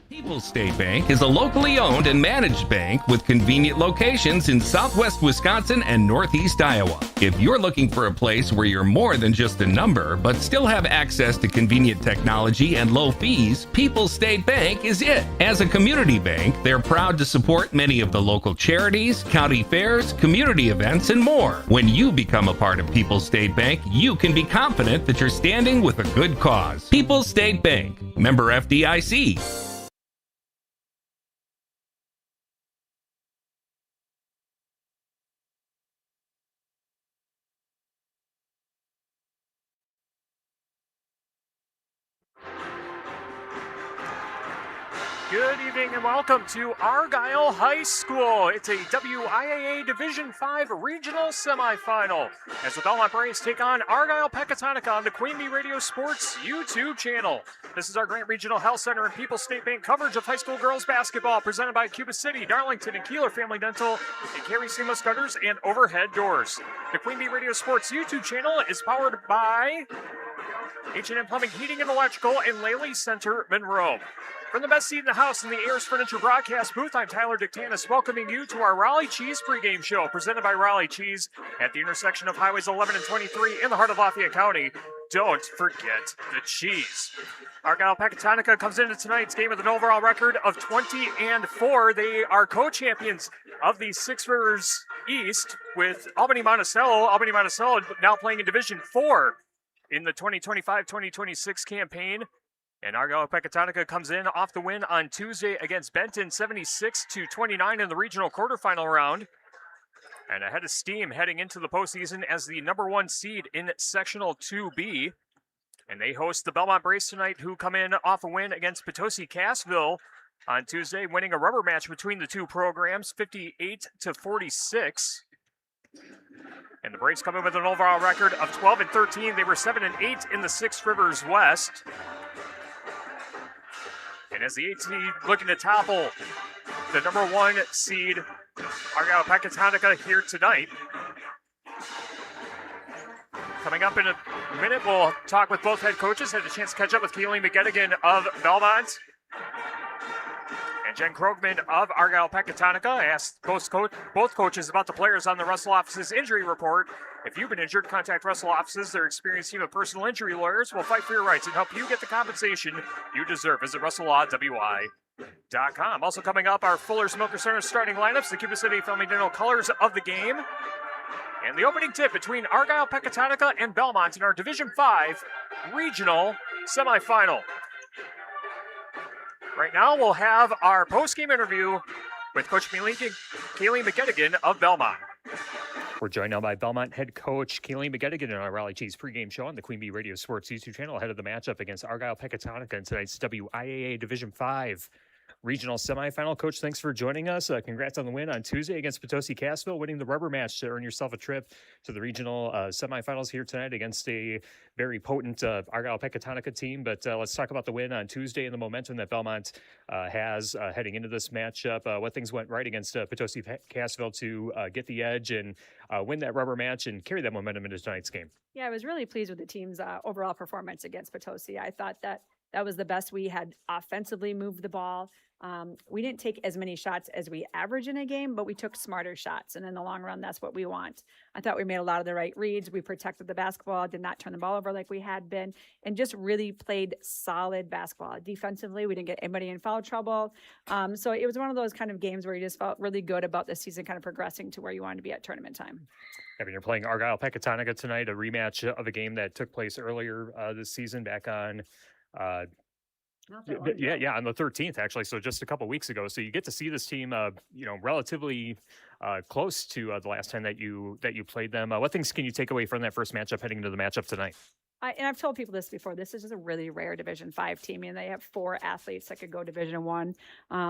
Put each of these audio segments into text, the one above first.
People's State Bank is a locally owned and managed bank with convenient locations in southwest Wisconsin and northeast Iowa. If you're looking for a place where you're more than just a number, but still have access to convenient technology and low fees, People's State Bank is it. As a community bank, they're proud to support many of the local charities, county fairs, community events, and more. When you become a part of People's State Bank, you can be confident that you're standing with a good cause. People's State Bank, member FDIC. Good evening and welcome to Argyle High School. It's a WIAA Division 5 regional semifinal as the Belmont Braves take on Argyle Pecatonica on the Queen Radio Sports YouTube channel. This is our Grant Regional Health Center and People's State Bank coverage of high school girls basketball presented by Cuba City, Darlington, and Kieler Family Dental, and Carey Seamless Gutters and Overhead Doors. The Queen Radio Sports YouTube channel is powered by H&M Plumbing, Heating, and Electrical and Laley Center, Monroe. From the best seat in the house in the Ayers Furniture broadcast booth, I'm Tyler Dictanis, welcoming you to our Raleigh Cheese pregame show, presented by Raleigh Cheese at the intersection of Highways 11 and 23 in the heart of Lafayette County. Don't forget the cheese. Argyle Pecatonica comes into tonight's game with an overall record of 20-4. They are co-champions of the Six Rivers East with Albany Monticello. Albany Monticello now playing in Division 4 in the 2025-2026 campaign. And Argyle Pecatonica comes in off the win on Tuesday against Benton, 76-29 in the regional quarterfinal round. And ahead of steam heading into the postseason as the number 1 seed in Sectional 2B. And they host the Belmont Braves tonight, who come in off a win against Petoskey-Cassville on Tuesday, winning a rubber match between the two programs, 58-46. And the Braves come in with an overall record of 12-13. They were 7-8 in the Six Rivers West. And as the 8 seed looking to topple the number 1 seed, Argyle Pecatonica here tonight. Coming up in a minute, we'll talk with both head coaches. Had a chance to catch up with Keely McGettigan of Belmont and Jen Krogman of Argyle Pecatonica. I asked both coaches about the players on the Russell office's injury report. If you've been injured, contact Russell offices. Their experienced team of personal injury lawyers will fight for your rights and help you get the compensation you deserve. Visit RussellLawWI.com. Also coming up, our Fuller's Milker Center starting lineups, the Cuba City Family Dental colors of the game, and the opening tip between Argyle Pecatonica and Belmont in our Division 5 regional semifinal. Right now, we'll have our post-game interview with Coach Keely McGettigan of Belmont. We're joined now by Belmont head coach Keely McGettigan in our Raleigh Cheese pregame show on the Queen Bee Radio Sports YouTube channel ahead of the matchup against Argyle Pecatonica in tonight's WIAA Division 5 regional semifinal. Coach, thanks for joining us. Congrats on the win on Tuesday against Petoskey-Cassville, winning the rubber match to earn yourself a trip to the regional semifinals here tonight against a very potent Argyle Pecatonica team. But let's talk about the win on Tuesday and the momentum that Belmont has heading into this matchup. What things went right against Petoskey-Cassville to get the edge and win that rubber match and carry that momentum into tonight's game? Yeah, I was really pleased with the team's overall performance against Petoskey. I thought that was the best we had offensively moved the ball. We didn't take as many shots as we average in a game, but we took smarter shots. And in the long run, that's what we want. I thought we made a lot of the right reads. We protected the basketball, did not turn the ball over like we had been, and just really played solid basketball. Defensively, we didn't get anybody in foul trouble. So it was one of those kind of games where you just felt really good about the season kind of progressing to where you wanted to be at tournament time. I mean, you're playing Argyle Pecatonica tonight, a rematch of a game that took place earlier this season back on on the 13th, actually. So just a couple weeks ago. So you get to see this team, relatively close to the last time that you played them. What things can you take away from that first matchup heading into the matchup tonight? And I've told people this before, this is just a really rare Division 5 team. And they have 4 athletes that could go Division 1.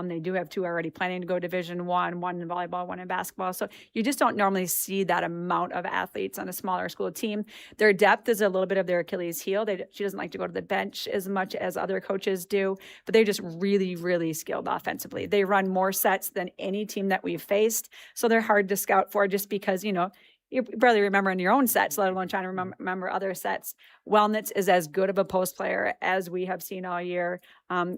They do have 2 already planning to go Division 1, 1 in volleyball, 1 in basketball. So you just don't normally see that amount of athletes on a smaller school team. Their depth is a little bit of their Achilles heel. She doesn't like to go to the bench as much as other coaches do, but they're just really, really skilled offensively. They run more sets than any team that we've faced. So they're hard to scout for just because, you barely remember in your own sets, let alone trying to remember other sets. Wellness is as good of a post player as we have seen all year.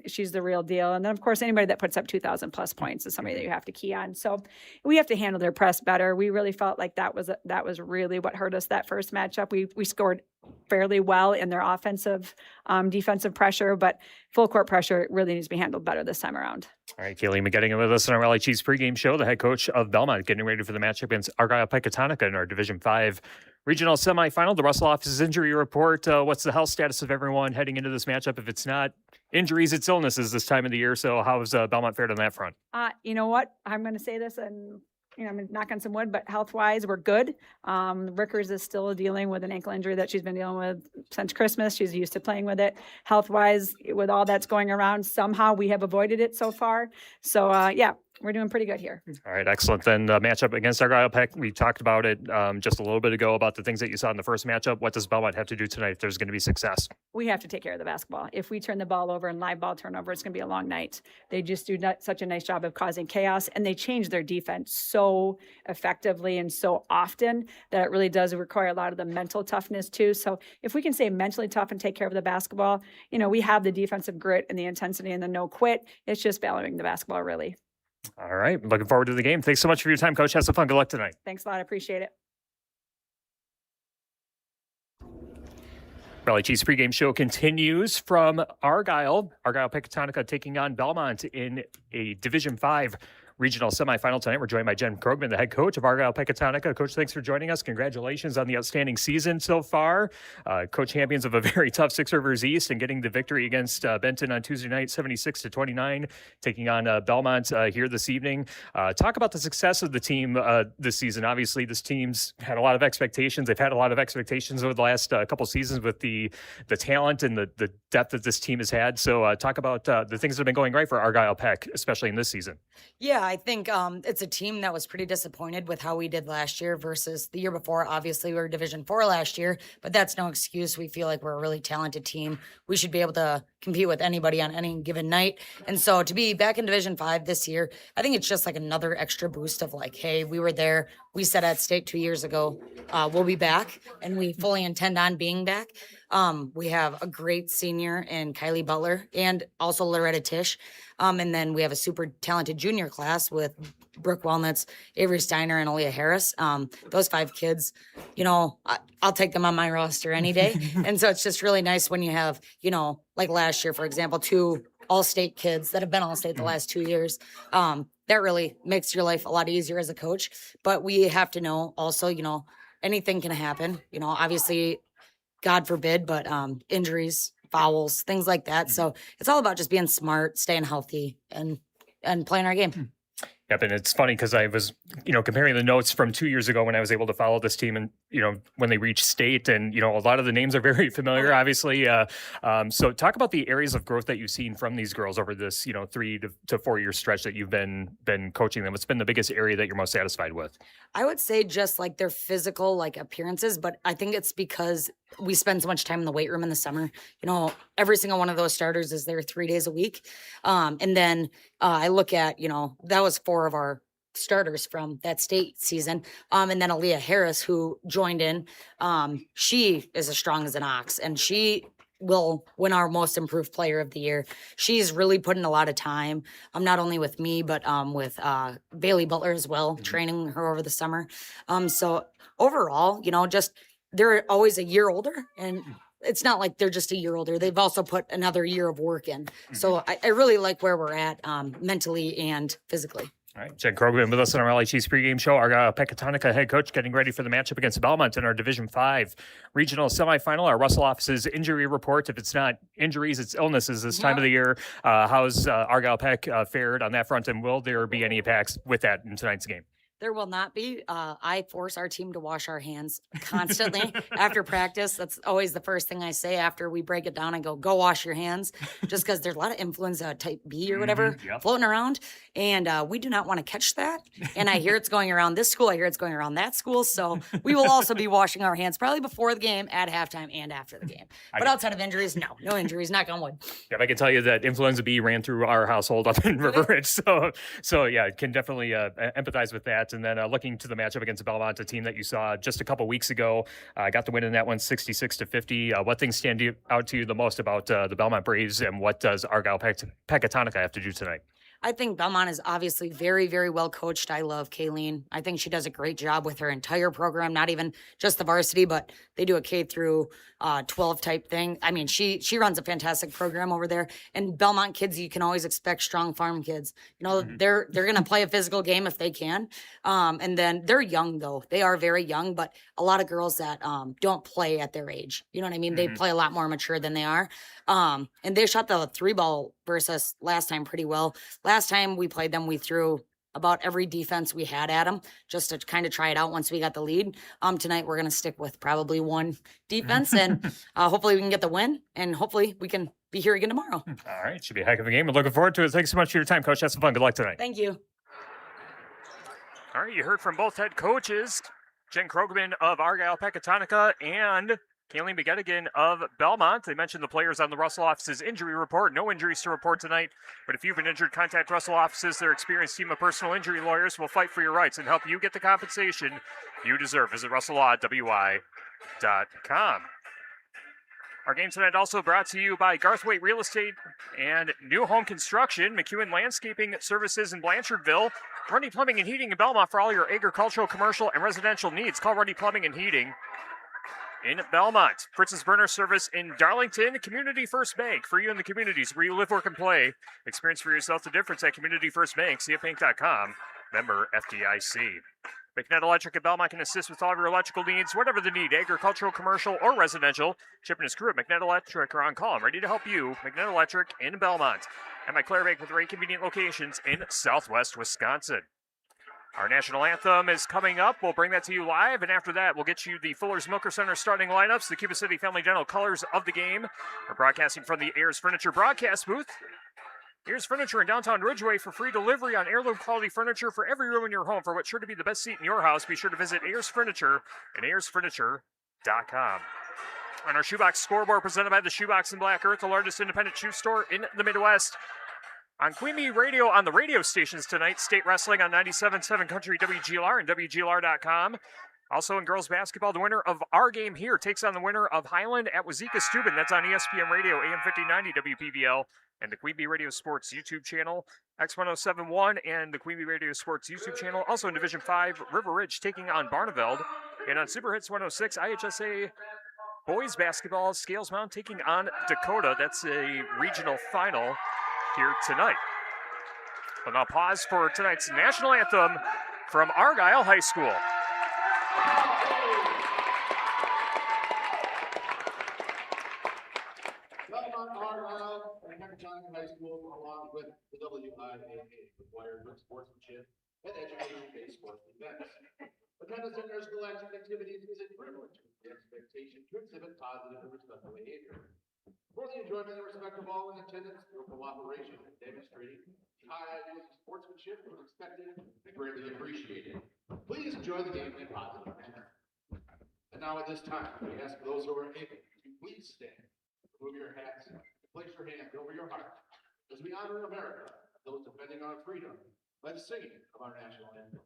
She's the real deal. And then, of course, anybody that puts up 2,000 plus points is somebody that you have to key on. So we have to handle their press better. We really felt like that was really what hurt us that first matchup. We scored fairly well in their offensive, defensive pressure, but full court pressure really needs to be handled better this time around. All right, Kaylee McGetting with us on our Rally Chiefs pregame show, the head coach of Belmont, getting ready for the matchup against Argyle Pecatonica in our Division 5 regional semifinal. The Russell office's injury report. What's the health status of everyone heading into this matchup? If it's not injuries, it's illnesses this time of the year. So how's Belmont fared on that front? You know what? I'm going to say this, and I'm going to knock on some wood, but health-wise, we're good. Rickers is still dealing with an ankle injury that she's been dealing with since Christmas. She's used to playing with it. Health-wise, with all that's going around, somehow we have avoided it so far. So, we're doing pretty good here. All right, excellent. Then the matchup against Argyle Peck, we talked about it just a little bit ago about the things that you saw in the first matchup. What does Belmont have to do tonight if there's going to be success? We have to take care of the basketball. If we turn the ball over and live ball turnover, it's going to be a long night. They just do such a nice job of causing chaos, and they change their defense so effectively and so often that it really does require a lot of the mental toughness too. So if we can stay mentally tough and take care of the basketball, we have the defensive grit and the intensity and the no quit. It's just valuing the basketball, really. All right. Looking forward to the game. Thanks so much for your time, Coach. Have some fun. Good luck tonight. Thanks a lot. I appreciate it. Rally Chiefs pregame show continues from Argyle. Argyle Pecatonica taking on Belmont in a Division 5 regional semifinal tonight. We're joined by Jen Krogman, the head coach of Argyle Pecatonica. Coach, thanks for joining us. Congratulations on the outstanding season so far. Co-champions of a very tough Six Rivers East and getting the victory against Benton on Tuesday night, 76-29, taking on Belmont here this evening. Talk about the success of the team this season. Obviously, this team's had a lot of expectations. They've had a lot of expectations over the last couple seasons with the talent and the depth that this team has had. So talk about the things that have been going right for Argyle Peck, especially in this season. Yeah, I think it's a team that was pretty disappointed with how we did last year versus the year before. Obviously, we were Division 4 last year, but that's no excuse. We feel like we're a really talented team. We should be able to compete with anybody on any given night. And so to be back in Division 5 this year, I think it's just like another extra boost of like, hey, we were there. We said at state 2 years ago, we'll be back, and we fully intend on being back. We have a great senior in Kylie Butler and also Loretta Tisch. And then we have a super talented junior class with Brooke Walnuts, Avery Steiner, and Aaliyah Harris. Those 5 kids, I'll take them on my roster any day. And so it's just really nice when you have, like last year, for example, 2 all-state kids that have been all-state the last 2 years. That really makes your life a lot easier as a coach. But we have to know also, anything can happen. Obviously, God forbid, but injuries, fouls, things like that. So it's all about just being smart, staying healthy, and playing our game. Yep, and it's funny because I was, comparing the notes from 2 years ago when I was able to follow this team and, when they reached state and, a lot of the names are very familiar, obviously. So talk about the areas of growth that you've seen from these girls over this, 3 to 4 year stretch that you've been coaching them. What's been the biggest area that you're most satisfied with? I would say just like their physical appearances, but I think it's because we spend so much time in the weight room in the summer. Every single one of those starters is there 3 days a week. And then I look at, that was 4 of our starters from that state season. And then Aaliyah Harris, who joined in, she is as strong as an ox, and she will win our most improved player of the year. She's really put in a lot of time, not only with me, but with Bailey Butler as well, training her over the summer. So overall, just they're always a year older, and it's not like they're just a year older. They've also put another year of work in. So I really like where we're at mentally and physically. All right, Jen Krogman with us on our Rally Chiefs pregame show. Argyle Pecatonica head coach getting ready for the matchup against Belmont in our Division 5 regional semifinal. Our Russell office's injury report. If it's not injuries, it's illnesses this time of the year. How's Argyle Peck fared on that front, and will there be any impacts with that in tonight's game? There will not be. I force our team to wash our hands constantly after practice. That's always the first thing I say after we break it down. I go wash your hands, just because there's a lot of influenza type B or whatever floating around. And we do not want to catch that. And I hear it's going around this school. I hear it's going around that school. So we will also be washing our hands probably before the game, at halftime, and after the game. But outside of injuries, no injuries, knock on wood. Yeah, I can tell you that influenza B ran through our household up in River Ridge. So yeah, can definitely empathize with that. that. And then looking to the matchup against Belmont, a team that you saw just a couple weeks ago, got the win in that one, 66-50. What things stand out to you the most about the Belmont Braves, and what does Argyle Pecatonica have to do tonight? I think Belmont is obviously very, very well coached. I love Kayleen. I think she does a great job with her entire program, not even just the varsity, but they do a K through 12 type thing. I mean, she runs a fantastic program over there. And Belmont kids, you can always expect strong farm kids. You know, they're going to play a physical game if they can. And then they're young, though. They are very young, but a lot of girls that don't play at their age. You know what I mean? They play a lot more mature than they are. And they shot the 3-ball versus last time pretty well. Last time we played them, we threw about every defense we had at them just to kind of try it out once we got the lead. Tonight we're going to stick with probably one defense, and hopefully we can get the win, and hopefully we can be here again tomorrow. All right. Should be a heck of a game. I'm looking forward to it. Thanks so much for your time, Coach. Have some fun. Good luck tonight. Thank you. All right, you heard from both head coaches, Jen Krogman of Argyle Pecatonica and Kayleen Begedigan of Belmont. They mentioned the players on the Russell office's injury report. No injuries to report tonight, but if you've been injured, contact Russell offices. Their experienced team of personal injury lawyers will fight for your rights and help you get the compensation you deserve. Visit RussellLaw.wi.com. Our game tonight also brought to you by Garthwaite Real Estate and New Home Construction, McEwen Landscaping Services in Blanchardville, Runny Plumbing and Heating in Belmont for all your agricultural, commercial, and residential needs. Call Runny Plumbing and Heating in Belmont. Fritz's Burner Service in Darlington. Community First Bank for you in the communities where you live, work, and play. Experience for yourself the difference at Community First Bank. CFBank.com. Member FDIC. McNett Electric at Belmont can assist with all of your electrical needs, whatever the need, agricultural, commercial, or residential. Chip and his crew at McNett Electric are on call and ready to help you. McNett Electric in Belmont. And by Claire Bank with 3 convenient locations in Southwest Wisconsin. Our national anthem is coming up. We'll bring that to you live, and after that, we'll get you the Fuller's Milker Center starting lineups, the Cuba City Family Dental colors of the game. We're broadcasting from the Ayers Furniture broadcast booth. Ayers Furniture in downtown Ridgeway for free delivery on heirloom quality furniture for every room in your home. For what's sure to be the best seat in your house, be sure to visit Ayers Furniture and ayersfurniture.com. On our shoebox scoreboard presented by the Shoebox in Black Earth, the largest independent shoe store in the Midwest. On Queen Bee Radio on the radio stations tonight, State Wrestling on 97.7 Country WGLR and WGLR.com. Also in girls basketball, the winner of our game here takes on the winner of Highland at Wazeeka-Steuben. That's on ESPN Radio, AM 1590 WPBL, and the Queen Bee Radio Sports YouTube channel, X1071, and the Queen Bee Radio Sports YouTube channel. Also in Division 5, River Ridge taking on Barneveld. And on Super Hits 106, IHSA boys basketball, Scales Mound taking on Dakota. That's a regional final here tonight. We'll now pause for tonight's national anthem from Argyle High School. Belmont, Argyle, and Pecatonica High School, along with the WIAA, require good sportsmanship and education-based sports events. Attendance at their school activities is a privilege with the expectation to exhibit positive and respectful behavior. For the enjoyment and respect of all in attendance, your cooperation in demonstrating the high ideals of sportsmanship is expected and greatly appreciated. Please enjoy the game in a positive manner. And now at this time, we ask those who are able to please stand, remove your hats, and place your hands over your heart as we honor America, those defending our freedom, by the singing of our national anthem.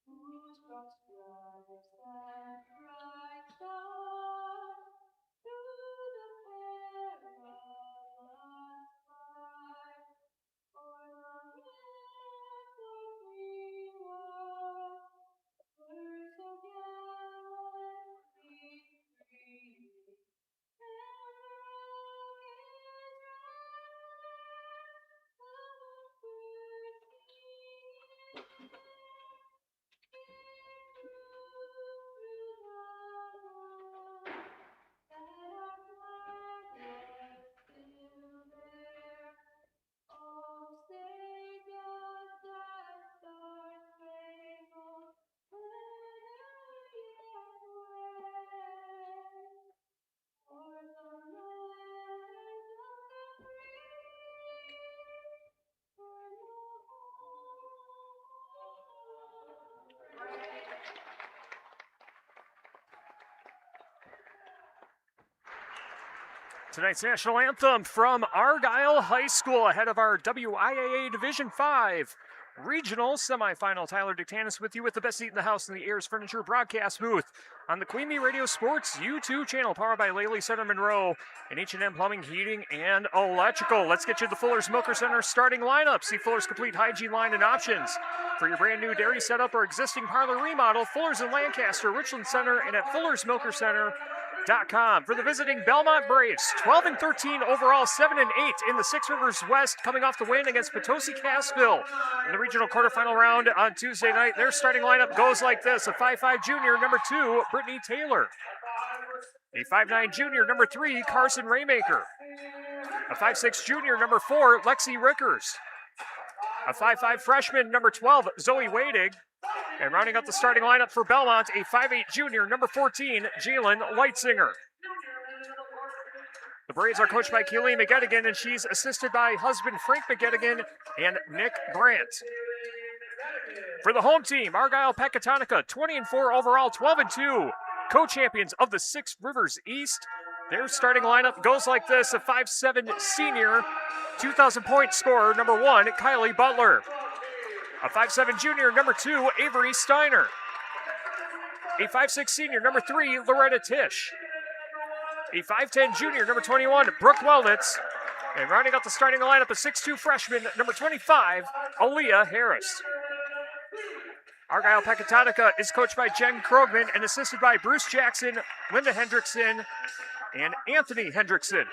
Whose broad stripes and bright stars Tonight's national anthem from Argyle High School ahead of our WIAA Division 5 regional semifinal. Tyler Dictanis with you with the best seat in the house in the Ayers Furniture broadcast booth on the Queen Bee Radio Sports YouTube channel, powered by Laley Center Monroe and H&M Plumbing, Heating, and Electrical. Let's get you the Fuller's Milker Center starting lineup. See Fuller's complete hygiene line and options for your brand new dairy setup or existing parlor remodel. Fuller's in Lancaster, Richland Center, and at Fuller'sMilkerCenter.com. For the visiting Belmont Braves, 12-13 overall, 7-8 in the Six Rivers West, coming off the win against Potosi Cassville in the regional quarterfinal round on Tuesday night. Their starting lineup goes like this: a 5'5 junior, number 2, Brittany Taylor; a 5'9 junior, number 3, Carson Raymaker; a 5'6 junior, number 4, Lexi Rickers; a 5'5 freshman, number 12, Zoe Wadig; and rounding out the starting lineup for Belmont, a 5'8 junior, number 14, Jalen Leitsinger. The Braves are coached by Keely McGettigan, and she's assisted by husband Frank McGettigan and Nick Brandt. For the home team, Argyle Pecatonica, 20-4 overall, 12-2, co-champions of the Six Rivers East. Their starting lineup goes like this: a 5'7 senior, 2,000-point scorer, number 1, Kylie Butler; a 5'7 junior, number 2, Avery Steiner; a 5'6 senior, number 3, Loretta Tisch; a 5'10 junior, number 21, Brooke Wellnitz; and rounding out the starting lineup, a 6'2 freshman, number 25, Aaliyah Harris. Argyle Pecatonica is coached by Jen Krogman and assisted by Bruce Jackson, Linda Hendrickson, and Anthony Hendrickson.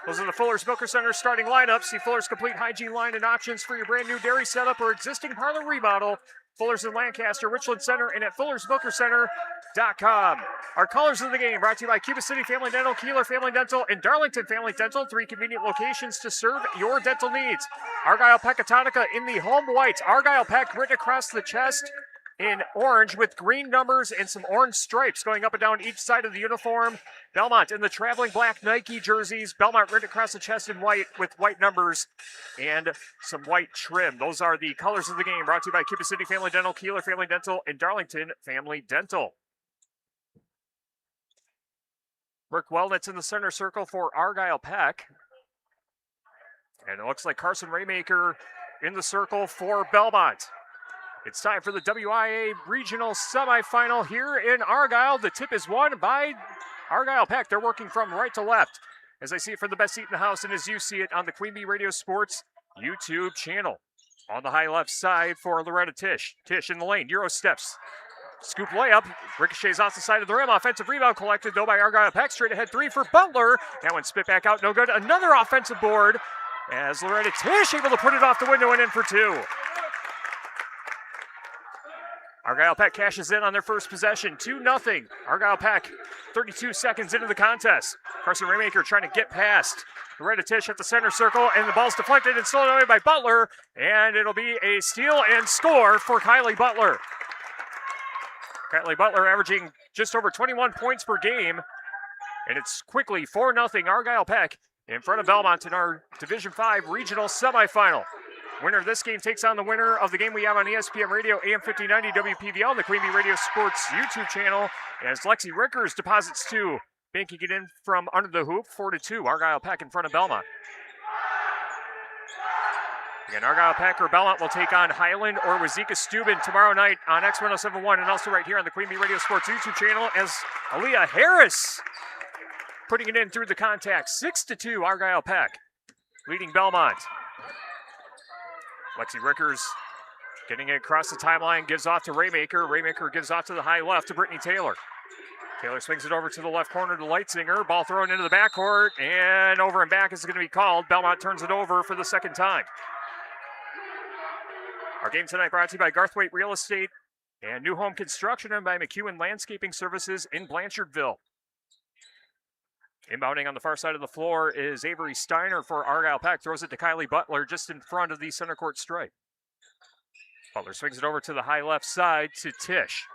Those are the Fuller's Milker Center starting lineup. See Fuller's complete hygiene line and options for your brand new dairy setup or existing parlor remodel. Fuller's in Lancaster, Richland Center, and at Fuller'sMilkerCenter.com. Our colors of the game brought to you by Cuba City Family Dental, Kieler Family Dental, and Darlington Family Dental. 3 convenient locations to serve your dental needs. Argyle Pecatonica in the home white. Argyle Peck written across the chest in orange with green numbers and some orange stripes going up and down each side of the uniform. Belmont in the traveling black Nike jerseys. Belmont written across the chest in white with white numbers and some white trim. Those are the colors of the game, brought to you by Cuba City Family Dental, Kieler Family Dental, and Darlington Family Dental. Brooke Wellnitz in the center circle for Argyle Peck. And it looks like Carson Raymaker in the circle for Belmont. It's time for the WIAA Regional Semifinal here in Argyle. The tip is won by Argyle Peck. They're working from right to left, as I see it from the best seat in the house and as you see it on the Queen Bee Radio Sports YouTube channel. On the high left side for Loretta Tisch. Tisch in the lane, Euro steps. Scoop layup, ricochets off the side of the rim. Offensive rebound collected though by Argyle Peck. Straight ahead 3 for Butler. That one spit back out, no good. Another offensive board as Loretta Tisch able to put it off the window and in for 2. Argyle Peck cashes in on their first possession, 2-0. Argyle Peck, 32 seconds into the contest. Carson Raymaker trying to get past Loretta Tisch at the center circle, and the ball's deflected and stolen away by Butler, and it'll be a steal and score for Kylie Butler. Kylie Butler averaging just over 21 points per game, and it's quickly 4-0 Argyle Peck in front of Belmont in our Division 5 regional semifinal. Winner of this game takes on the winner of the game we have on ESPN Radio, AM 1590 WPVL, and the Queen Bee Radio Sports YouTube channel, as Lexi Rickers deposits 2, banking it in from under the hoop, 4-2, Argyle Peck in front of Belmont. Again, Argyle Peck or Belmont will take on Highland or Wazeeka Steuben tomorrow night on X1071, and also right here on the Queen Bee Radio Sports YouTube channel, as Aaliyah Harris putting it in through the contact, 6-2, Argyle Peck leading Belmont. Lexi Rickers getting it across the timeline, gives off to Raymaker. Raymaker gives off to the high left to Brittany Taylor. Taylor swings it over to the left corner to Leitsinger. Ball thrown into the backcourt, and over and back is going to be called. Belmont turns it over for the second time. Our game tonight brought to you by Garthwaite Real Estate and New Home Construction, and by McEwen Landscaping Services in Blanchardville. Inbounding on the far side of the floor is Avery Steiner for Argyle Peck. Throws it to Kylie Butler just in front of the center court stripe. Butler swings it over to the high left side to Tisch.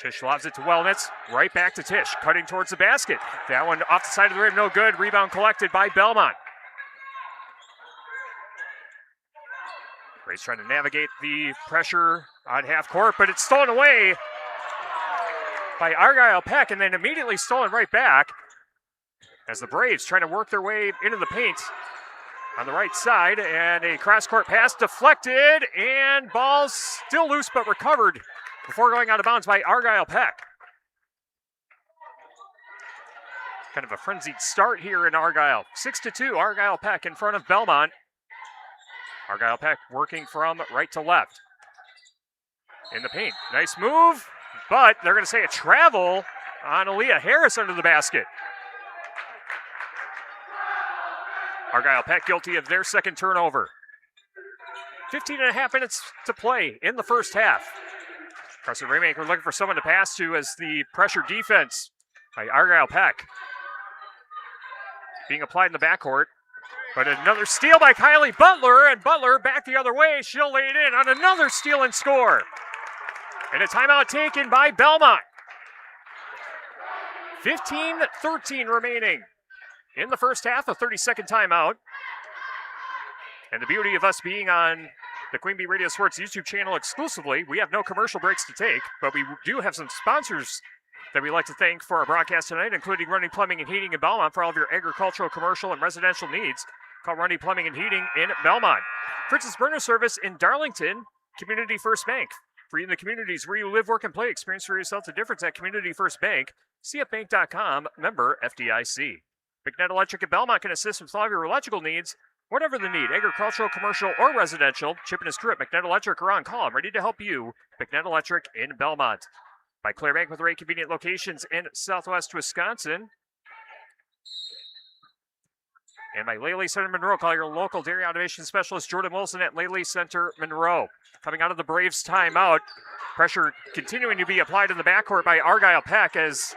Tisch lobs it to Wellnitz. Right back to Tisch, cutting towards the basket. That one off the side of the rim, no good. Rebound collected by Belmont. Gray's trying to navigate the pressure on half court, but it's stolen away by Argyle Peck and then immediately stolen right back. as the Braves trying to work their way into the paint on the right side, and a cross-court pass deflected, and ball's still loose but recovered before going out of bounds by Argyle Peck. Kind of a frenzied start here in Argyle. 6-2, Argyle Peck in front of Belmont. Argyle Peck working from right to left. In the paint, nice move, but they're going to say a travel on Aaliyah Harris under the basket. Argyle Peck guilty of their second turnover. 15.5 minutes to play in the first half. Carson Raymaker looking for someone to pass to as the pressure defense by Argyle Peck being applied in the backcourt. But another steal by Kylie Butler, and Butler back the other way. She'll lay it in on another steal and score. And a timeout taken by Belmont. 15-13 remaining in the first half, a 30-second timeout. And the beauty of us being on the Queen Bee Radio Sports YouTube channel exclusively, we have no commercial breaks to take, but we do have some sponsors that we'd like to thank for our broadcast tonight, including Running Plumbing and Heating in Belmont for all of your agricultural, commercial, and residential needs. Call Running Plumbing and Heating in Belmont. Fritz's Burner Service in Darlington, Community First Bank. For you in the communities where you live, work, and play, experience for yourself the difference at Community First Bank. CFBank.com, member FDIC. McNett Electric at Belmont can assist with all of your electrical needs, whatever the need, agricultural, commercial, or residential. Chip and his crew at McNett Electric are on call. I'm ready to help you. McNett Electric in Belmont. By Claire Bank with 8 convenient locations in Southwest Wisconsin. And by Lely Center Monroe, call your local dairy automation specialist, Jordan Wilson, at Lely Center Monroe. Coming out of the Braves timeout, pressure continuing to be applied in the backcourt by Argyle Peck as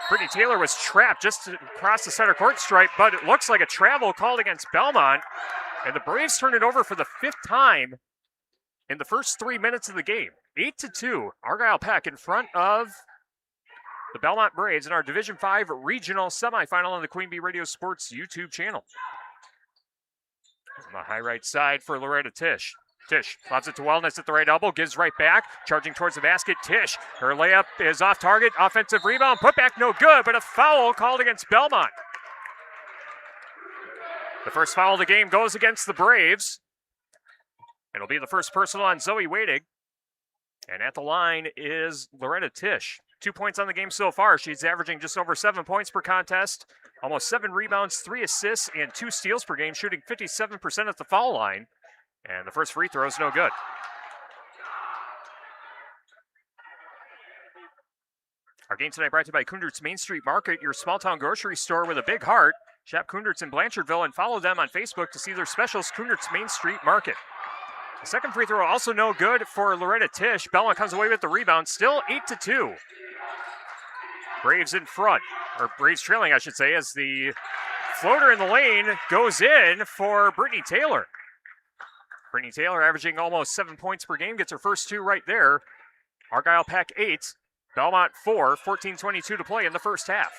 Brittany Taylor was trapped just across the center court stripe, but it looks like a travel called against Belmont. And the Braves turn it over for the 5th time in the first 3 minutes of the game. 8-2, Argyle Peck in front of the Belmont Braves in our Division 5 regional semifinal on the Queen Bee Radio Sports YouTube channel. On the high right side for Loretta Tisch. Tisch lobs it to Wellness at the right elbow, gives right back, charging towards the basket. Tisch, her layup is off target, offensive rebound, put back no good, but a foul called against Belmont. The first foul of the game goes against the Braves. It'll be the first personal on Zoe Wadig. And at the line is Loretta Tisch. 2 points on the game so far. She's averaging just over 7 points per contest, almost 7 rebounds, 3 assists, and 2 steals per game, shooting 57% at the foul line. And the first free throw is no good. Our game tonight brought to you by Kundert's Main Street Market, your small-town grocery store with a big heart. Shop Kundert's in Blanchardville and follow them on Facebook to see their specials, Kundert's Main Street Market. The second free throw also no good for Loretta Tisch. Belmont comes away with the rebound, still 8-2. Braves in front, or Braves trailing, I should say, as the floater in the lane goes in for Brittany Taylor. Brittany Taylor averaging almost 7 points per game, gets her first 2 right there. Argyle Peck 8, Belmont 4, 14:22 to play in the first half.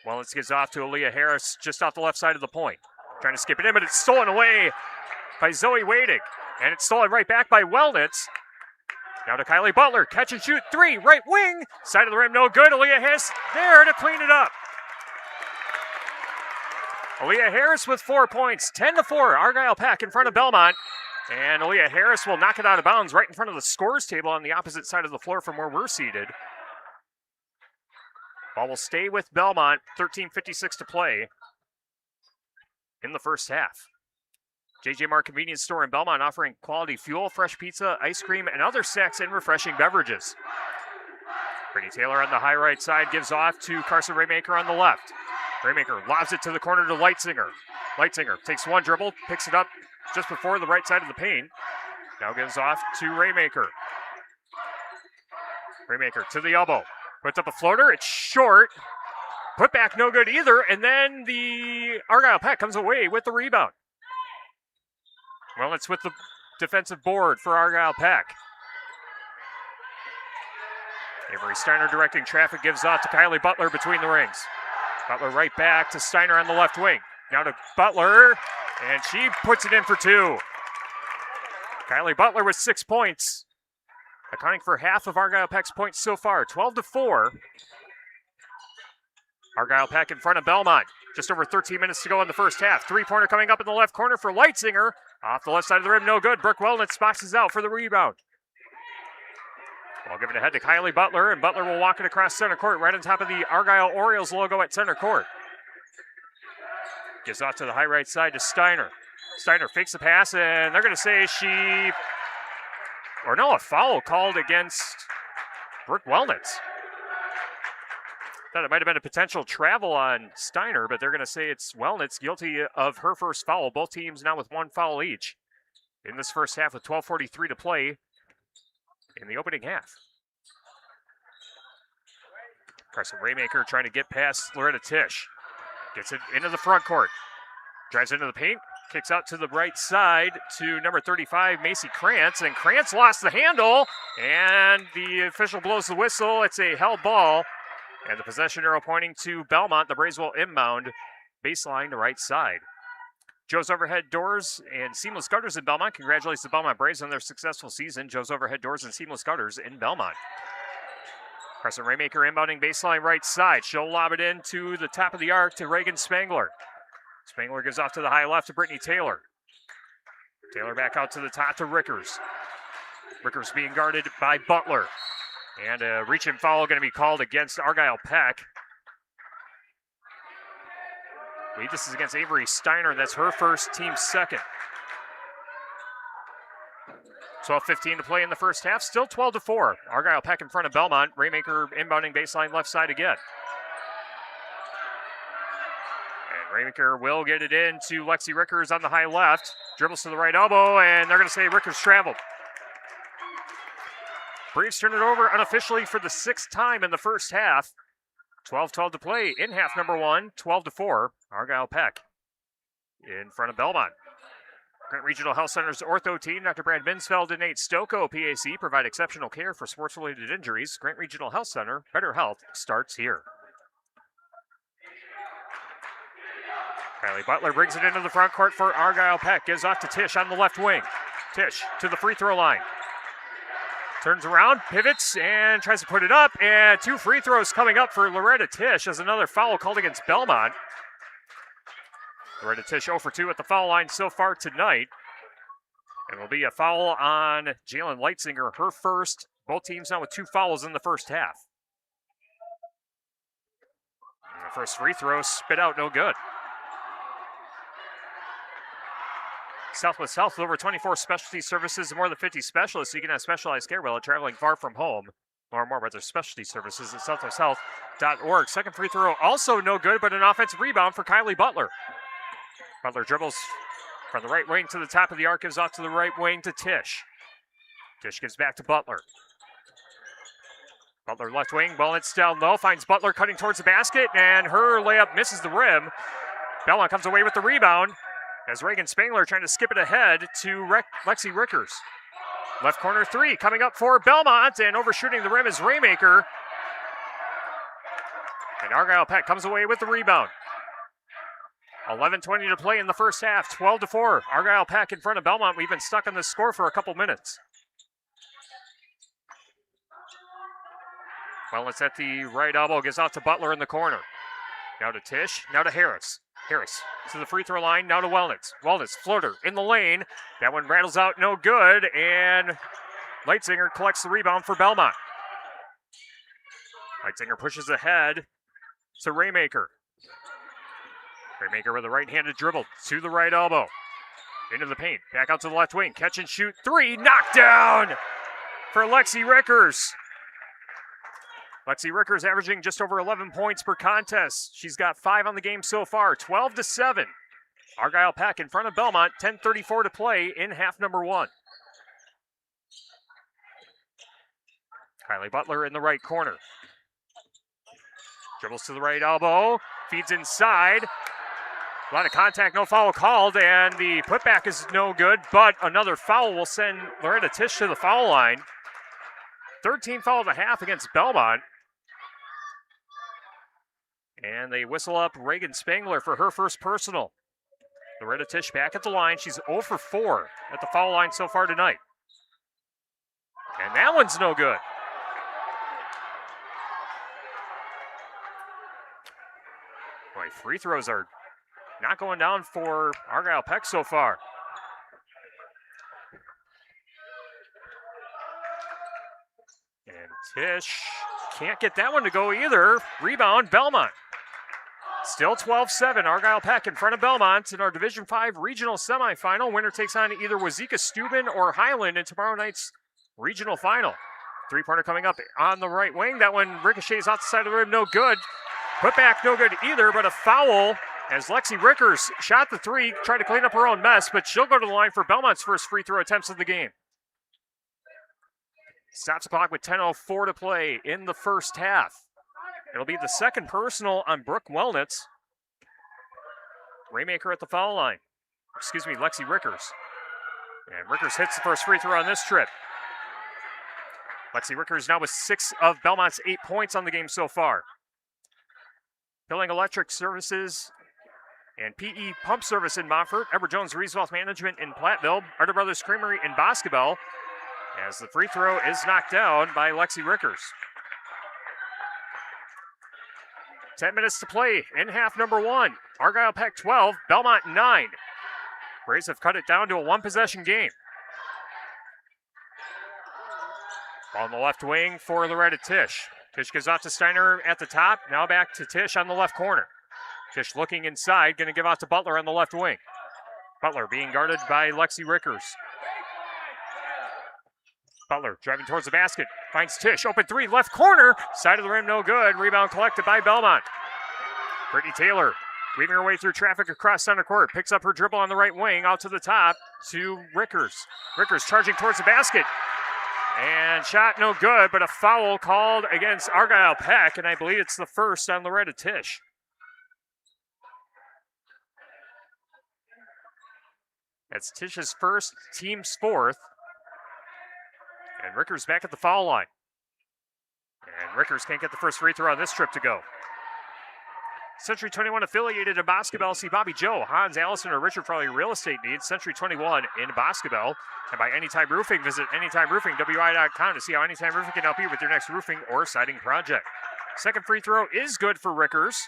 Wellens gives off to Aaliyah Harris just off the left side of the point. Trying to skip it in, but it's stolen away by Zoe Wadig. And it's stolen right back by Wellnitz. Now to Kylie Butler, catch and shoot 3, right wing, side of the rim, no good. Aaliyah Harris there to clean it up. Aaliyah Harris with 4 points, 10-4, Argyle Peck in front of Belmont. And Aaliyah Harris will knock it out of bounds right in front of the scores table on the opposite side of the floor from where we're seated. Ball will stay with Belmont, 13:56 to play in the first half. JJ Mark Convenience Store in Belmont offering quality fuel, fresh pizza, ice cream, and other snacks and refreshing beverages. Brittany Taylor on the high right side gives off to Carson Raymaker on the left. Raymaker lobs it to the corner to Leitzinger. Leitzinger takes one dribble, picks it up just before the right side of the paint. Now gives off to Raymaker. Raymaker to the elbow. Puts up a floater. It's short. Put back no good either. And then the Argyle Peck comes away with the rebound. Well, it's with the defensive board for Argyle Peck. Avery Steiner directing traffic, gives off to Kylie Butler between the rings. Butler right back to Steiner on the left wing. Now to Butler, and she puts it in for 2. Kylie Butler with 6 points. accounting for half of Argyle Peck's points so far, 12-4. Argyle Peck in front of Belmont. Just over 13 minutes to go in the first half. Three-pointer coming up in the left corner for Leitzinger. Off the left side of the rim, no good. Brooke Wellnitz boxes out for the rebound. Ball given ahead to Kylie Butler, and Butler will walk it across center court right on top of the Argyle Orioles logo at center court. Gives off to the high right side to Steiner. Steiner fakes the pass, and they're going to say a foul called against Brooke Wellnitz. Thought it might have been a potential travel on Steiner, but they're going to say it's Wellnitz guilty of her first foul. Both teams now with one foul each in this first half with 12:43 to play in the opening half. Carson Raymaker trying to get past Loretta Tisch. Gets it into the front court. Drives into the paint. Kicks out to the right side to number 35, Macy Krantz. And Krantz lost the handle, and the official blows the whistle. It's a held ball. And the possession arrow pointing to Belmont. The Braves will inbound baseline to right side. Joe's Overhead Doors and Seamless Gutters in Belmont congratulates the Belmont Braves on their successful season. Joe's Overhead Doors and Seamless Gutters in Belmont. Carson Raymaker inbounding baseline right side. She'll lob it in to the top of the arc to Reagan Spangler. Spangler gives off to the high left to Brittany Taylor. Taylor back out to the top to Rickers. Rickers being guarded by Butler. And a reach-in foul going to be called against Argyle Peck. I believe this is against Avery Steiner. That's her first, team second. 12:15 to play in the first half. Still 12-4. Argyle Peck in front of Belmont. Raymaker inbounding baseline left side again. And Raymaker will get it in to Lexi Rickers on the high left. Dribbles to the right elbow, and they're going to say Rickers traveled. Braves turn it over unofficially for the sixth time in the first half. 12-12 to play in half number one, 12-4. Argyle Peck in front of Belmont. Grant Regional Health Center's ortho team, Dr. Brad Binsfeld and Nate Stocco, PAC, provide exceptional care for sports-related injuries. Grant Regional Health Center, better health starts here. Kylie Butler brings it into the front court for Argyle Peck. Gives off to Tisch on the left wing. Tisch to the free throw line. Turns around, pivots, and tries to put it up. And two free throws coming up for Loretta Tisch as another foul called against Belmont. Loretta Tisch 0 for 2 at the foul line so far tonight. And will be a foul on Jalen Leitzinger, her first. Both teams now with two fouls in the first half. And the first free throw spit out no good. Southwest Health with over 24 specialty services and more than 50 specialists. You can have specialized care while traveling far from home. Learn more about their specialty services at southwesthealth.org. Second free throw also no good, but an offensive rebound for Kylie Butler. Butler dribbles from the right wing to the top of the arc, gives off to the right wing to Tisch. Tisch gives back to Butler. Butler left wing, well, it's down low, finds Butler cutting towards the basket, and her layup misses the rim. Belmont comes away with the rebound as Reagan Spangler trying to skip it ahead to Lexi Rickers. Left corner three coming up for Belmont, and overshooting the rim is Raymaker. And Argyle Peck comes away with the rebound. 11:20 to play in the first half, 12-4. Argyle Peck in front of Belmont. We've been stuck on this score for a couple minutes. Well, it's at the right elbow, gives out to Butler in the corner. Now to Tisch, now to Harris. Harris to the free throw line, now to Wellnitz. Wellnitz, floater in the lane. That one rattles out, no good, and Leitzinger collects the rebound for Belmont. Leitzinger pushes ahead to Raymaker. Raymaker with a right-handed dribble to the right elbow. Into the paint, back out to the left wing. Catch and shoot, three, knocked down for Lexi Rickers. Lexi Rickers averaging just over 11 points per contest. She's got 5 on the game so far, 12-7. Argyle Peck in front of Belmont, 10:34 to play in half number one. Kylie Butler in the right corner. Dribbles to the right elbow, feeds inside. A lot of contact, no foul called, and the putback is no good, but another foul will send Loretta Tisch to the foul line. 13 foul of the half against Belmont. And they whistle up Reagan Spangler for her first personal. Loretta Tisch back at the line. She's 0 for 4 at the foul line so far tonight. And that one's no good. Boy, free throws are not going down for Argyle Peck so far. And Tish can't get that one to go either. Rebound, Belmont. Still 12-7, Argyle Peck in front of Belmont in our Division 5 regional semifinal. Winner takes on either Wazeeka Steuben or Highland in tomorrow night's regional final. Three-pointer coming up on the right wing. That one ricochets off the side of the rim, no good. Put back, no good either, but a foul as Lexi Rickers shot the three, tried to clean up her own mess, but she'll go to the line for Belmont's first free throw attempts of the game. Stops the clock with 10:04 to play in the first half. It'll be the second personal on Brooke Wellnitz. Raymaker at the foul line. Excuse me, Lexi Rickers. And Rickers hits the first free throw on this trip. Lexi Rickers now with 6 of Belmont's 8 points on the game so far. Billing Electric Services and PE Pump Service in Montfort. Edward Jones Reese-Wealth Management in Platteville. Arter Brothers Creamery in Boscobel. As the free throw is knocked down by Lexi Rickers. 10 minutes to play in half number 1. Argyle Peck 12, Belmont 9. Braves have cut it down to a one-possession game. Ball on the left wing for Loretta Tish. Tish gives off to Steiner at the top. Now back to Tish on the left corner. Tish looking inside, going to give out to Butler on the left wing. Butler being guarded by Lexi Rickers. Butler driving towards the basket. Finds Tish. Open three. Left corner. Side of the rim. No good. Rebound collected by Belmont. Brittany Taylor weaving her way through traffic across center court. Picks up her dribble on the right wing. Out to the top to Rickers. Rickers charging towards the basket. And shot no good, but a foul called against Argyle Peck. And I believe it's the first on Loretta Tish. That's Tish's first, team's fourth. And Rickers back at the foul line. And Rickers can't get the first free throw on this trip to go. Century 21 affiliated in Boscobel. See Bobby Joe, Hans, Allison, or Richard for all your real estate needs. Century 21 in Boscobel. And by Anytime Roofing, visit AnytimeRoofingWI.com to see how Anytime Roofing can help you with your next roofing or siding project. Second free throw is good for Rickers.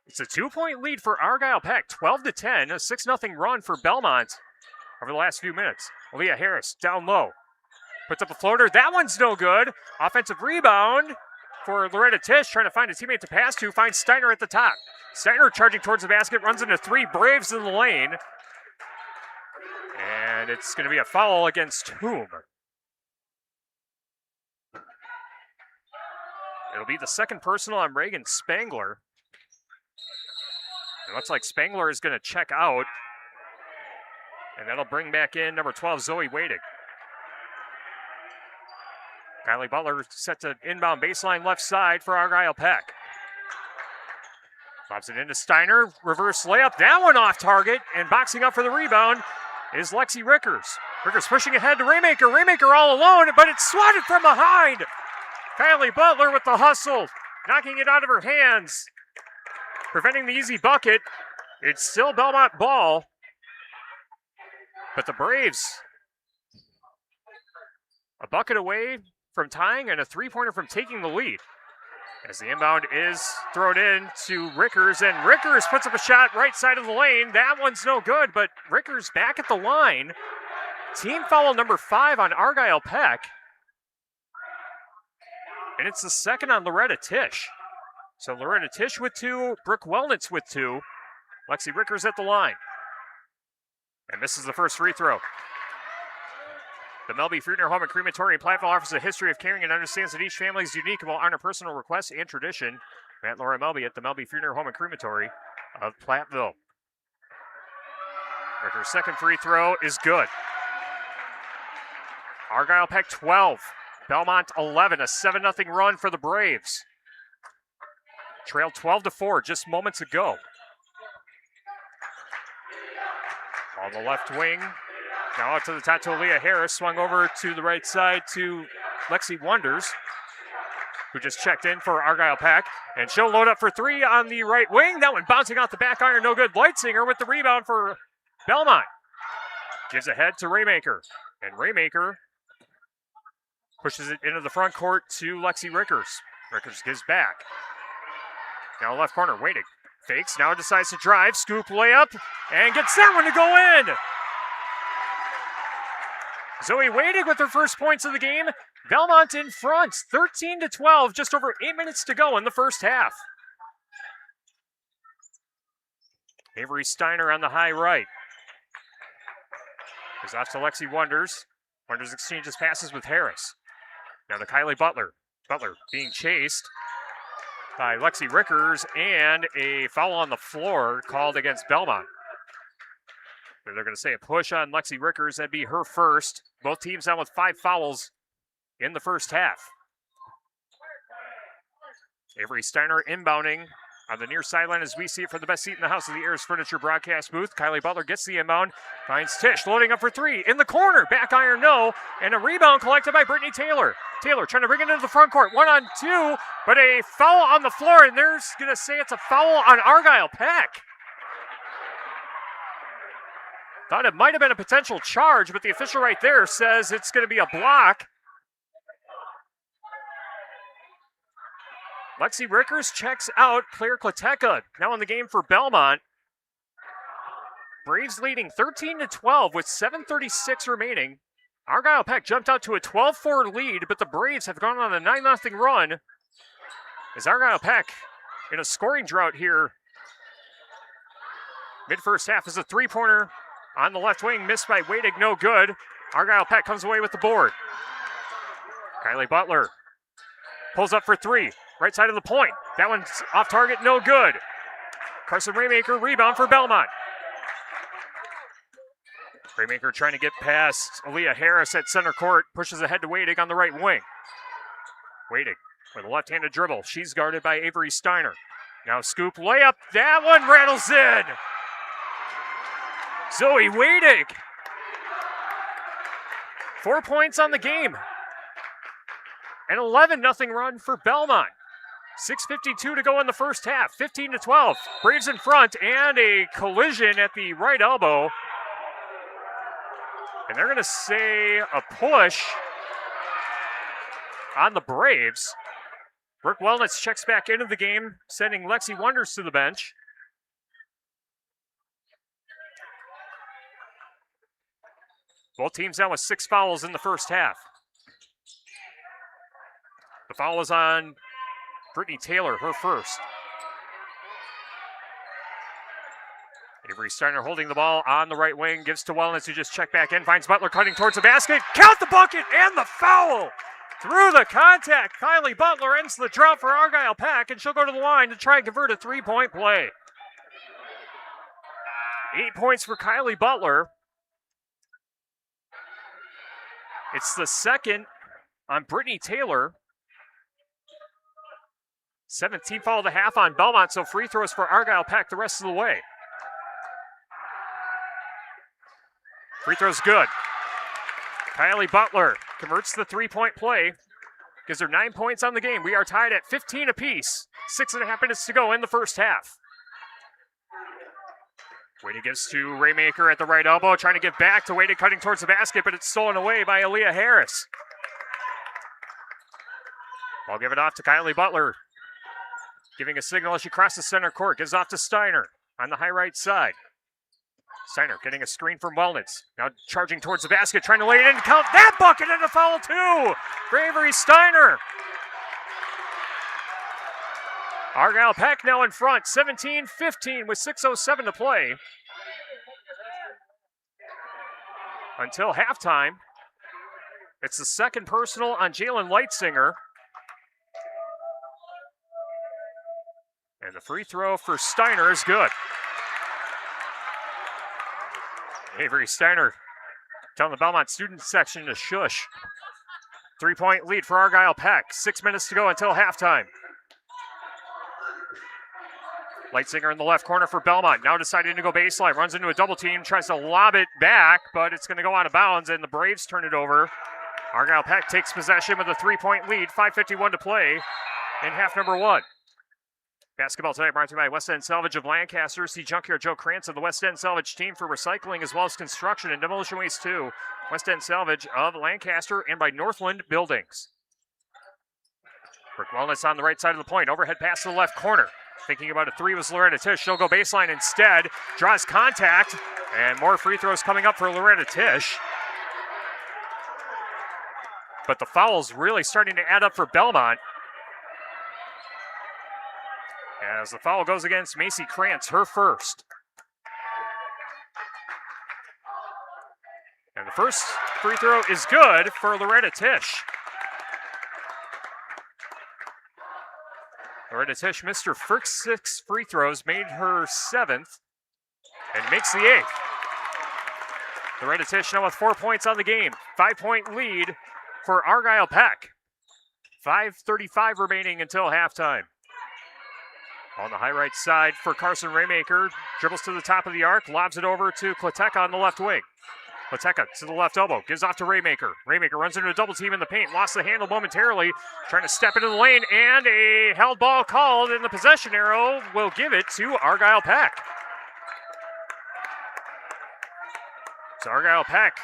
It's a 2-point lead for Argyle Peck, 12-10, a 6-0 run for Belmont over the last few minutes. Aaliyah Harris down low. Puts up a floater. That one's no good. Offensive rebound for Loretta Tish, trying to find a teammate to pass to. Finds Steiner at the top. Steiner charging towards the basket, runs into three. Braves in the lane. And it's going to be a foul against whom? It'll be the second personal on Reagan Spangler. It looks like Spangler is going to check out. And that'll bring back in number 12, Zoe Wadig. Kylie Butler set to inbound baseline left side for Argyle Peck. Lobs it into Steiner. Reverse layup. That one off target. And boxing up for the rebound is Lexi Rickers. Rickers pushing ahead to Raymaker. Raymaker all alone, but it's swatted from behind. Kylie Butler with the hustle. Knocking it out of her hands. Preventing the easy bucket. It's still Belmont ball. But the Braves, a bucket away from tying and a three-pointer from taking the lead. As the inbound is thrown in to Rickers, and Rickers puts up a shot right side of the lane. That one's no good, but Rickers back at the line. Team foul number 5 on Argyle Peck. And it's the second on Loretta Tish. So Loretta Tish with 2, Brooke Wellnitz with 2. Lexi Rickers at the line. And misses the first free throw. The Melby Fruitner Home and Crematory in Platteville offers a history of caring and understands that each family is unique and will honor personal requests and tradition. Matt and Laura Melby at the Melby Fruitner Home and Crematory of Platteville. Rickers' second free throw is good. Argyle Peck 12, Belmont 11, a 7-0 run for the Braves. Trailed 12-4 just moments ago. On the left wing, now out to the top to Aaliyah Harris, swung over to the right side to Lexi Wonders, who just checked in for Argyle Peck, and she'll load up for 3 on the right wing. That one bouncing off the back iron, no good. Leitzinger with the rebound for Belmont. Gives ahead to Raymaker. And Raymaker pushes it into the front court to Lexi Rickers. Rickers gives back. Now left corner, Waiting. Fakes, now decides to drive. Scoop layup, and gets that one to go in. Zoe Waiting with her first points of the game. Belmont in front, 13-12, just over 8 minutes to go in the first half. Avery Steiner on the high right. Goes off to Lexi Wonders. Wonders exchanges passes with Harris. Now to Kylie Butler. Butler being chased by Lexi Rickers, and a foul on the floor called against Belmont. They're going to say a push on Lexi Rickers. That'd be her first. Both teams down with 5 fouls in the first half. Avery Steiner inbounding on the near sideline as we see it from the best seat in the house of the Ayers Furniture broadcast booth. Kylie Butler gets the inbound, finds Tish loading up for 3 in the corner. Back iron, no, and a rebound collected by Brittany Taylor. Taylor trying to bring it into the front court. 1-on-2, but a foul on the floor, and they're going to say it's a foul on Argyle Peck. Thought it might have been a potential charge, but the official right there says it's going to be a block. Lexi Rickers checks out. Claire Klateca now in the game for Belmont. Braves leading 13-12 with 7:36 remaining. Argyle Peck jumped out to a 12-4 lead, but the Braves have gone on a 9-0 run. As Argyle Peck in a scoring drought here. Mid-first half is a 3-pointer on the left wing, missed by Waitig, no good. Argyle Peck comes away with the board. Kylie Butler pulls up for 3, right side of the point. That one's off target, no good. Carson Raymaker, rebound for Belmont. Raymaker trying to get past Aaliyah Harris at center court, pushes ahead to Waitig on the right wing. Waitig with a left-handed dribble. She's guarded by Avery Steiner. Now scoop layup, that one rattles in. Zoe Waitig. 4 points on the game. An 11-0 run for Belmont. 6:52 to go in the first half. 15-12. Braves in front, and a collision at the right elbow. And they're going to say a push on the Braves. Brooke Wellnitz checks back into the game, sending Lexi Wonders to the bench. Both teams down with 6 fouls in the first half. The foul is on Brittany Taylor, her first. Avery Steiner holding the ball on the right wing, gives to Wellness, who just checked back in, finds Butler cutting towards the basket. Count the bucket and the foul! Through the contact, Kylie Butler ends the drought for Argyle Peck, and she'll go to the line to try and convert a 3-point play. 8 points for Kylie Butler. It's the second on Brittany Taylor. 17 foul to half on Belmont, so free throws for Argyle Peck the rest of the way. Free throw's good. Kylie Butler converts the 3-point play. Gives her 9 points on the game. We are tied at 15 apiece. 6.5 minutes to go in the first half. Waiting gives to Raymaker at the right elbow, trying to get back to Waiting, cutting towards the basket, but it's stolen away by Aaliyah Harris. I'll give it off to Kylie Butler. Giving a signal as she crosses center court. Gives off to Steiner on the high right side. Steiner getting a screen from Wellnitz. Now charging towards the basket, trying to lay it in to count that bucket and a foul too for Avery Steiner. Argyle Peck now in front, 17-15 with 6:07 to play. Until halftime. It's the second personal on Jalen Leitzinger. And the free throw for Steiner is good. Avery Steiner telling the Belmont student section to shush. 3-point lead for Argyle Peck. 6 minutes to go until halftime. Leitzinger in the left corner for Belmont. Now deciding to go baseline. Runs into a double team. Tries to lob it back, but it's going to go out of bounds, and the Braves turn it over. Argyle Peck takes possession with a 3-point lead. 5:51 to play in half number 1. Basketball tonight brought to you by West End Salvage of Lancaster. See Junkyard Joe Krantz of the West End Salvage team for recycling as well as construction and demolition waste too. West End Salvage of Lancaster and by Northland Buildings. Brooke Wellness on the right side of the point. Overhead pass to the left corner. Thinking about a three was Loretta Tisch. She'll go baseline instead. Draws contact. And more free throws coming up for Loretta Tisch. But the foul's really starting to add up for Belmont. As the foul goes against Macy Krantz, her first. And the first free throw is good for Loretta Tisch. Loretta Tisch missed her first 6 free throws, made her 7th, and makes the 8th. Loretta Tisch now with 4 points on the game. 5-point lead for Argyle Peck. 5:35 remaining until halftime. On the high right side for Carson Raymaker. Dribbles to the top of the arc, lobs it over to Kleteka on the left wing. Kleteka to the left elbow, gives off to Raymaker. Raymaker runs into a double team in the paint, lost the handle momentarily, trying to step into the lane, and a held ball called, and the possession arrow will give it to Argyle Peck. So Argyle Peck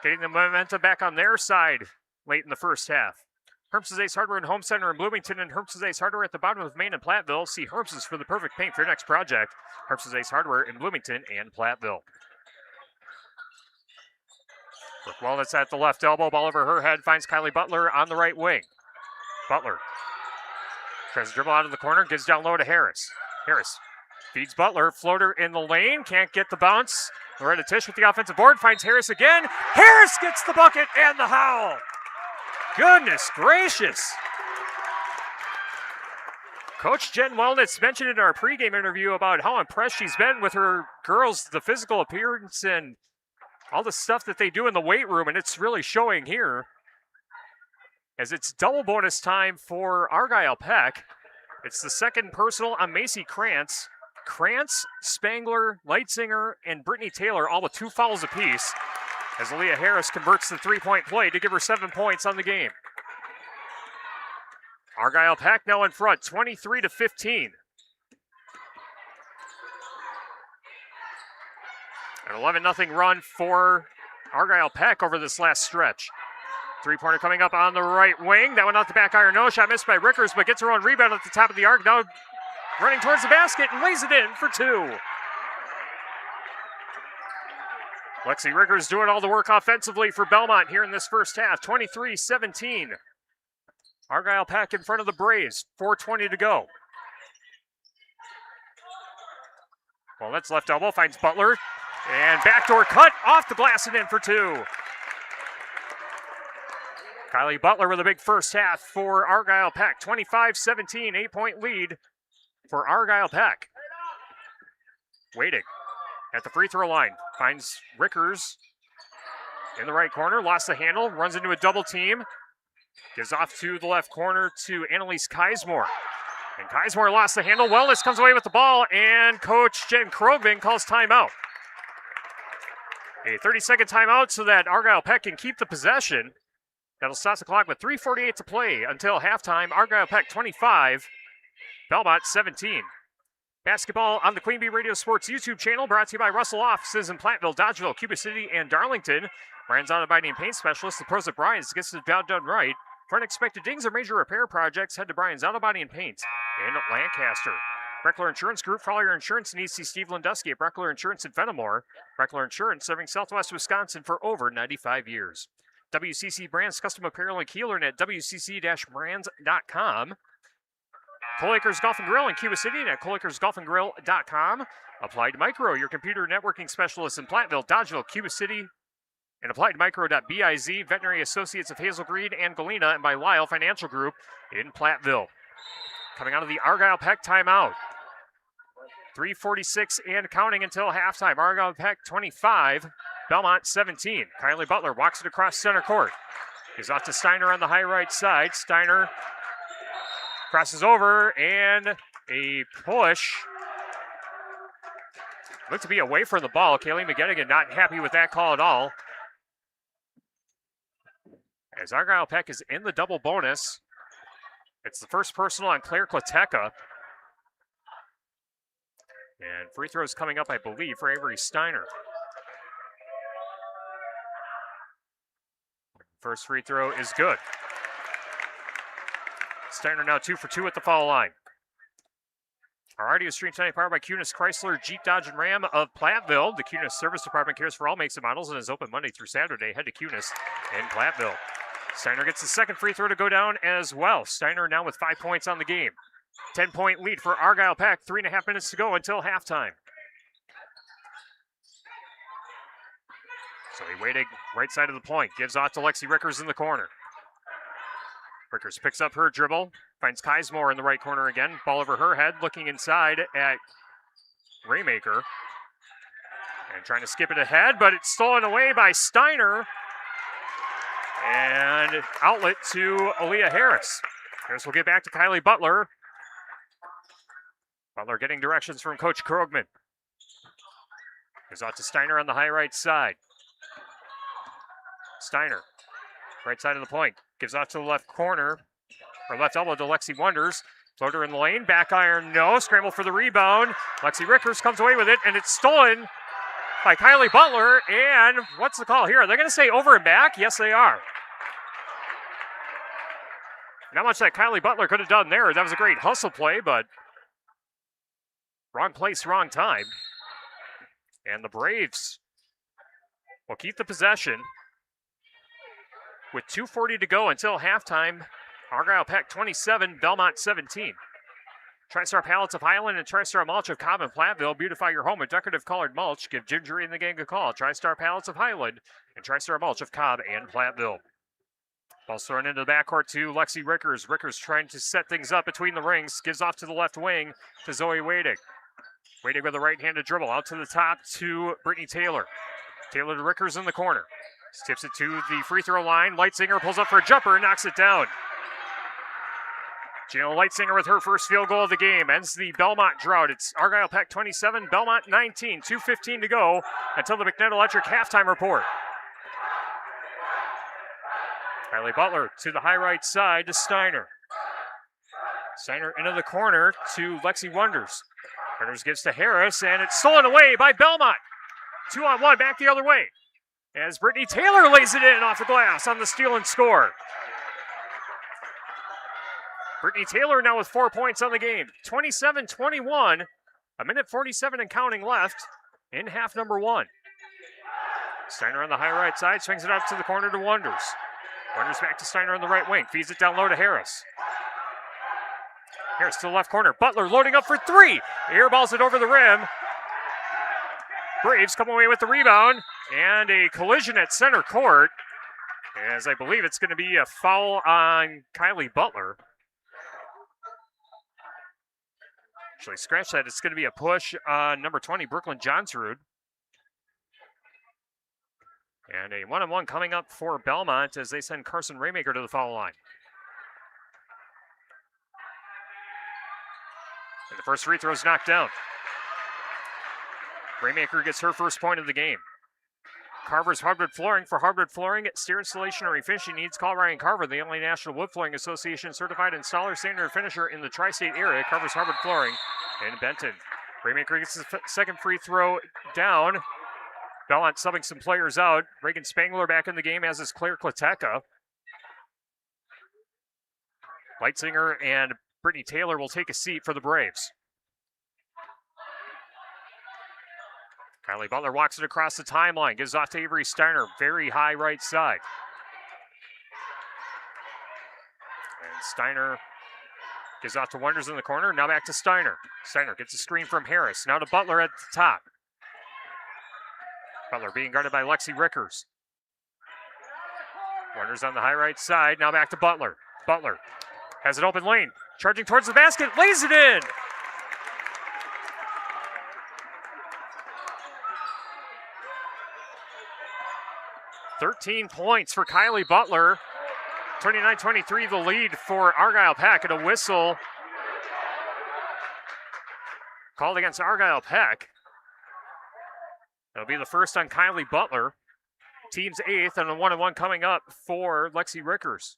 getting the momentum back on their side late in the first half. Herms's Ace Hardware and Home Center in Bloomington and Herms's Ace Hardware at the bottom of Main and Platteville. See Herms's for the perfect paint for your next project. Herms's Ace Hardware in Bloomington and Platteville. Brooke Wellness at the left elbow, ball over her head, finds Kylie Butler on the right wing. Butler tries to dribble out of the corner, gives down low to Harris. Harris feeds Butler, floater in the lane, can't get the bounce. Loretta Tisch with the offensive board, finds Harris again. Harris gets the bucket and the howl. Goodness gracious. Coach Jen Wellness mentioned in our pregame interview about how impressed she's been with her girls, the physical appearance and all the stuff that they do in the weight room, and it's really showing here as it's double bonus time for Argyle Peck. It's the second personal on Macy Krantz. Krantz, Spangler, Leitzinger, and Brittany Taylor all with 2 fouls apiece as Aaliyah Harris converts the 3-point play to give her 7 points on the game. Argyle Peck now in front, 23-15. An 11-0 run for Argyle Peck over this last stretch. 3-pointer coming up on the right wing. That one off the back iron. No shot missed by Rickers, but gets her own rebound at the top of the arc. Now running towards the basket and lays it in for 2. Lexi Rickers doing all the work offensively for Belmont here in this first half. 23-17. Argyle Peck in front of the Braves. 4:20 to go. Well, that's left elbow. Finds Butler. And backdoor cut off the glass and in for 2. Kylie Butler with a big first half for Argyle Peck. 25-17, 8-point lead for Argyle Peck. Waiting at the free throw line. Finds Rickers in the right corner. Lost the handle. Runs into a double team. Gives off to the left corner to Annalise Keismore. And Keismore lost the handle. Wellness comes away with the ball. And Coach Jen Krogman calls timeout. A 30-second timeout so that Argyle Peck can keep the possession. That'll stop the clock with 3:48 to play until halftime. Argyle Peck 25, Belmont 17. Basketball on the Queen Bee Radio Sports YouTube channel, brought to you by Russell Offices in Platteville, Dodgeville, Cuba City, and Darlington. Brian's Auto Body and Paint Specialist, the pros at Brian's, gets the job done right. For unexpected dings or major repair projects, head to Brian's Auto Body and Paint in Lancaster. Breckler Insurance Group, for all your insurance needs, see Steve Landusky at Breckler Insurance in Fenimore. Breckler Insurance, serving Southwest Wisconsin for over 95 years. WCC Brands Custom Apparel in Kieler and at WCC-brands.com. Cole Acres Golf and Grill in Cuba City and at coleacresgolfandgrill.com. Applied Micro, your computer networking specialist in Platteville, Dodgeville, Cuba City, and appliedmicro.biz, Veterinary Associates of Hazel Green and Galena, and by Lyle Financial Group in Platteville. Coming out of the Argyle Peck timeout. 3:46 and counting until halftime. Argyle Peck 25, Belmont 17. Kylie Butler walks it across center court. He's off to Steiner on the high right side. Steiner crosses over and a push. Looked to be away from the ball. Kaylee McGettigan not happy with that call at all. As Argyle Peck is in the double bonus. It's the first personal on Pecatonica. And free throws coming up, I believe, for Avery Steiner. First free throw is good. Steiner now 2 for 2 at the foul line. Our audio stream tonight powered by Cunis Chrysler, Jeep, Dodge, and Ram of Platteville. The Cunis Service Department cares for all makes and models and is open Monday through Saturday. Head to Cunis in Platteville. Steiner gets the second free throw to go down as well. Steiner now with 5 points on the game. 10-point lead for Argyle Peck. 3.5 minutes to go until halftime. So he waited right side of the point. Gives off to Lexi Rickers in the corner. Rickers picks up her dribble. Finds Keismore in the right corner again. Ball over her head. Looking inside at Raymaker. And trying to skip it ahead, but it's stolen away by Steiner. And outlet to Aaliyah Harris. Harris will get back to Kylie Butler. Butler getting directions from Coach Krogman. Goes out to Steiner on the high right side. Steiner, right side of the point. Gives off to the left corner, or left elbow to Lexi Wonders. Floater in the lane, back iron, no. Scramble for the rebound. Lexi Rickers comes away with it, and it's stolen by Kylie Butler. And what's the call here? Are they going to say over and back? Yes, they are. Not much that Kylie Butler could have done there. That was a great hustle play, but wrong place, wrong time. And the Braves will keep the possession with 2:40 to go until halftime. Argyle Peck 27, Belmont 17. TriStar Pallets of Highland and TriStar Mulch of Cobb and Platteville. Beautify your home with decorative colored mulch. Give Gingery and the gang a call. TriStar Pallets of Highland and TriStar Mulch of Cobb and Platteville. Ball's thrown into the backcourt to Lexi Rickers. Rickers trying to set things up between the rings. Gives off to the left wing to Zoe Wadig. Wadig with a right-handed dribble out to the top to Brittany Taylor. Taylor to Rickers in the corner. Tips it to the free throw line. Lightsinger pulls up for a jumper and knocks it down. Gina Lightsinger with her first field goal of the game. Ends the Belmont drought. It's Argyle Peck 27, Belmont 19. 2:15 to go until the McNett Electric halftime report. Kylie Butler to the high right side to Steiner. Steiner into the corner to Lexi Wonders. Wonders gives to Harris, and it's stolen away by Belmont. 2-on-1, back the other way. As Brittany Taylor lays it in off the glass on the steal and score. Brittany Taylor now with 4 points on the game. 27-21, a minute 47 and counting left in half number one. Steiner on the high right side, swings it up to the corner to Wonders. Wonders back to Steiner on the right wing, feeds it down low to Harris. Harris to the left corner, Butler loading up for three. Airballs it over the rim. Braves come away with the rebound, and a collision at center court, as I believe it's going to be a foul on Kylie Butler. Actually, scratch that. It's going to be a push on number 20, Brooklyn Johnsrud. And a one-on-one coming up for Belmont as they send Carson Raymaker to the foul line. And the first free throw is knocked down. Raymaker gets her first point of the game. Carver's Hardwood Flooring. For hardwood flooring, stair installation, or finishing needs, call Ryan Carver, the only National Wood Flooring Association certified installer, sander, and finisher in the tri-state area. Carver's Hardwood Flooring in Benton. Raymaker gets the second free throw down. Belmont subbing some players out. Reagan Spangler back in the game, as is Claire Kleteka. Lightsinger and Brittany Taylor will take a seat for the Braves. Kylie Butler walks it across the timeline, gives off to Avery Steiner, very high right side. And Steiner gives off to Wonders in the corner, now back to Steiner. Steiner gets a screen from Harris, now to Butler at the top. Butler being guarded by Lexi Rickers. Wonders on the high right side, now back to Butler. Butler has an open lane, charging towards the basket, lays it in! "13 points for Kylie Butler. 29-23 the lead for Argyle Peck, and a whistle called against Argyle Peck. That'll be the first on Kylie Butler. Team's eighth, and a one-on-one coming up for Lexi Rickers.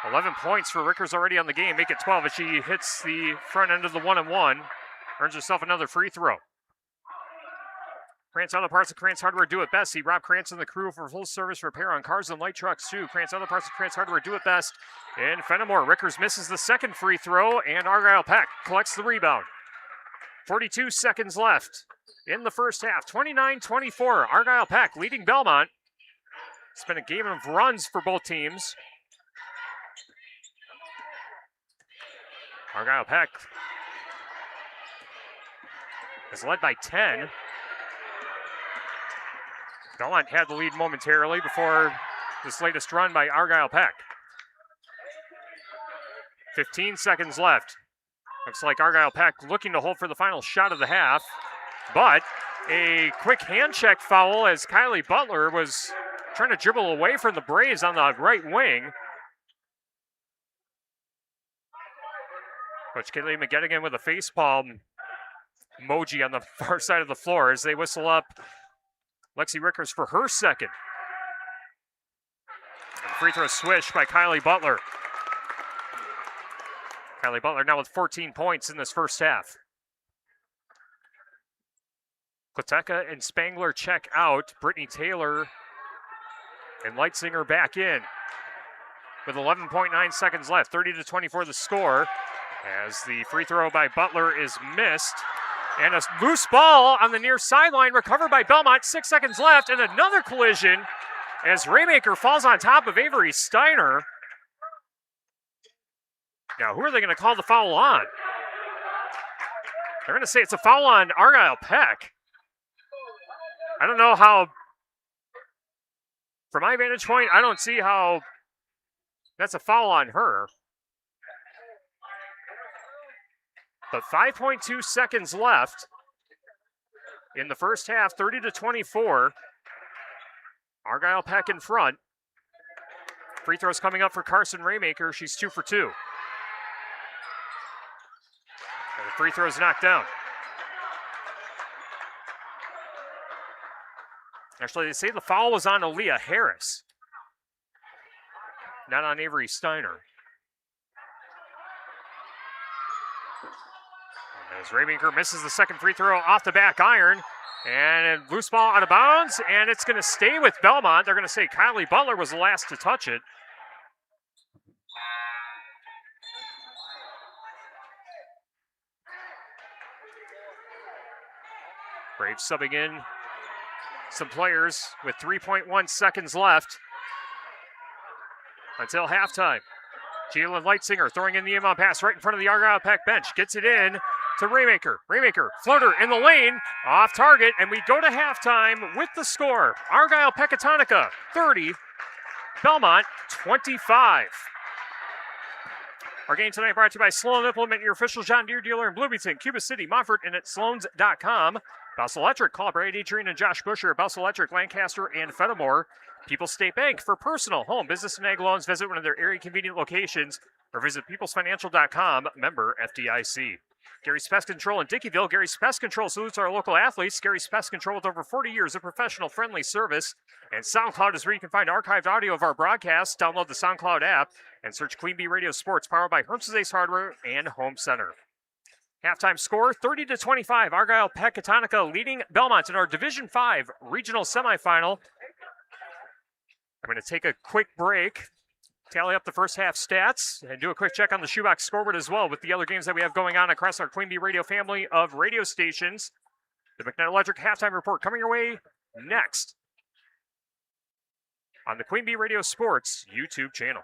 11 points for Rickers already on the game. Make it 12 as she hits the front end of the 1-and-1. Earns herself another free throw. Krantz Auto Parts and Krantz Hardware do it best. See Rob Krantz and the crew for full service repair on cars and light trucks too. Krantz Auto Parts and Krantz Hardware do it best. In Fenimore, Rickers misses the second free throw, and Argyle Peck collects the rebound. 42 seconds left in the first half. 29-24. Argyle Peck leading Belmont. It's been a game of runs for both teams. Argyle Peck is led by 10. Belmont had the lead momentarily before this latest run by Argyle Peck. 15 seconds left. Looks like Argyle Peck looking to hold for the final shot of the half, but a quick hand check foul as Kylie Butler was trying to dribble away from the Braves on the right wing. Coach Kaylee McGettigan with a facepalm emoji on the far side of the floor as they whistle up Lexi Rickers for her second. And free throw swish by Kylie Butler. Kylie Butler now with 14 points in this first half. Koteka and Spangler check out. Brittany Taylor and Leitzinger back in with 11.9 seconds left. 30-24 the score as the free throw by Butler is missed. And a loose ball on the near sideline recovered by Belmont. 6 seconds left and another collision as Raymaker falls on top of Avery Steiner. Now, who are they going to call the foul on? They're going to say it's a foul on Argyle Peck. I don't know how, from my vantage point, I don't see how that's a foul on her. But 5.2 seconds left in the first half, 30-24. Argyle Peck in front. Free throws coming up for Carson Raymaker. She's 2 for 2. And the free throw is knocked down. Actually, they say the foul was on Aaliyah Harris, not on Avery Steiner. As Raymaker misses the second free throw off the back iron, and a loose ball out of bounds, and it's going to stay with Belmont. They're going to say Kylie Butler was the last to touch it. Braves subbing in some players with 3.1 seconds left until halftime. Jalen Leitzinger throwing in the inbound pass right in front of the Argyle Peck bench. Gets it in to Raymaker. Raymaker, floater in the lane, off target, and we go to halftime with the score. Argyle Pecatonica 30, Belmont 25. Our game tonight brought to you by Sloan Implement, your official John Deere dealer in Bloomington, Cuba City, Montfort, and at sloans.com. Bell Electric, call Brady Adrian and Josh Busher at Bell Electric, Lancaster, and Fenimore. People's State Bank, for personal, home, business, and ag loans, visit one of their area convenient locations or visit peoplesfinancial.com, member FDIC. Gary's Pest Control in Dickeyville. Gary's Pest Control salutes our local athletes. Gary's Pest Control with over 40 years of professional friendly service. And SoundCloud is where you can find archived audio of our broadcasts. Download the SoundCloud app and search Queen Bee Radio Sports, powered by Herm's Ace Hardware and Home Center. Halftime score, 30-25. Argyle Pecatonica leading Belmont in our Division 5 regional semifinal. I'm going to take a quick break, tally up the first half stats, and do a quick check on the shoebox scoreboard as well with the other games that we have going on across our Queen Bee Radio family of radio stations. The McNutt Electric halftime report coming your way next on the Queen Bee Radio Sports YouTube channel.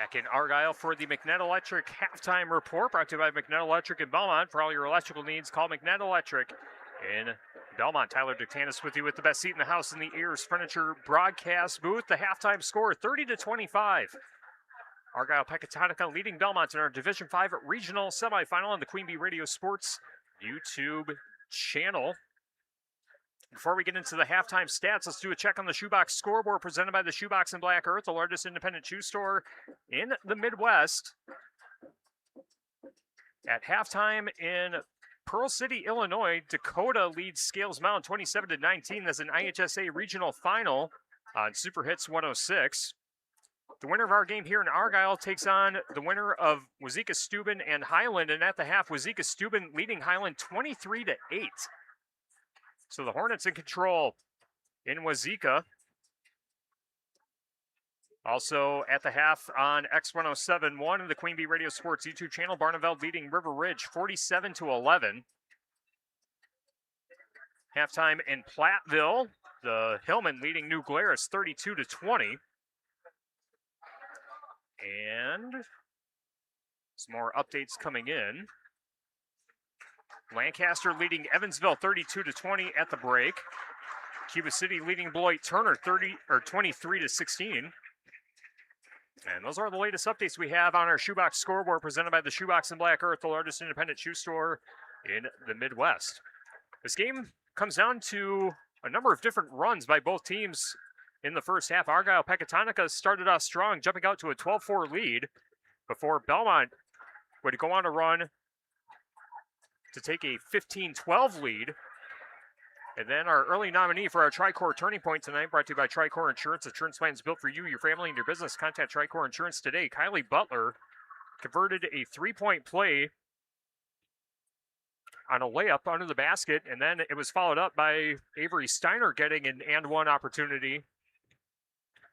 Back in Argyle for the McNett Electric halftime report, brought to you by McNett Electric in Belmont. For all your electrical needs, call McNett Electric in Belmont. Tyler Dictanis with you with the best seat in the house in the Ears Furniture broadcast booth. The halftime score, 30-25. Argyle Pecatonica leading Belmont in our Division 5 regional semifinal on the Queen Bee Radio Sports YouTube channel. Before we get into the halftime stats, let's do a check on the Shoebox scoreboard presented by the Shoebox in Black Earth, the largest independent shoe store in the Midwest. At halftime in Pearl City, Illinois, Dakota leads Scales Mountain 27-19. That's an IHSA regional final on Super Hits 106. The winner of our game here in Argyle takes on the winner of Wazeeka-Steuben and Highland, and at the half, Wazeeka-Steuben leading Highland 23-8. So the Hornets in control in Wazeeka. Also at the half on X1071 and the Queen Bee Radio Sports YouTube channel, Barneveld leading River Ridge 47-11. Halftime in Platteville, the Hillman leading New Glarus 32-20. And some more updates coming in. Lancaster leading Evansville 32-20 at the break. Cuba City leading Beloit Turner 23-16. And those are the latest updates we have on our Shoebox scoreboard presented by the Shoebox in Black Earth, the largest independent shoe store in the Midwest. This game comes down to a number of different runs by both teams in the first half. Argyle Pecatonica started off strong, jumping out to a 12-4 lead before Belmont would go on a run to take a 15-12 lead. And then our early nominee for our Tricor Turning Point tonight, brought to you by Tricor Insurance. Insurance plans built for you, your family, and your business. Contact Tricor Insurance today. Kylie Butler converted a three-point play on a layup under the basket, and then it was followed up by Avery Steiner getting an and-one opportunity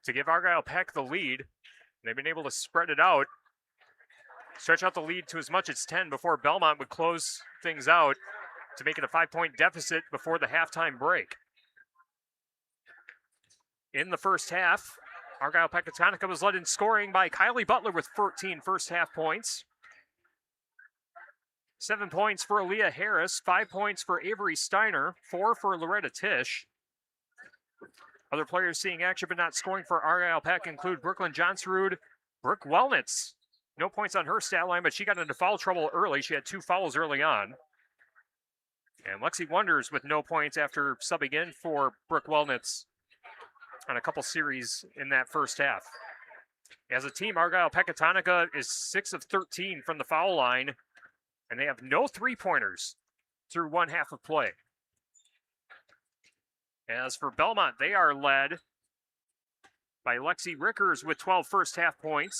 to give Argyle Peck the lead. They've been able to spread it out, stretch out the lead to as much as 10 before Belmont would close things out to make it a 5-point deficit before the halftime break. In the first half, Argyle Pecatonica was led in scoring by Kylie Butler with 14 first half points. 7 points for Aaliyah Harris, 5 points for Avery Steiner, 4 for Loretta Tisch. Other players seeing action but not scoring for Argyle Peck include Brooklyn Johnsrud, Brooke Wellnitz. No points on her stat line, but she got into foul trouble early. She had 2 fouls early on. And Lexi Wonders with no points after subbing in for Brooke Wellnitz on a couple series in that first half. As a team, Argyle Pecatonica is 6 of 13 from the foul line, and they have no three-pointers through one half of play. As for Belmont, they are led by Lexi Rickers with 12 first half points.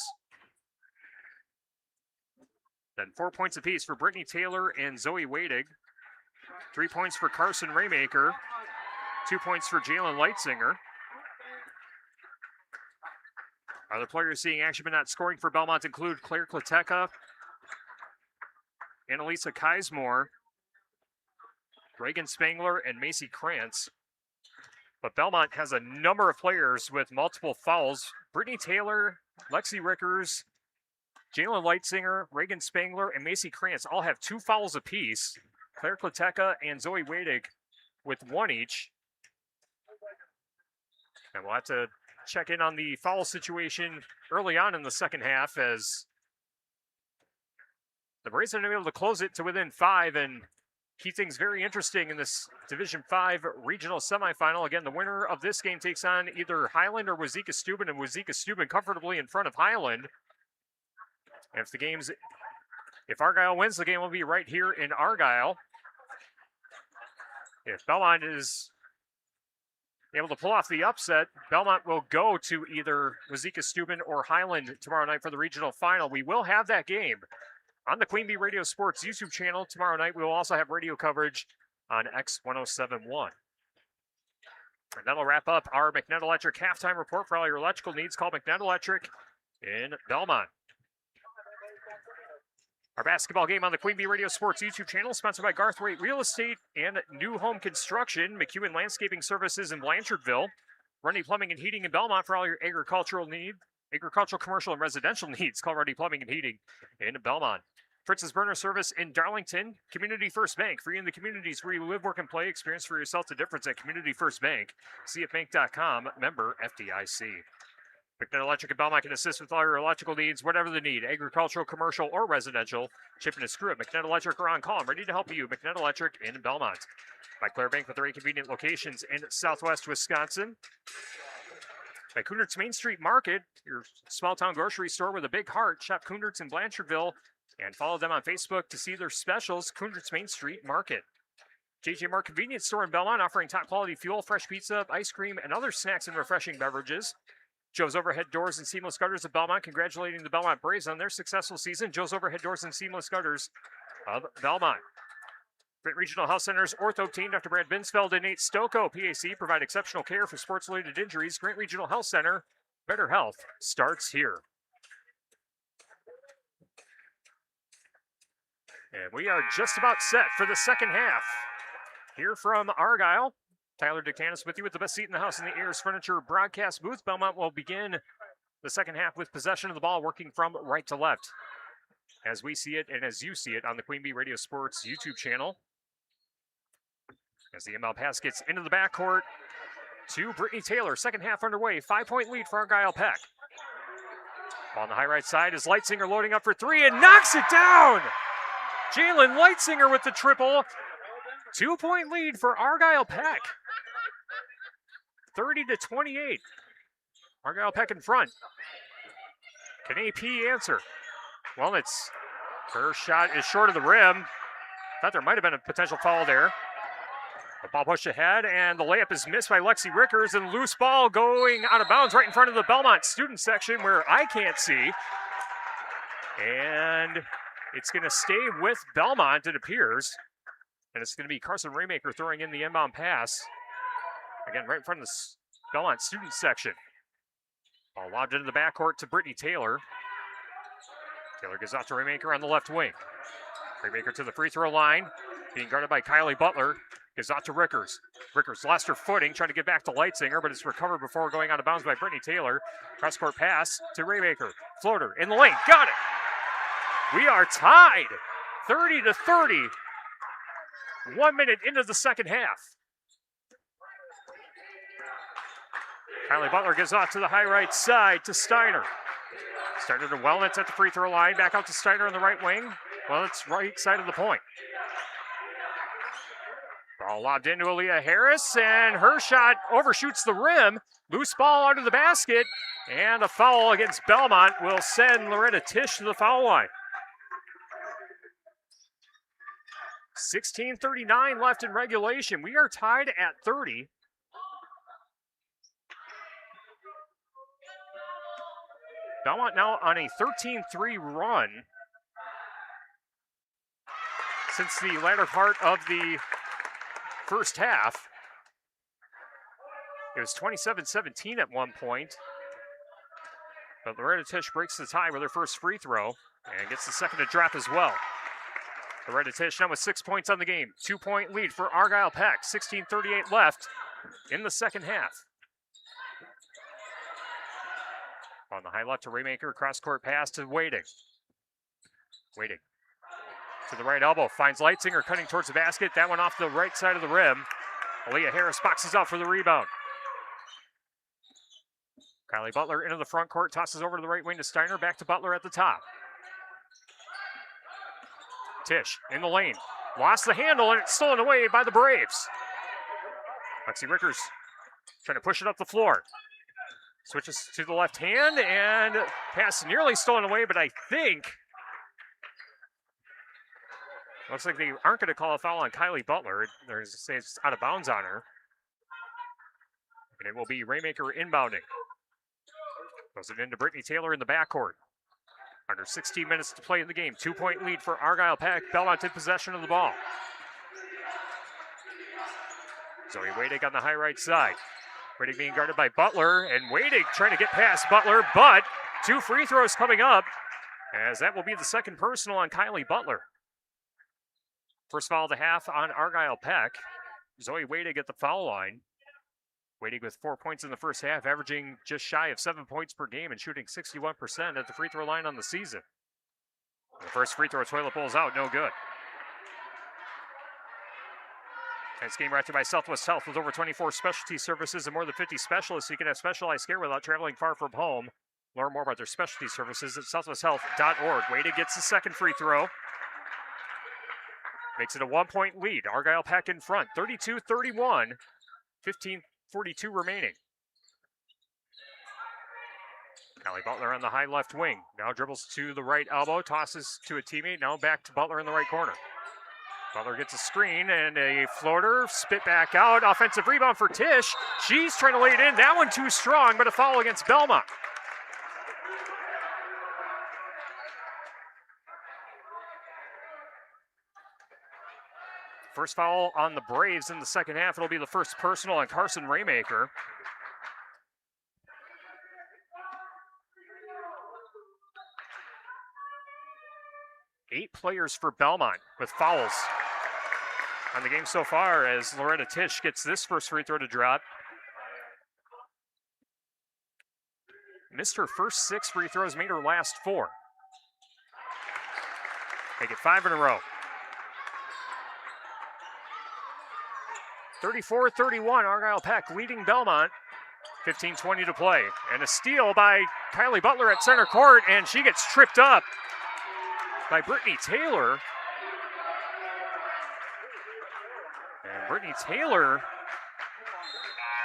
Then 4 points apiece for Brittany Taylor and Zoe Wadig. 3 points for Carson Raymaker. 2 points for Jalen Leitzinger. Other players seeing action but not scoring for Belmont include Claire Klateca, Annalisa Keismore, Reagan Spangler, and Macy Krantz. But Belmont has a number of players with multiple fouls. Brittany Taylor, Lexi Rickers, Jalen Leitzinger, Reagan Spangler, and Macy Krantz all have 2 fouls apiece. Claire Klateca and Zoe Wadig with 1 each. And we'll have to check in on the foul situation early on in the second half as the Braves have been able to close it to within 5 and keep things very interesting in this Division 5 regional semifinal. Again, the winner of this game takes on either Highland or Wazeeka-Steuben, and Wazeeka-Steuben comfortably in front of Highland. And if Argyle wins, the game will be right here in Argyle. If Belmont is able to pull off the upset, Belmont will go to either Wazeeka-Steuben or Highland tomorrow night for the regional final. We will have that game on the Queen Bee Radio Sports YouTube channel tomorrow night. We will also have radio coverage on X1071. And that'll wrap up our McNett Electric halftime report. For all your electrical needs, call McNett Electric in Belmont. Our basketball game on the Queen Bee Radio Sports YouTube channel, sponsored by Garthwaite Real Estate and New Home Construction, McEwen Landscaping Services in Blanchardville, Running Plumbing and Heating in Belmont for all your agricultural needs. Agricultural, commercial, and residential needs. Call Ready Plumbing and Heating in Belmont. Fritz's Burner Service in Darlington. Community First Bank. Free in the communities where you live, work, and play. Experience for yourself the difference at Community First Bank. CFBank.com. Member FDIC. McNutt Electric and Belmont can assist with all your electrical needs, whatever the need. Agricultural, commercial, or residential. Chip and screw it. McNutt Electric are on call. I'm ready to help you. McNutt Electric in Belmont. By Claire Bank with 3 convenient locations in Southwest Wisconsin. By Kunert's Main Street Market, your small town grocery store with a big heart. Shop Kunert's in Blanchardville and follow them on Facebook to see their specials. Kunert's Main Street Market. JJ Mart Convenience Store in Belmont offering top quality fuel, fresh pizza, ice cream, and other snacks and refreshing beverages. Joe's Overhead Doors and Seamless Gutters of Belmont, congratulating the Belmont Braves on their successful season. Joe's Overhead Doors and Seamless Gutters of Belmont. Great Regional Health Center's ortho team, Dr. Brad Binsfeld and Nate Stocco, PAC, provide exceptional care for sports-related injuries. Great Regional Health Center, better health starts here. And we are just about set for the second half. Here from Argyle, Tyler Dictanis with you with the best seat in the house in the Ayers Furniture broadcast booth. Belmont will begin the second half with possession of the ball, working from right to left, as we see it and as you see it on the Queen Bee Radio Sports YouTube channel. As the inbound pass gets into the backcourt to Brittany Taylor. Second half underway. 5-point lead for Argyle Peck. On the high right side is Leitzinger loading up for 3 and knocks it down. Jalen Leitzinger with the triple. 2-point lead for Argyle Peck. 30-28. Argyle Peck in front. Can AP answer? Well, her shot is short of the rim. Thought there might have been a potential foul there. The ball pushed ahead, and the layup is missed by Lexi Rickers, and loose ball going out of bounds right in front of the Belmont student section where I can't see. And it's going to stay with Belmont, it appears. And it's going to be Carson Raymaker throwing in the inbound pass. Again, right in front of the Belmont student section. Ball lobbed into the backcourt to Brittany Taylor. Taylor gives out to Raymaker on the left wing. Raymaker to the free throw line, being guarded by Kylie Butler. Gives out to Rickers. Rickers lost her footing, trying to get back to Leitzinger, but it's recovered before going out of bounds by Brittany Taylor. Cross-court pass to Raymaker. Floater in the lane. Got it! We are tied. 30-30. 1 minute into the second half. Kylie Butler gives off to the high right side to Steiner. Steiner to Wellnitz at the free throw line. Back out to Steiner on the right wing. Wellnitz right side of the point. Ball lobbed into Aaliyah Harris, and her shot overshoots the rim. Loose ball under the basket, and a foul against Belmont will send Loretta Tisch to the foul line. 16:39 left in regulation. We are tied at 30. Belmont now on a 13-3 run since the latter part of the first half. It was 27-17 at one point. But Loretta Tisch breaks the tie with her first free throw and gets the second to drop as well. Loretta Tisch now with 6 points on the game. 2-point lead for Argyle Peck. 16:38 left in the second half. On the high left to Raymaker, cross-court pass to Wading. Wading to the right elbow, finds Leitzinger cutting towards the basket. That one off the right side of the rim. Aaliyah Harris boxes out for the rebound. Kylie Butler into the front court, tosses over to the right wing to Steiner, back to Butler at the top. Tisch in the lane, lost the handle, and it's stolen away by the Braves. Lexi Rickers trying to push it up the floor. Switches to the left hand, and pass nearly stolen away, but I think looks like they aren't going to call a foul on Kylie Butler. They're going to say it's out of bounds on her. And it will be Raymaker inbounding. Goes it into Brittany Taylor in the backcourt. Under 16 minutes to play in the game. 2-point lead for Argyle Peck. Belmont in possession of the ball. Zoe Wading on the high right side. Wading being guarded by Butler, and Wading trying to get past Butler, but 2 free throws coming up, as that will be the second personal on Kylie Butler. First foul of the half on Argyle Peck. Zoe Wading at the foul line. Waiting with 4 points in the first half, averaging just shy of 7 points per game and shooting 61% at the free throw line on the season. The first free throw, toilet bowl's out, no good. Tonight's game brought to you by Southwest Health. With over 24 specialty services and more than 50 specialists, you can have specialized care without traveling far from home. Learn more about their specialty services at southwesthealth.org. Wade gets the second free throw. Makes it a 1-point lead. Argyle Peck in front, 32-31, 15:42 remaining. Callie Butler on the high left wing. Now dribbles to the right elbow, tosses to a teammate. Now back to Butler in the right corner. Butler gets a screen and a floater, spit back out. Offensive rebound for Tish. She's trying to lay it in. That one too strong, but a foul against Belmont. First foul on the Braves in the second half. It'll be the first personal on Carson Raymaker. Eight players for Belmont with fouls on the game so far, as Loretta Tish gets this first free throw to drop. Missed her first 6 free throws, made her last 4. Make it 5 in a row. 34-31, Argyle Peck leading Belmont. 15:20 to play. And a steal by Kylie Butler at center court, and she gets tripped up by Brittany Taylor. And Brittany Taylor,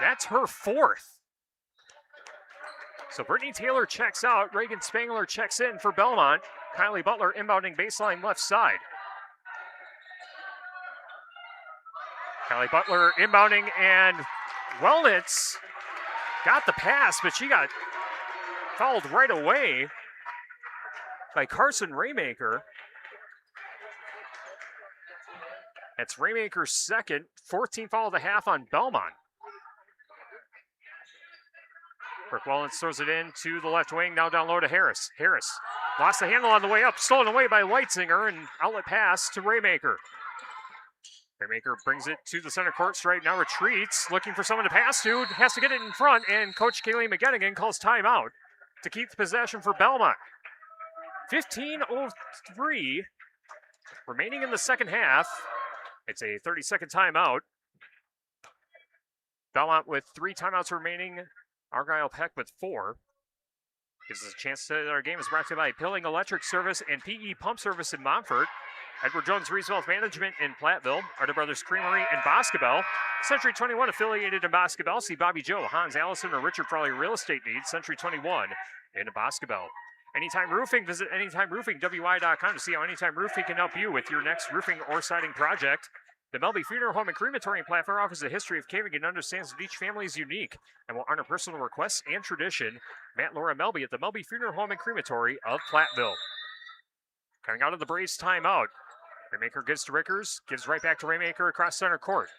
that's her 4th. So Brittany Taylor checks out. Reagan Spangler checks in for Belmont. Kylie Butler inbounding baseline left side. Kylie Butler inbounding, and Wellnitz got the pass, but she got fouled right away by Carson Raymaker. That's Raymaker's second, 14th foul of the half on Belmont. Brooke Wellnitz throws it in to the left wing, now down low to Harris. Harris lost the handle on the way up, stolen away by Leitzinger, and outlet pass to Raymaker. Raymaker brings it to the center court stripe, now retreats, looking for someone to pass to, has to get it in front, and Coach Kaylee McGettigan calls timeout to keep the possession for Belmont. 15:03 remaining in the second half. It's a 30-second timeout. Belmont with 3 timeouts remaining. Argyle Peck with 4. Gives us a chance to our game is brought to you by Pilling Electric Service and PE Pump Service in Montfort. Edward Jones Reese-Wealth Management in Platteville, Arda Brothers Creamery in Boscobel, Century 21 affiliated in Boscobel. See Bobby Joe, Hans Allison, or Richard for all your real estate needs. Century 21 in Boscobel. Anytime Roofing, visit AnytimeRoofingWI.com to see how Anytime Roofing can help you with your next roofing or siding project. The Melby Funeral Home and Crematory platform offers a history of caring and understands that each family is unique and will honor personal requests and tradition. Matt Laura Melby at the Melby Funeral Home and Crematory of Platteville. Coming out of the Braves timeout. Raymaker gives to Rickers, gives right back to Raymaker across center court.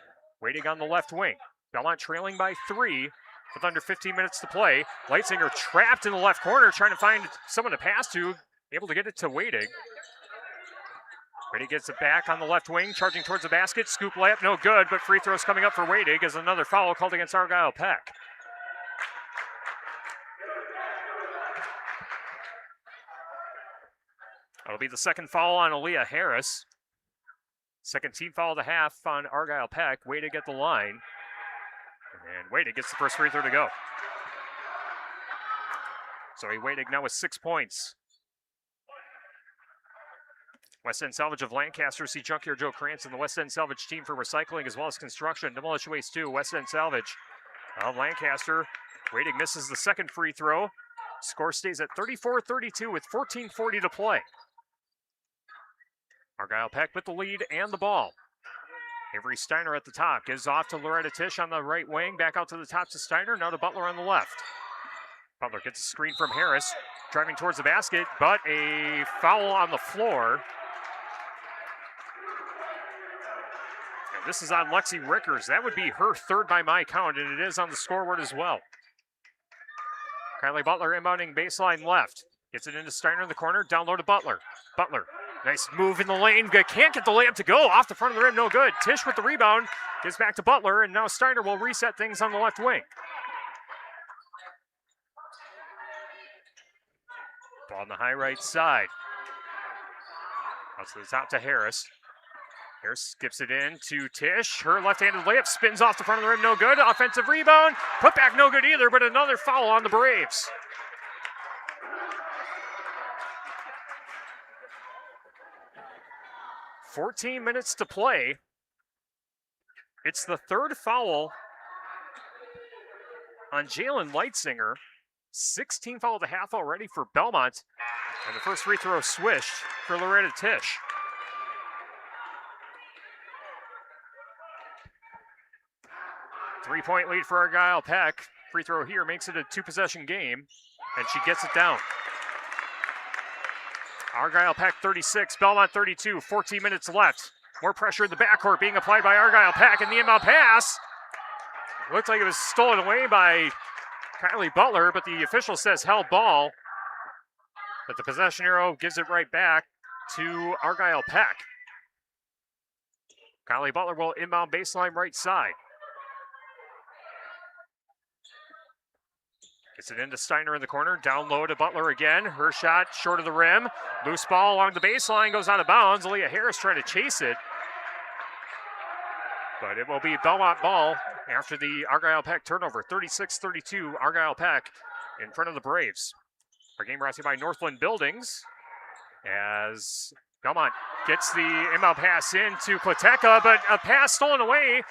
Waiting on the left wing. Belmont trailing by 3 with under 15 minutes to play. Leitzinger trapped in the left corner, trying to find someone to pass to, able to get it to Waiting. Waiting gets it back on the left wing, charging towards the basket. Scoop layup, no good, but free throws coming up for Waiting as another foul called against Argyle Peck. That'll be the second foul on Aaliyah Harris. Second team foul of the half on Argyle Peck. Waiting at the line. And Waiting gets the first free throw to go. So he Waiting now with 6 points. West End Salvage of Lancaster. See Junkyard Joe Krantz and the West End Salvage team for recycling as well as construction. Demolition Waste 2. West End Salvage of Lancaster. Waiting misses the second free throw. Score stays at 34-32 with 14:40 to play. Argyle Peck with the lead and the ball. Avery Steiner at the top. Gives off to Loretta Tish on the right wing. Back out to the top to Steiner. Now to Butler on the left. Butler gets a screen from Harris. Driving towards the basket, but a foul on the floor. And this is on Lexi Rickers. That would be her 3rd by my count, and it is on the scoreboard as well. Kylie Butler inbounding baseline left. Gets it into Steiner in the corner. Down low to Butler. Butler Nice move in the lane. Can't get the layup to go. Off the front of the rim, no good. Tisch with the rebound. Gives back to Butler, and now Steiner will reset things on the left wing. Ball on the high right side. Out to the top to Harris. Harris skips it in to Tisch. Her left-handed layup spins off the front of the rim, no good. Offensive rebound. Put back, no good either, but another foul on the Braves. "14 minutes to play. It's the third foul on Jalen Leitsinger. 16 foul at the half already for Belmont. And the first free throw swished for Loretta Tisch. Three-point lead for Argyle Peck. Free throw here makes it a two-possession game, and she gets it down. Argyle Peck 36, Belmont 32, 14 minutes left. More pressure in the backcourt being applied by Argyle Peck, and the inbound pass looked like it was stolen away by Kylie Butler, but the official says held ball. But the possession arrow gives it right back to Argyle Peck. Kylie Butler will inbound baseline right side. Gets it into Steiner in the corner. Down low to Butler again. Her shot short of the rim. Loose ball along the baseline. Goes out of bounds. Aaliyah Harris trying to chase it. But it will be Belmont ball after the Argyle Peck turnover. 36-32, Argyle Peck in front of the Braves. Our game brought to you by Northland Buildings. As Belmont gets the inbound pass into Pecatonica, but a pass stolen away.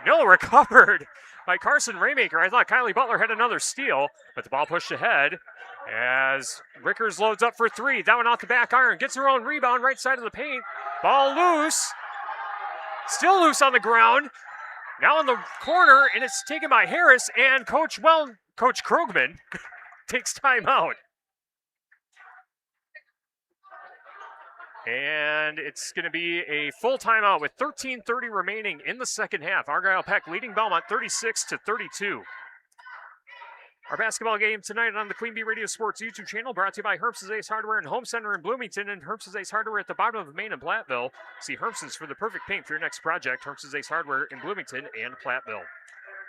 No, recovered by Carson Raymaker. I thought Kylie Butler had another steal, but the ball pushed ahead as Rickers loads up for three. That one off the back iron. Gets her own rebound right side of the paint. Ball loose. Still loose on the ground. Now in the corner, and it's taken by Harris, and Coach Krogman takes time out. And it's going to be a full timeout with 13:30 remaining in the second half. Argyle Peck leading Belmont 36-32. Our basketball game tonight on the Queen Bee Radio Sports YouTube channel, brought to you by Herms's Ace Hardware and Home Center in Bloomington and Herms's Ace Hardware at the bottom of Main and Platteville. See Herms's for the perfect paint for your next project. Herms's Ace Hardware in Bloomington and Platteville.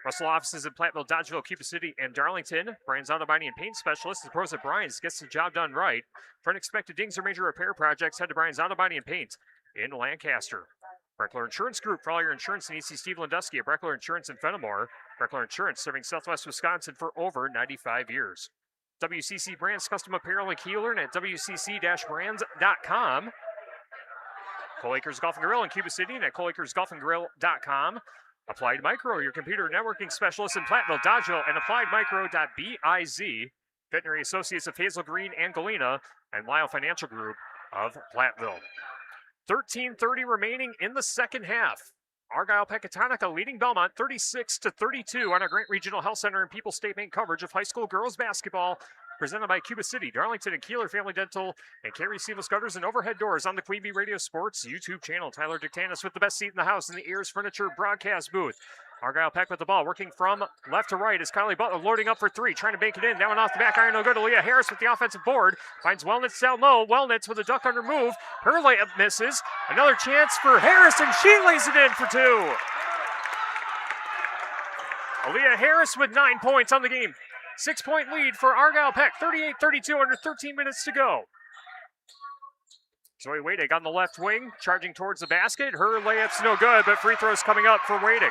Russell offices in Platteville, Dodgeville, Cuba City, and Darlington. Brian's Auto Body and Paint Specialist. The pros at Brian's gets the job done right. For unexpected dings or major repair projects, head to Brian's Auto Body and Paint in Lancaster. Breckler Insurance Group for all your insurance needs. See Steve Landusky at Breckler Insurance in Fenimore. Breckler Insurance serving Southwest Wisconsin for over 95 years. WCC Brands Custom Apparel in Kieler and at WCC-brands.com. Cole Acres Golf and Grill in Cuba City and at ColeAcresGolfandGrill.com. Applied Micro, your computer networking specialist in Platteville, Dodgeville, and AppliedMicro.biz. Veterinary Associates of Hazel Green and Galena, and Lyle Financial Group of Platteville. 13:30 remaining in the second half. Argyle Pecatonica leading Belmont 36-32 on our Grant Regional Health Center and People State Bank coverage of high school girls basketball. Presented by Cuba City, Darlington, and Kieler Family Dental, and Carey Seamless Gutters and Overhead Doors on the Queen Bee Radio Sports YouTube channel. Tyler Dictanis with the best seat in the house in the Ayers Furniture broadcast booth. Argyle Peck with the ball, working from left to right as Kylie Butler loading up for three, trying to bank it in. That one off the back iron, no good. Aaliyah Harris with the offensive board. Finds Wellnitz down low. Wellnitz with a duck under move. Her layup misses. Another chance for Harris, and she lays it in for two. Aaliyah Harris with 9 points on the game. 6-point lead for Argyle Peck, 38-32, under 13 minutes to go. Zoe Waitig on the left wing, charging towards the basket. Her layup's no good, but free throws coming up for Waitig.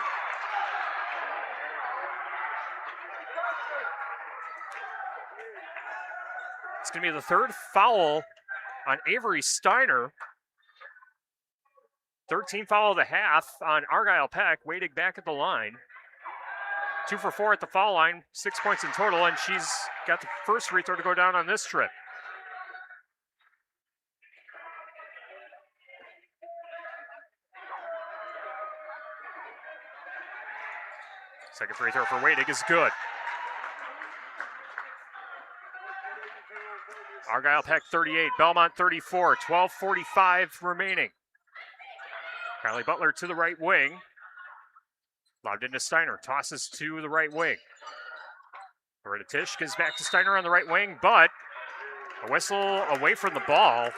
It's going to be the third foul on Avery Steiner. 13 foul of the half on Argyle Peck. Waitig back at the line. 2 for 4 at the foul line, 6 points in total, and she's got the first free throw to go down on this trip. Second free throw for Waitig is good. Argyle Peck 38, Belmont 34, 12:45 remaining. Kylie Butler to the right wing. Lobbed into Steiner, tosses to the right wing. Loretta Tisch gives back to Steiner on the right wing, but a whistle away from the ball.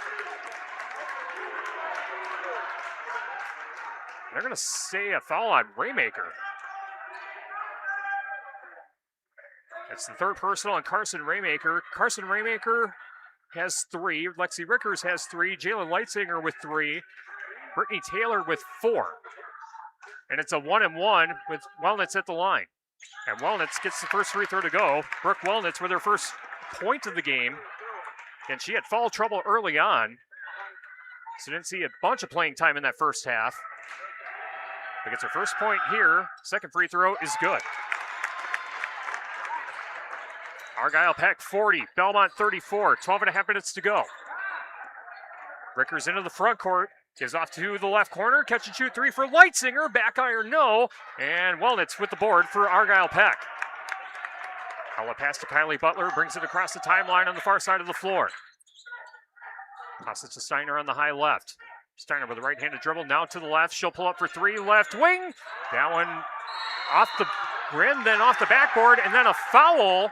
They're going to say a foul on Raymaker. It's the third personal on Carson Raymaker. Carson Raymaker has 3. Lexi Rickers has 3. Jalen Leitsinger with 3. Brittany Taylor with 4. And it's a 1-and-1 with Wellnitz at the line. And Wellnitz gets the first free throw to go. Brooke Wellnitz with her first point of the game. And she had foul trouble early on. So didn't see a bunch of playing time in that first half. But gets her first point here. Second free throw is good. Argyle Peck 40, Belmont 34, 12.5 minutes to go. Rickers into the front court, gives off to the left corner, catch and shoot 3 for Leitsinger, back iron no, and Wellnitz with the board for Argyle Peck. Outlet pass to Kylie Butler, brings it across the timeline on the far side of the floor. Toss it to Steiner on the high left. Steiner with a right-handed dribble, now to the left, she'll pull up for 3, left wing. That one off the rim, then off the backboard, and then a foul.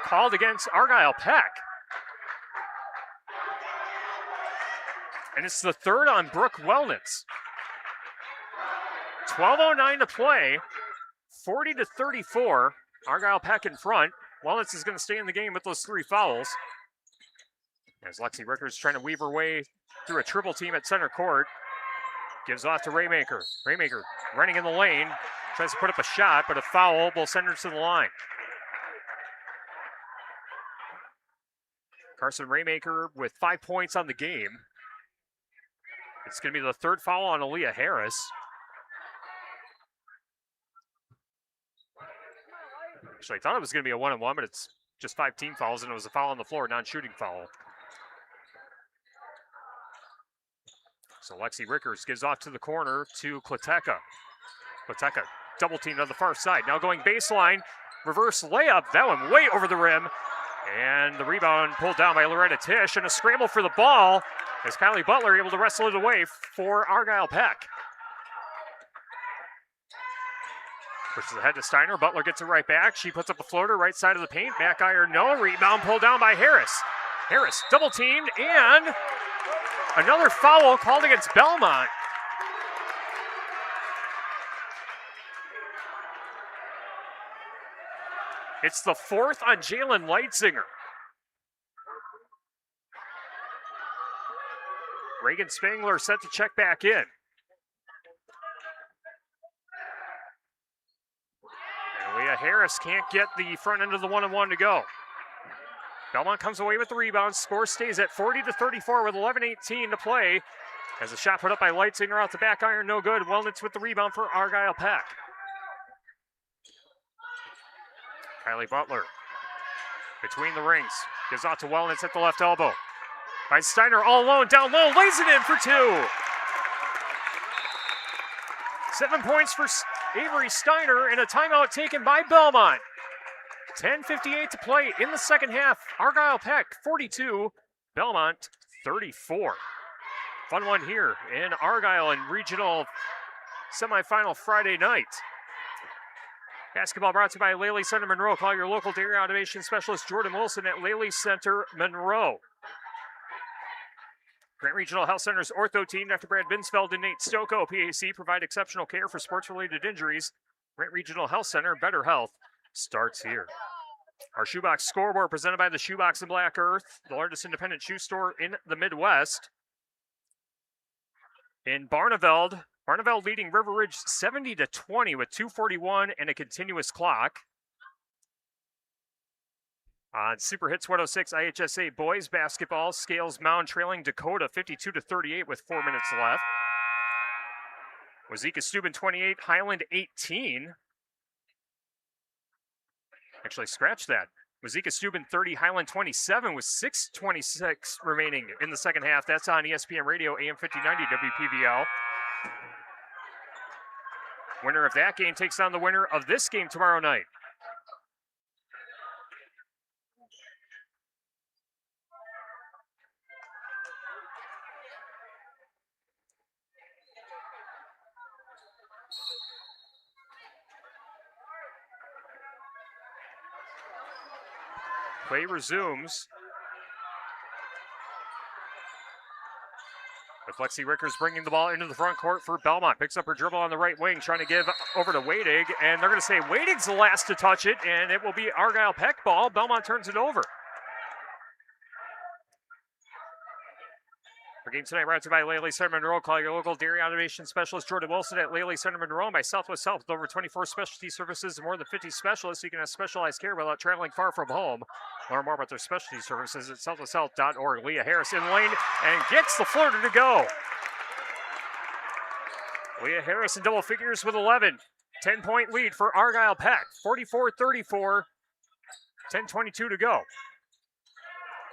Called against Argyle Peck. And it's the third on Brooke Wellnitz. 12:09 to play. 40-34. Argyle Peck in front. Wellnitz is going to stay in the game with those 3 fouls. As Lexi Rickers trying to weave her way through a triple team at center court. Gives off to Raymaker. Raymaker running in the lane. Tries to put up a shot, but a foul will send her to the line. Carson Raymaker with 5 points on the game. It's going to be the third foul on Aaliyah Harris. Actually, I thought it was going to be a 1-and-1, but it's just 5 team fouls, and it was a foul on the floor, non-shooting foul. So Lexi Rickers gives off to the corner to Klateca. Klateca double teamed on the far side. Now going baseline, reverse layup. That one way over the rim. And the rebound pulled down by Loretta Tisch, and a scramble for the ball as Kylie Butler able to wrestle it away for Argyle Peck. Pushes ahead to Steiner. Butler gets it right back. She puts up a floater right side of the paint. Back iron, no. Rebound pulled down by Harris. Harris double teamed, and another foul called against Belmont. It's the 4th on Jalen Leitsinger. Reagan Spangler set to check back in. And Leah Harris can't get the front end of the 1-and-1 to go. Belmont comes away with the rebound. Score stays at 40-34 with 11:18 to play. As a shot put up by Leitsinger off the back iron, no good. Wellnitz with the rebound for Argyle Peck. Kylie Butler between the rings. Gives out to Wellnitz at the left elbow. Finds Steiner all alone, down low, lays it in for 2. 7 points for Avery Steiner, and a timeout taken by Belmont. 10:58 to play in the second half. Argyle Peck 42, Belmont 34. Fun one here in Argyle in regional semifinal Friday night. Basketball brought to you by Lely Center Monroe. Call your local dairy automation specialist Jordan Wilson at Lely Center Monroe. Grant Regional Health Center's ortho team, Dr. Brad Binsfeld and Nate Stocco, PAC, provide exceptional care for sports-related injuries. Grant Regional Health Center, better health starts here. Our shoebox scoreboard presented by the Shoebox in Black Earth, the largest independent shoe store in the Midwest. In Barneveld leading River Ridge 70-20 with 2:41 and a continuous clock. On Super Hits 106 IHSA boys basketball, Scales Mound trailing Dakota 52-38 with 4 minutes left. Wazeeka Steuben 28, Highland 18. Actually, scratch that. Wazeeka Steuben 30, Highland 27 with 6:26 remaining in the second half. That's on ESPN Radio, AM 1590 WPVL. Winner of that game takes on the winner of this game tomorrow night. Play resumes. With Lexi Rickers bringing the ball into the front court for Belmont. Picks up her dribble on the right wing, trying to give over to Wadig, and they're going to say Wadig's the last to touch it, and it will be Argyle Peck ball. Belmont turns it over. Our game tonight brought to you by Lely Center Monroe. Call your local dairy automation specialist Jordan Wilson at Lely Center Monroe. By Southwest Health with over 24 specialty services and more than 50 specialists, so you can have specialized care without traveling far from home. Learn more about their specialty services at southwesthealth.org. Leah Harris in lane and gets the floater to go. Leah Harris in double figures with 11. 10-point lead for Argyle Peck. 44-34. 10:22 to go.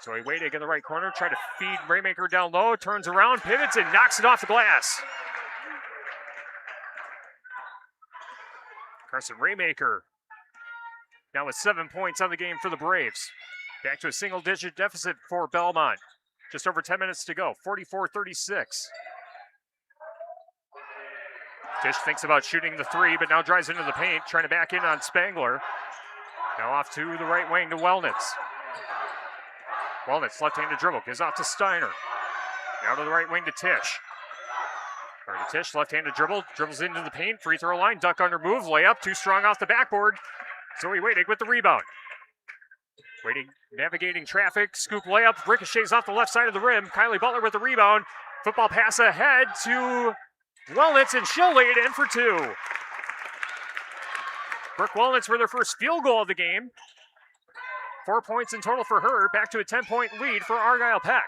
Zoe Wadig in the right corner, try to feed Raymaker down low, turns around, pivots, and knocks it off the glass. Carson Raymaker now with 7 points on the game for the Braves. Back to a single-digit deficit for Belmont. Just over 10 minutes to go, 44-36. Tisch thinks about shooting the three, but now drives into the paint, trying to back in on Spangler. Now off to the right wing to Wellnitz. Wellnitz left-handed dribble, gives off to Steiner. Now to the right wing to Tisch. Or to Tisch, left-handed dribble, dribbles into the paint, free throw line, duck under move, layup, too strong off the backboard. Zoe Wadig with the rebound. Wadig navigating traffic, scoop layup, ricochets off the left side of the rim. Kylie Butler with the rebound. Football pass ahead to Wellnitz, and she'll lay it in for two. Brooke Wellnitz with her first field goal of the game. 4 points in total for her, back to a 10-point lead for Argyle Peck.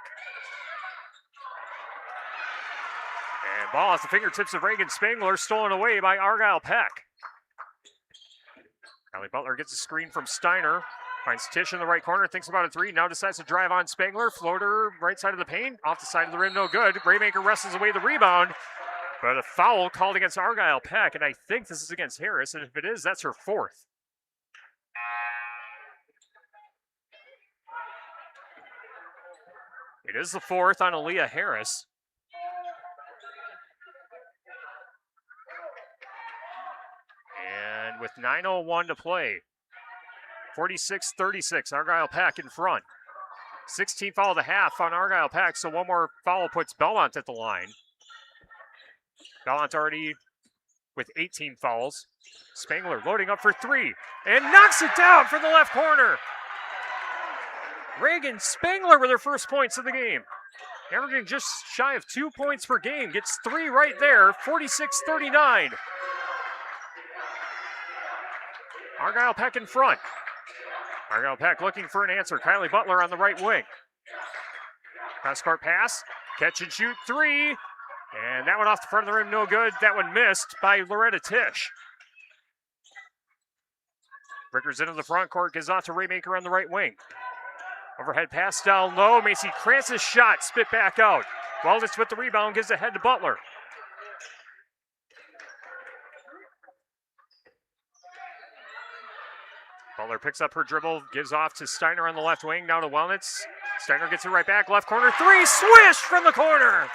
And ball off the fingertips of Reagan Spangler, stolen away by Argyle Peck. Kylie Butler gets a screen from Steiner, finds Tisch in the right corner, thinks about a three, now decides to drive on Spangler, floater right side of the paint, off the side of the rim, no good. Raymaker wrestles away the rebound, but a foul called against Argyle Peck, and I think this is against Harris, and if it is, that's her fourth. It is the fourth on Aaliyah Harris. And with 9:01 to play, 46-36, Argyle Peck in front. 16th foul of the half on Argyle Peck, so one more foul puts Belmont at the line. Belmont already with 18 fouls. Spangler loading up for three and knocks it down from the left corner. Reagan Spangler with her first points of the game. Averaging just shy of 2 points per game. Gets three right there, 46-39. Argyle Peck in front. Argyle Peck looking for an answer. Kylie Butler on the right wing. Cross-court pass, catch and shoot three. And that one off the front of the rim, no good. That one missed by Loretta Tisch. Rickers into the front court, gives off to Raymaker on the right wing. Overhead pass down low. Macy Krantz's shot spit back out. Wellnitz with the rebound, gives it ahead to Butler. Butler picks up her dribble, gives off to Steiner on the left wing, now to Wellnitz. Steiner gets it right back, left corner, three, swish from the corner.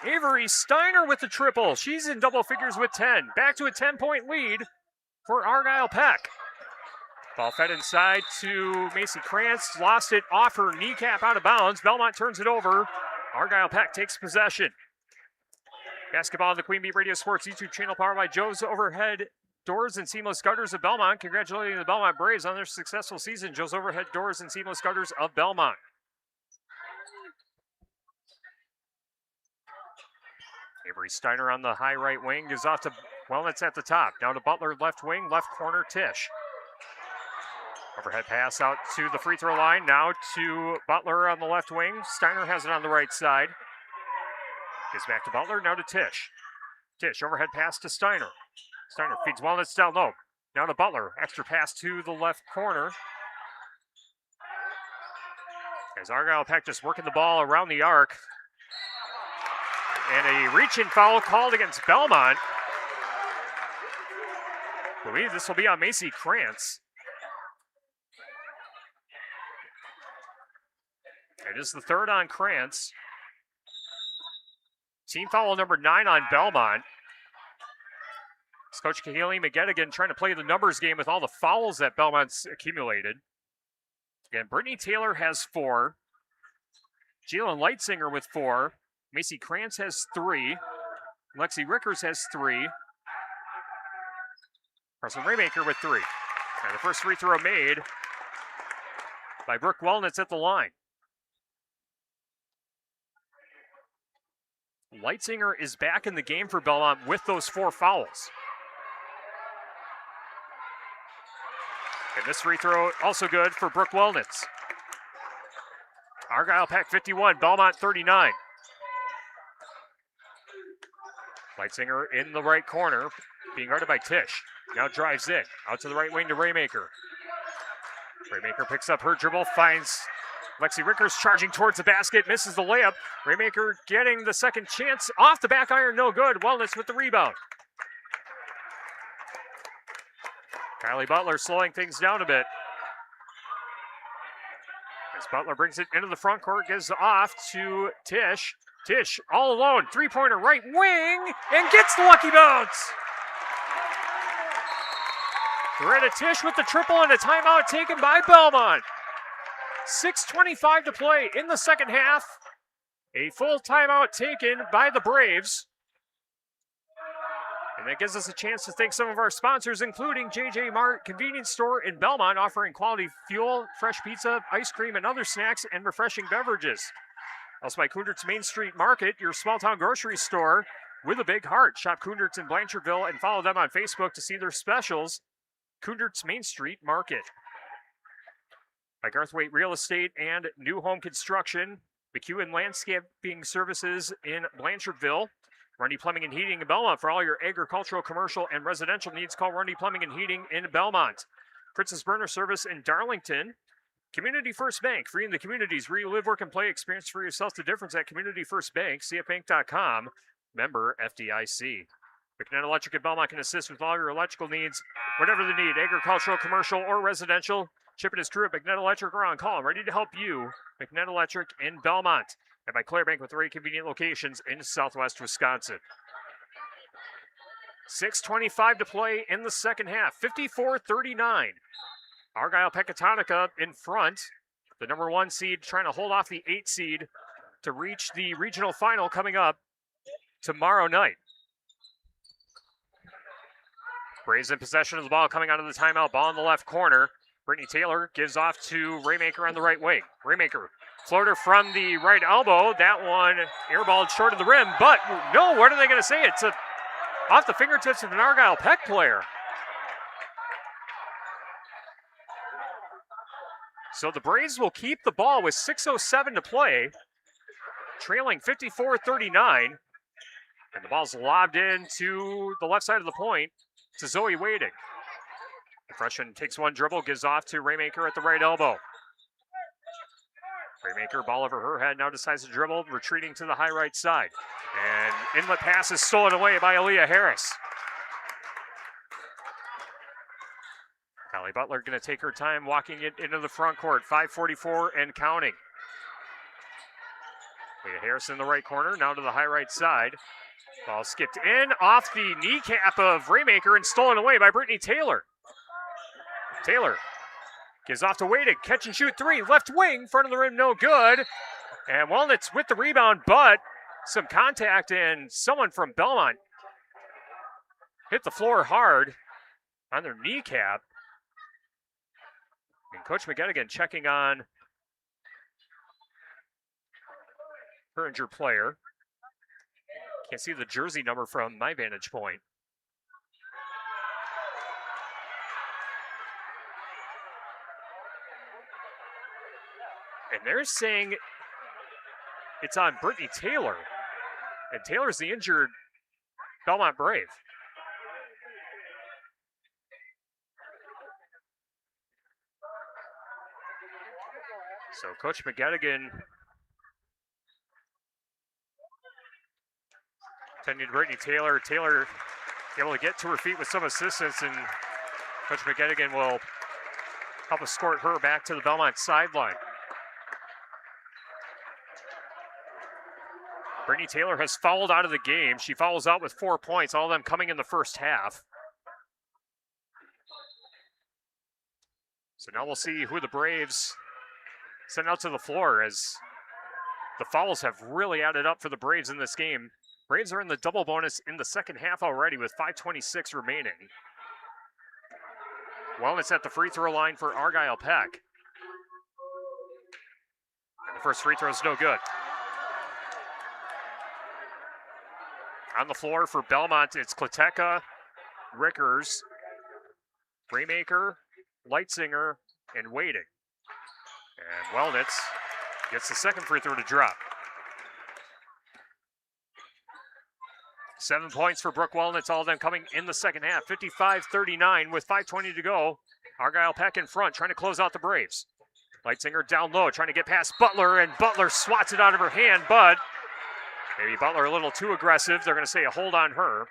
Avery Steiner with the triple. She's in double figures with 10. Back to a 10-point lead for Argyle Peck. Ball fed inside to Macy Krantz. Lost it off her kneecap out of bounds. Belmont turns it over. Argyle Peck takes possession. Basketball on the Queen Bee Radio Sports YouTube channel, powered by Joe's Overhead Doors and Seamless Gutters of Belmont. Congratulating the Belmont Braves on their successful season. Joe's Overhead Doors and Seamless Gutters of Belmont. Avery Steiner on the high right wing, gives off to Wellnitz at the top. Down to Butler, left wing, left corner, Tisch. Overhead pass out to the free throw line. Now to Butler on the left wing. Steiner has it on the right side. Gives back to Butler, now to Tisch. Tisch, overhead pass to Steiner. Steiner feeds Wellnitz down low. Now to Butler, extra pass to the left corner. As Argyle Peck just working the ball around the arc. And a reach-in foul called against Belmont. I believe this will be on Macy Krantz. It is the third on Krantz. Team foul number 9 on Belmont. It's Coach Kahili McGettigan trying to play the numbers game with all the fouls that Belmont's accumulated. Again, Brittany Taylor has 4. Jalen Leitzinger with 4. Macy Krantz has 3. Lexi Rickers has 3. Carson Raymaker with 3. And the first free throw made by Brooke Wellnitz at the line. Leitzinger is back in the game for Belmont with those 4 fouls. And this free throw also good for Brooke Wellnitz. Argyle Pack 51, Belmont 39. Leitzinger in the right corner, being guarded by Tisch. Now drives in, out to the right wing to Raymaker. Raymaker picks up her dribble, finds Lexi Rickers charging towards the basket, misses the layup. Raymaker getting the second chance off the back iron, no good. Wellnitz with the rebound. Kylie Butler slowing things down a bit. As Butler brings it into the front court, gives off to Tisch. Tisch all alone, three-pointer right wing, and gets the lucky bounce. Loretta Tisch with the triple and a timeout taken by Belmont. 6:25 to play in the second half. A full timeout taken by the Braves. And that gives us a chance to thank some of our sponsors, including JJ Mart Convenience Store in Belmont, offering quality fuel, fresh pizza, ice cream, and other snacks and refreshing beverages. Also by Coondert's Main Street Market, your small-town grocery store with a big heart. Shop Coondert's in Blanchardville and follow them on Facebook to see their specials. Coondert's Main Street Market. By Garthwaite Real Estate and New Home Construction, McEwen Landscaping Services in Blanchardville, Rundy Plumbing and Heating in Belmont. For all your agricultural, commercial, and residential needs, call Rundy Plumbing and Heating in Belmont. Princess Burner Service in Darlington. Community First Bank, free in the communities where you live, work, and play. Experience for yourself the difference at Community First Bank, cfbank.com, member FDIC. McNett Electric in Belmont can assist with all your electrical needs, whatever the need, agricultural, commercial, or residential. Chip and his crew at McNett Electric are on call, ready to help you. McNett Electric in Belmont. And by Claire Bank with 3 convenient locations in southwest Wisconsin. 6:25 to play in the second half. 54-39. Argyle Pecatonica in front. The number 1 seed trying to hold off the 8 seed to reach the regional final coming up tomorrow night. Braves in possession of the ball coming out of the timeout. Ball in the left corner. Brittany Taylor gives off to Raymaker on the right wing. Raymaker, floater from the right elbow. That one airballed short of the rim, but no, what are they going to say? It's off the fingertips of an Argyle Peck player. So the Braves will keep the ball with 6:07 to play, trailing 54-39. And the ball's lobbed in to the left side of the point to Zoe Wading. The freshman takes one dribble, gives off to Raymaker at the right elbow. Raymaker, ball over her head, now decides to dribble, retreating to the high right side. And inlet pass is stolen away by Aaliyah Harris. Callie Butler going to take her time walking it into the front court. 5:44 and counting. Aaliyah Harris in the right corner, now to the high right side. Ball skipped in off the kneecap of Raymaker and stolen away by Brittany Taylor. Taylor gives off to Wading, catch and shoot 3, left wing, front of the rim, no good. And Wellnitz with the rebound, but some contact and someone from Belmont hit the floor hard on their kneecap. And Coach McGettigan checking on her injured player. Can't see the jersey number from my vantage point. And they're saying it's on Brittany Taylor. And Taylor's the injured Belmont Brave. So Coach McGettigan tending to Brittany Taylor. Taylor able to get to her feet with some assistance, and Coach McGettigan will help escort her back to the Belmont sideline. Brittany Taylor has fouled out of the game. She fouls out with 4 points, all of them coming in the first half. So now we'll see who the Braves send out to the floor, as The fouls have really added up for the Braves in this game. Braves are in the double bonus in the second half already with 5:26 remaining. Wellness at the free throw line for Argyle Peck. And the first free throw is no good. On the floor for Belmont, it's Klateca, Rickers, Raymaker, Leitzinger, and Wading. And Wellnitz gets the second free throw to drop. 7 points for Brooke Wellnitz, all of them coming in the second half. 55-39 with 5:20 to go. Argyle Peck in front, trying to close out the Braves. Leitzinger down low, trying to get past Butler, and Butler swats it out of her hand, but maybe Butler a little too aggressive. They're going to say a hold on her.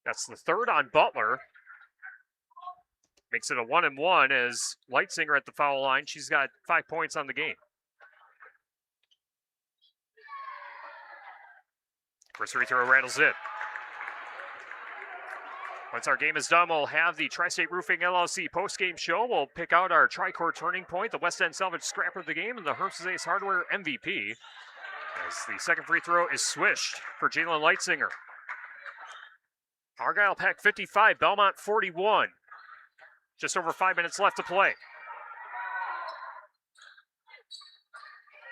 That's the third on Butler. Makes it a 1-and-1 as Leitzinger at the foul line. She's got 5 points on the game. First free throw rattles in. Once our game is done, we'll have the Tri-State Roofing LLC post-game show. We'll pick out our Tri-Core turning point, the West End Salvage scrapper of the game, and the Herbst's Ace Hardware MVP. As the second free throw is swished for Jalen Leitzinger. Argyle Peck 55, Belmont 41. Just over 5 minutes left to play.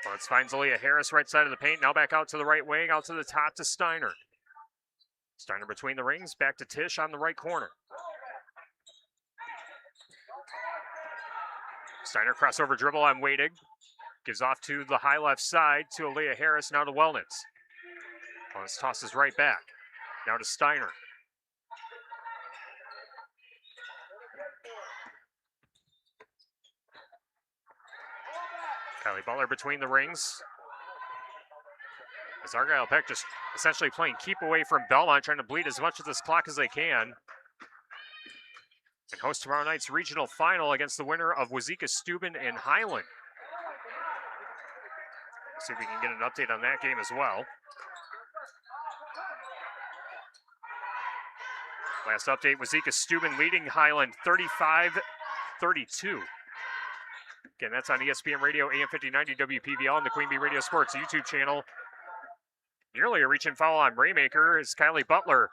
Let's find Aaliyah Harris right side of the paint. Now back out to the right wing, out to the top to Steiner. Steiner between the rings, back to Tisch on the right corner. Steiner crossover dribble on Wadig. Gives off to the high left side to Aaliyah Harris, now to Wellnitz. Wellnitz tosses right back. Now to Steiner. Kylie Butler between the rings. As Argyle Peck just essentially playing keep away from Belmont, trying to bleed as much of this clock as they can. And host tomorrow night's regional final against the winner of Wazeeka Steuben and Highland. See if we can get an update on that game as well. Last update, Wazeeka Steuben leading Highland 35-32. Again, that's on ESPN Radio, AM 5090 WPVL, and the Queen Bee Radio Sports YouTube channel. Nearly a reach and foul on Raymaker is Kylie Butler.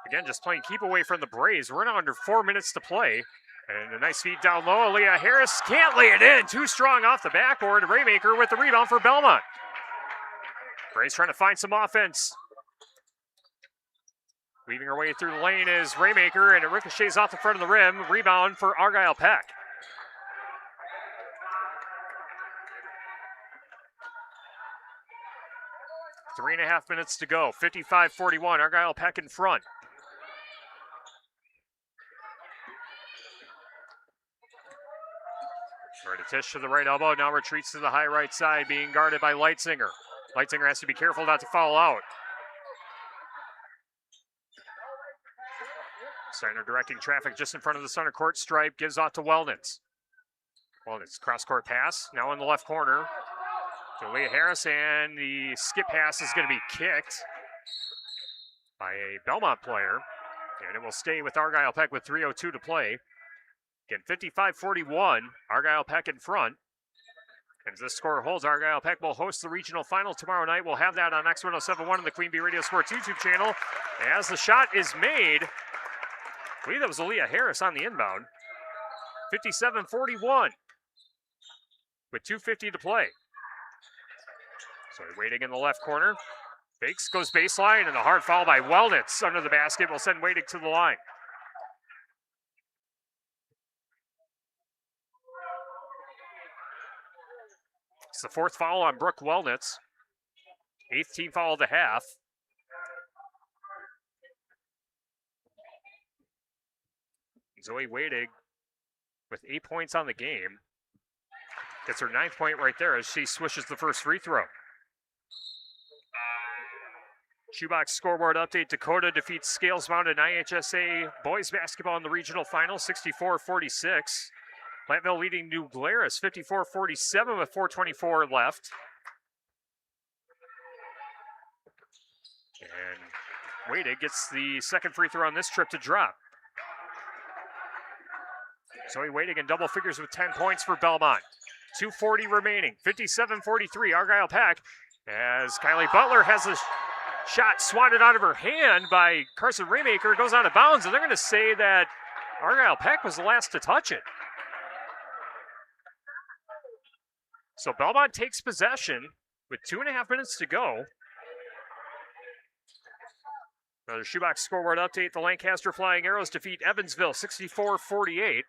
Again, just playing keep away from the Braves. We're now under 4 minutes to play. And a nice feed down low. Aaliyah Harris can't lay it in. Too strong off the backboard. Raymaker with the rebound for Belmont. Braves trying to find some offense. Weaving her way through the lane is Raymaker, and it ricochets off the front of the rim. Rebound for Argyle Peck. Three and a half minutes to go. 55-41. Argyle Peck in front. Tisch to the right elbow. Now retreats to the high right side, being guarded by Leitzinger. Leitzinger has to be careful not to foul out. Steiner directing traffic just in front of the center court stripe. Gives off to Wellnitz. Wellnitz cross-court pass. Now in the left corner. To Leah Harris, and the skip pass is going to be kicked by a Belmont player. And it will stay with Argyle Peck with 3:02 to play. Again, 55-41, Argyle Peck in front. And as this score holds, Argyle Peck will host the regional final tomorrow night. We'll have that on X1071 on the Queen Bee Radio Sports YouTube channel. As the shot is made, I believe that was Aaliyah Harris on the inbound. 57-41 with 2:50 to play. So Waiting in the left corner. Fakes, goes baseline, and a hard foul by Wellnitz under the basket will send Waiting to the line. It's the fourth foul on Brooke Wellnitz. 8th team foul of the half. Zoe Waiting with 8 points on the game. Gets her 9th point right there as she swishes the first free throw. Shoebox scoreboard update. Dakota defeats Scales Mountain IHSA boys basketball in the regional final, 64-46. Plantville leading New Glarus 54-47 with 4:24 left. And Waiting gets the second free throw on this trip to drop. Zoe Waiting in double figures with 10 points for Belmont. 2:40 remaining. 57-43, Argyle Peck, as Kylie Butler has a shot swatted out of her hand by Carson Raymaker. It goes out of bounds, and they're going to say that Argyle Peck was the last to touch it. So Belmont takes possession with 2.5 minutes to go. Another shoebox scoreboard update. The Lancaster Flying Arrows defeat Evansville 64-48.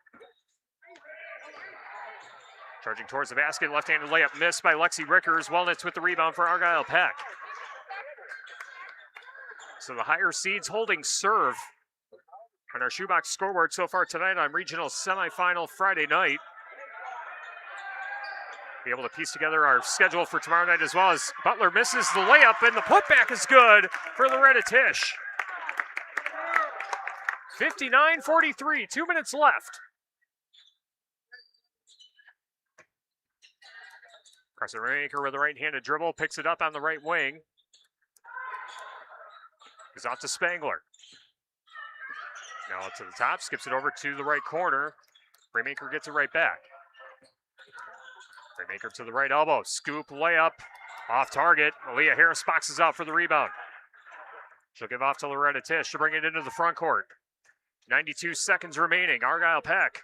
Charging towards the basket, left-handed layup missed by Lexi Rickers. Wellnitz with the rebound for Argyle Peck. So the higher seeds holding serve on our shoebox scoreboard so far tonight on regional semifinal Friday night. Be able to piece together our schedule for tomorrow night as well, as Butler misses the layup and the putback is good for Loretta Tisch. 59-43, 2 minutes left. Carson Raymaker with a right-handed dribble, picks it up on the right wing. Is out to Spangler. Now up to the top, skips it over to the right corner. Raymaker gets it right back. Raymaker to the right elbow, scoop, layup, off target. Aaliyah Harris boxes out for the rebound. She'll give off to Loretta Tisch to bring it into the front court. 92 seconds remaining. Argyle Peck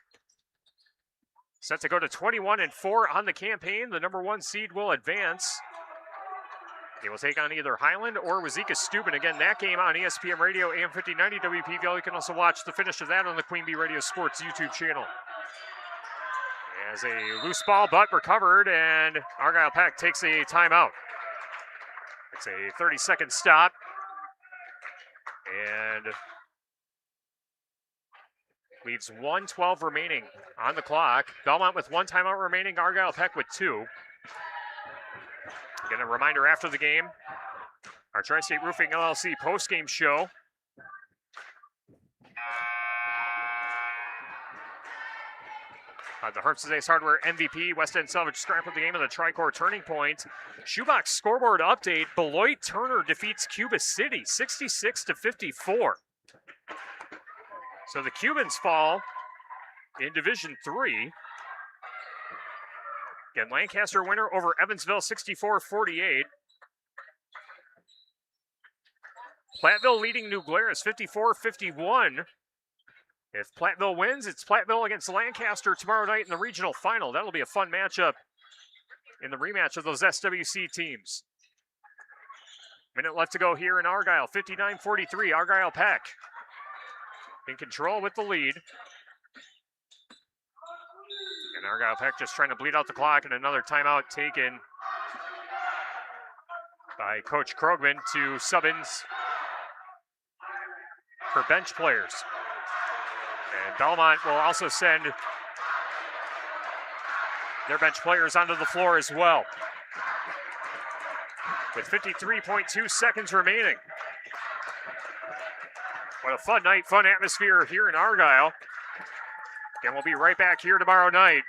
set to go to 21-4 on the campaign. The number 1 seed will advance. They will take on either Highland or Wazeeka Steuben. Again, that game on ESPN Radio, AM 1590 WPVL. You can also watch the finish of that on the Queen Bee Radio Sports YouTube channel. As a loose ball, but recovered, and Argyle Peck takes a timeout. It's a 30-second stop. And leaves 1:12 remaining on the clock. Belmont with 1 timeout remaining, Argyle Peck with 2. Again, a reminder after the game, our Tri-State Roofing LLC post-game show. The Harms's Ace Hardware MVP, West End Salvage scrap of the game of the Tri-Core Turning Point. Shoebox scoreboard update, Beloit Turner defeats Cuba City 66-54. So the Cubans fall in Division 3. Again, Lancaster winner over Evansville 64-48. Platteville leading New Glarus 54-51. If Platteville wins, it's Platteville against Lancaster tomorrow night in the regional final. That'll be a fun matchup in the rematch of those SWC teams. Minute left to go here in Argyle. 59-43, Argyle Peck in control with the lead. And Argyle Peck just trying to bleed out the clock, and another timeout taken by Coach Krogman to sub-ins for bench players. And Belmont will also send their bench players onto the floor as well. With 53.2 seconds remaining. What a fun night, fun atmosphere here in Argyle. And we'll be right back here tomorrow night,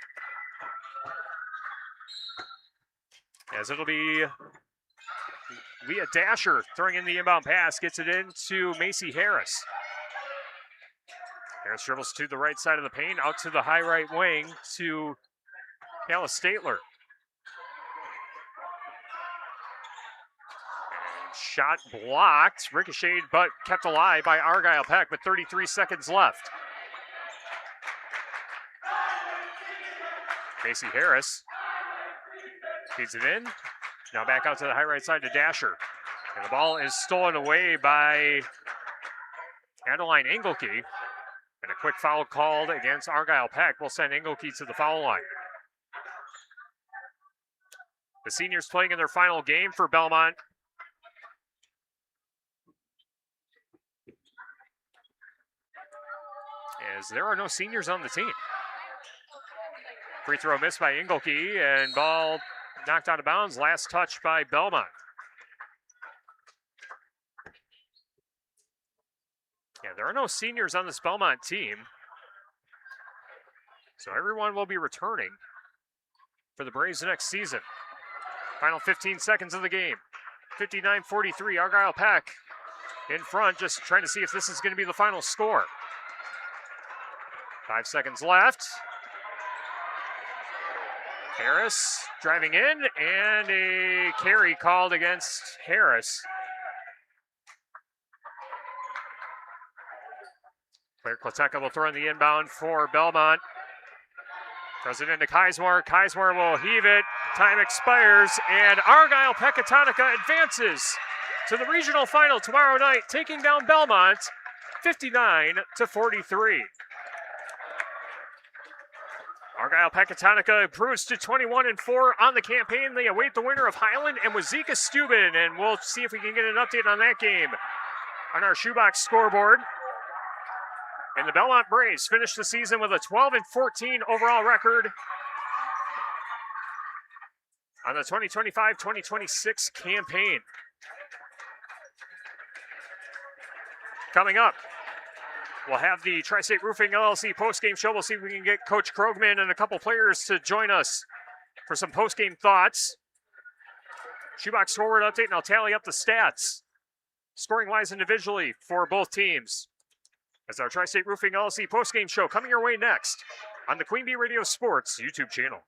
as it'll be Leah Dasher throwing in the inbound pass, gets it into Macy Harris. Harris dribbles to the right side of the paint, out to the high right wing to Kayla Statler. And shot blocked, ricocheted, but kept alive by Argyle Peck with 33 seconds left. Macy Harris feeds it in. Now back out to the high right side to Dasher. And the ball is stolen away by Adeline Engelke. And a quick foul called against Argyle Peck will send Engelke to the foul line. The seniors playing in their final game for Belmont. As there are no seniors on the team. Free throw missed by Engelke, and ball knocked out of bounds. Last touch by Belmont. Yeah, there are no seniors on this Belmont team. So everyone will be returning for the Braves next season. Final 15 seconds of the game. 59-43, Argyle Peck in front, just trying to see if this is going to be the final score. 5 seconds left. Harris driving in, and a carry called against Harris. Claire Klateca will throw in the inbound for Belmont. Throws it into Keismore. Keismore will heave it. Time expires, and Argyle Pecatonica advances to the regional final tomorrow night, taking down Belmont 59-43. Argyle Pecatonica improves to 21-4 on the campaign. They await the winner of Highland and Wazeeka Steuben, and we'll see if we can get an update on that game on our shoebox scoreboard. And the Belmont Braves finished the season with a 12-14 overall record on the 2025-2026 campaign. Coming up, we'll have the Tri-State Roofing LLC postgame show. We'll see if we can get Coach Krogman and a couple players to join us for some postgame thoughts. Shoebox forward update, and I'll tally up the stats, scoring-wise individually for both teams. As our Tri-State Roofing LLC postgame show coming your way next on the Queen Bee Radio Sports YouTube channel.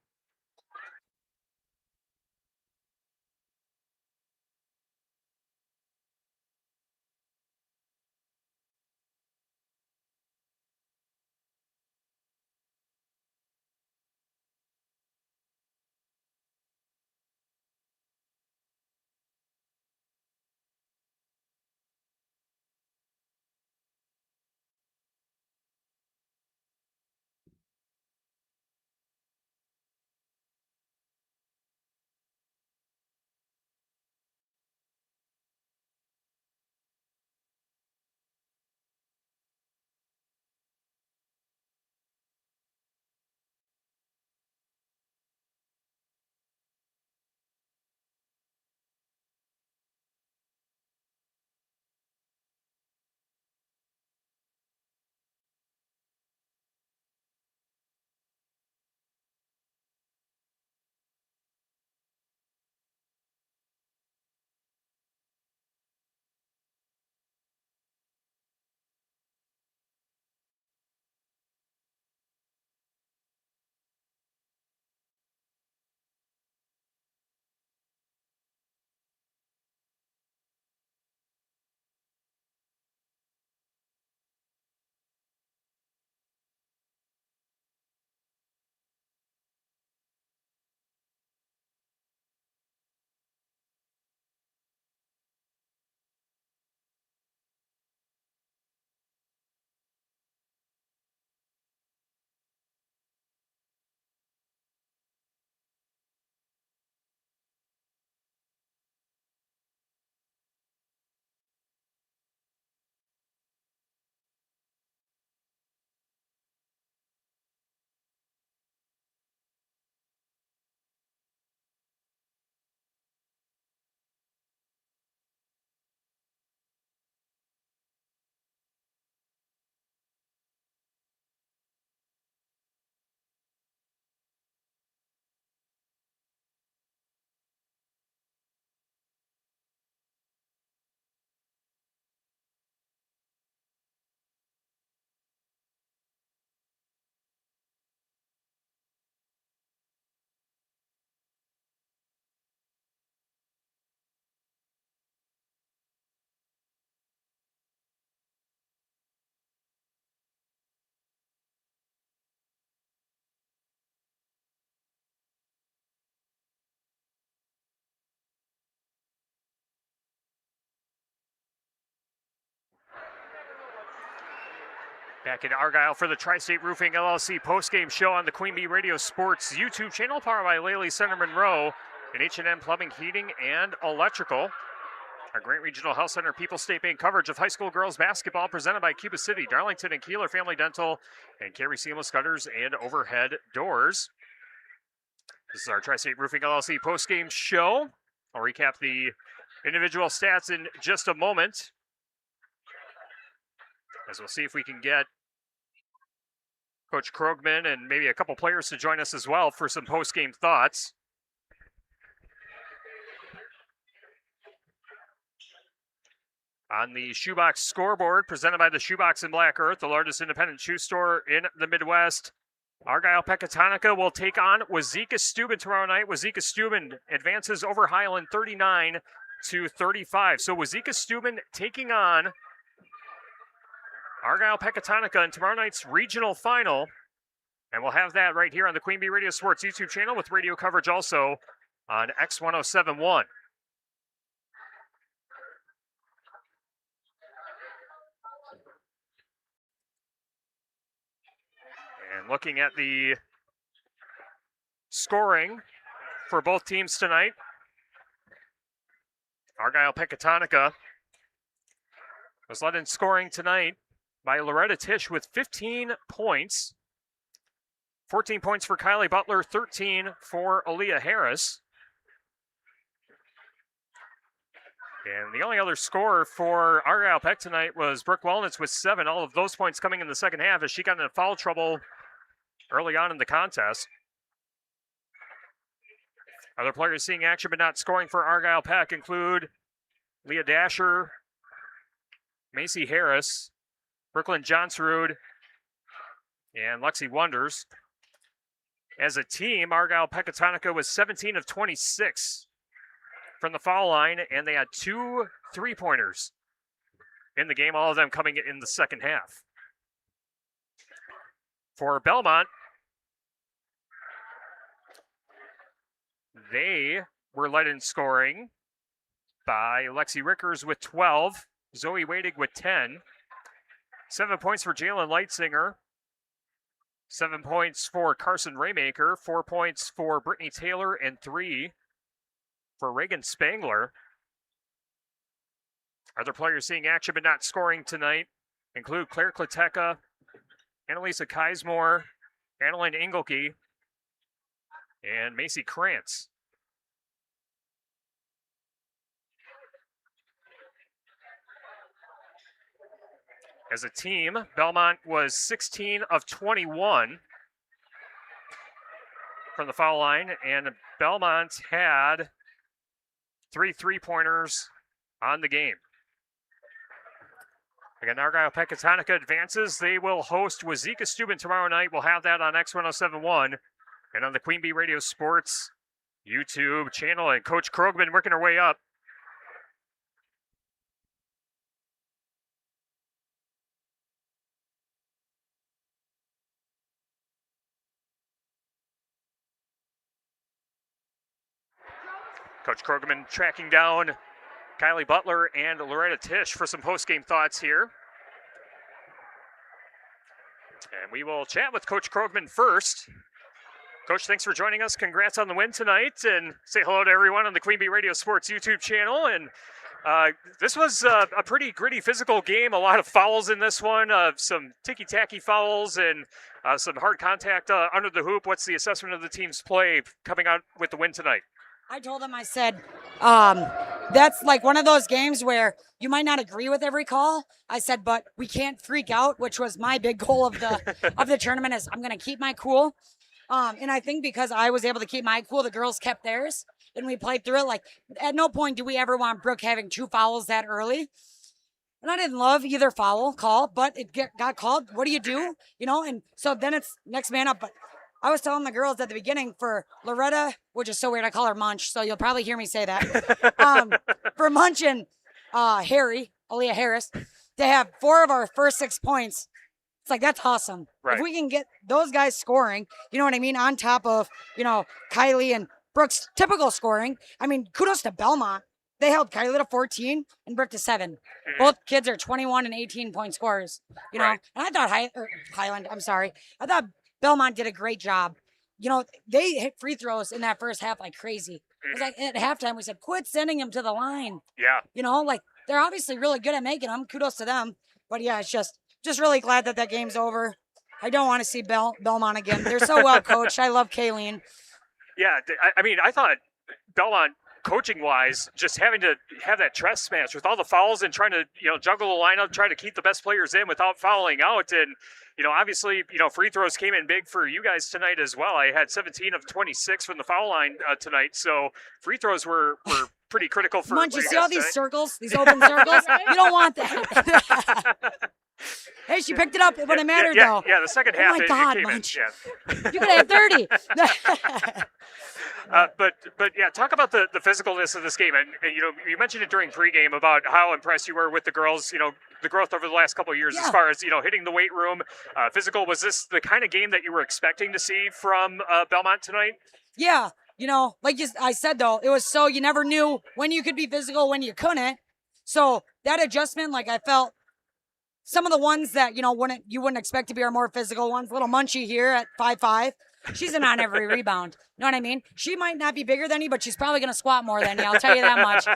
Back in Argyle for the Tri-State Roofing LLC postgame show on the Queen Bee Radio Sports YouTube channel, powered by Laley Center Monroe and H&M Plumbing, Heating, and Electrical. Our Grant Regional Health Center People State Bank coverage of high school girls basketball presented by Cuba City, Darlington, and Kieler Family Dental, and Carey Seamless Gutters and Overhead Doors. This is our Tri-State Roofing LLC postgame show. I'll recap the individual stats in just a moment, as we'll see if we can get Coach Krogman and maybe a couple players to join us as well for some post-game thoughts. On the Shoebox scoreboard, presented by the Shoebox in Black Earth, the largest independent shoe store in the Midwest. Argyle Pecatonica will take on Wazeeka Steuben tomorrow night. Wazeeka Steuben advances over Highland 39-35. So Wazeeka Steuben taking on Argyle Pecatonica in tomorrow night's regional final. And we'll have that right here on the Queen Bee Radio Sports YouTube channel with radio coverage also on X1071. And looking at the scoring for both teams tonight, Argyle Pecatonica was led in scoring tonight by Loretta Tisch with 15 points. 14 points for Kylie Butler, 13 for Aaliyah Harris. And the only other scorer for Argyle Peck tonight was Brooke Wellnitz with 7. All of those points coming in the second half as she got into foul trouble early on in the contest. Other players seeing action but not scoring for Argyle Peck include Leah Dasher, Macy Harris, Brooklyn Johnsrud, and Lexi Wonders. As a team, Argyle Pecatonica was 17 of 26 from the foul line, and they had 2 3-pointers in the game, all of them coming in the second half. For Belmont, they were led in scoring by Lexi Rickers with 12, Zoe Wadig with 10, 7 points for Jalen Leitzinger, 7 points for Carson Raymaker, 4 points for Brittany Taylor, and 3 for Reagan Spangler. Other players seeing action but not scoring tonight include Claire Klateca, Annalisa Keismore, Annalyn Engelke, and Macy Krantz. As a team, Belmont was 16 of 21 from the foul line, and Belmont had 3 3-pointers on the game. Again, Argyle Pecatonica advances. They will host Wazeeka Steuben tomorrow night. We'll have that on X1071 and on the Queen Bee Radio Sports YouTube channel. And Coach Krogman working her way up. Coach Krogman tracking down Kylie Butler and Loretta Tisch for some post-game thoughts here. And we will chat with Coach Krogman first. Coach, thanks for joining us. Congrats on the win tonight. And say hello to everyone on the Queen Bee Radio Sports YouTube channel. And this was a pretty gritty physical game. A lot of fouls in this one. Some ticky-tacky fouls and some hard contact under the hoop. What's the assessment of the team's play coming out with the win tonight? I told him, I said, that's like one of those games where you might not agree with every call. I said, but we can't freak out, which was my big goal of the tournament is I'm going to keep my cool. And I think because I was able to keep my cool, the girls kept theirs and we played through it. Like at no point do we ever want Brooke having 2 fouls that early. And I didn't love either foul call, but it got called. What do? You know, and so then it's next man up. But I was telling the girls at the beginning for Loretta, which is so weird, I call her Munch, so you'll probably hear me say that. For Munch and Harry, Aaliyah Harris, to have 4 of our first 6 points, it's like, that's awesome. Right. If we can get those guys scoring, you know what I mean, on top of, you know, Kylie and Brooke's typical scoring, I mean, kudos to Belmont. They held Kylie to 14 and Brooke to 7. Both kids are 21 and 18-point scorers, you know. Right. And I thought Highland, I'm sorry. I thought Belmont did a great job. You know, they hit free throws in that first half like crazy. It was like at halftime, we said, quit sending them to the line. Yeah. You know, like they're obviously really good at making them. Kudos to them. But yeah, it's just really glad that game's over. I don't want to see Belmont again. They're so well coached. I love Kayleen. Yeah, I mean, I thought Belmont coaching wise, just having to have that chess match with all the fouls and trying to, juggle the lineup, try to keep the best players in without fouling out. And, obviously, free throws came in big for you guys tonight as well. I had 17 of 26 from the foul line tonight. So free throws were pretty critical for Munch, you see all these tonight. circles, these open circles? You don't want that. Hey, she picked it up when it mattered, though. Yeah, the second Oh half. my God, it came Munch. in. Yeah. You could have 30. But yeah, talk about the physicalness of this game. And you mentioned it during pregame about how impressed you were with the girls, the growth over the last couple of years as far as, hitting the weight room, physical. Was this the kind of game that you were expecting to see from Belmont tonight? Yeah. Like I said, though, it was so you never knew when you could be physical, when you couldn't. So that adjustment, like I felt some of the ones that, you wouldn't expect to be our more physical ones, little Munchie here at 5'5". She's in on every rebound. You know what I mean? She might not be bigger than you, but she's probably going to squat more than you. I'll tell you that much.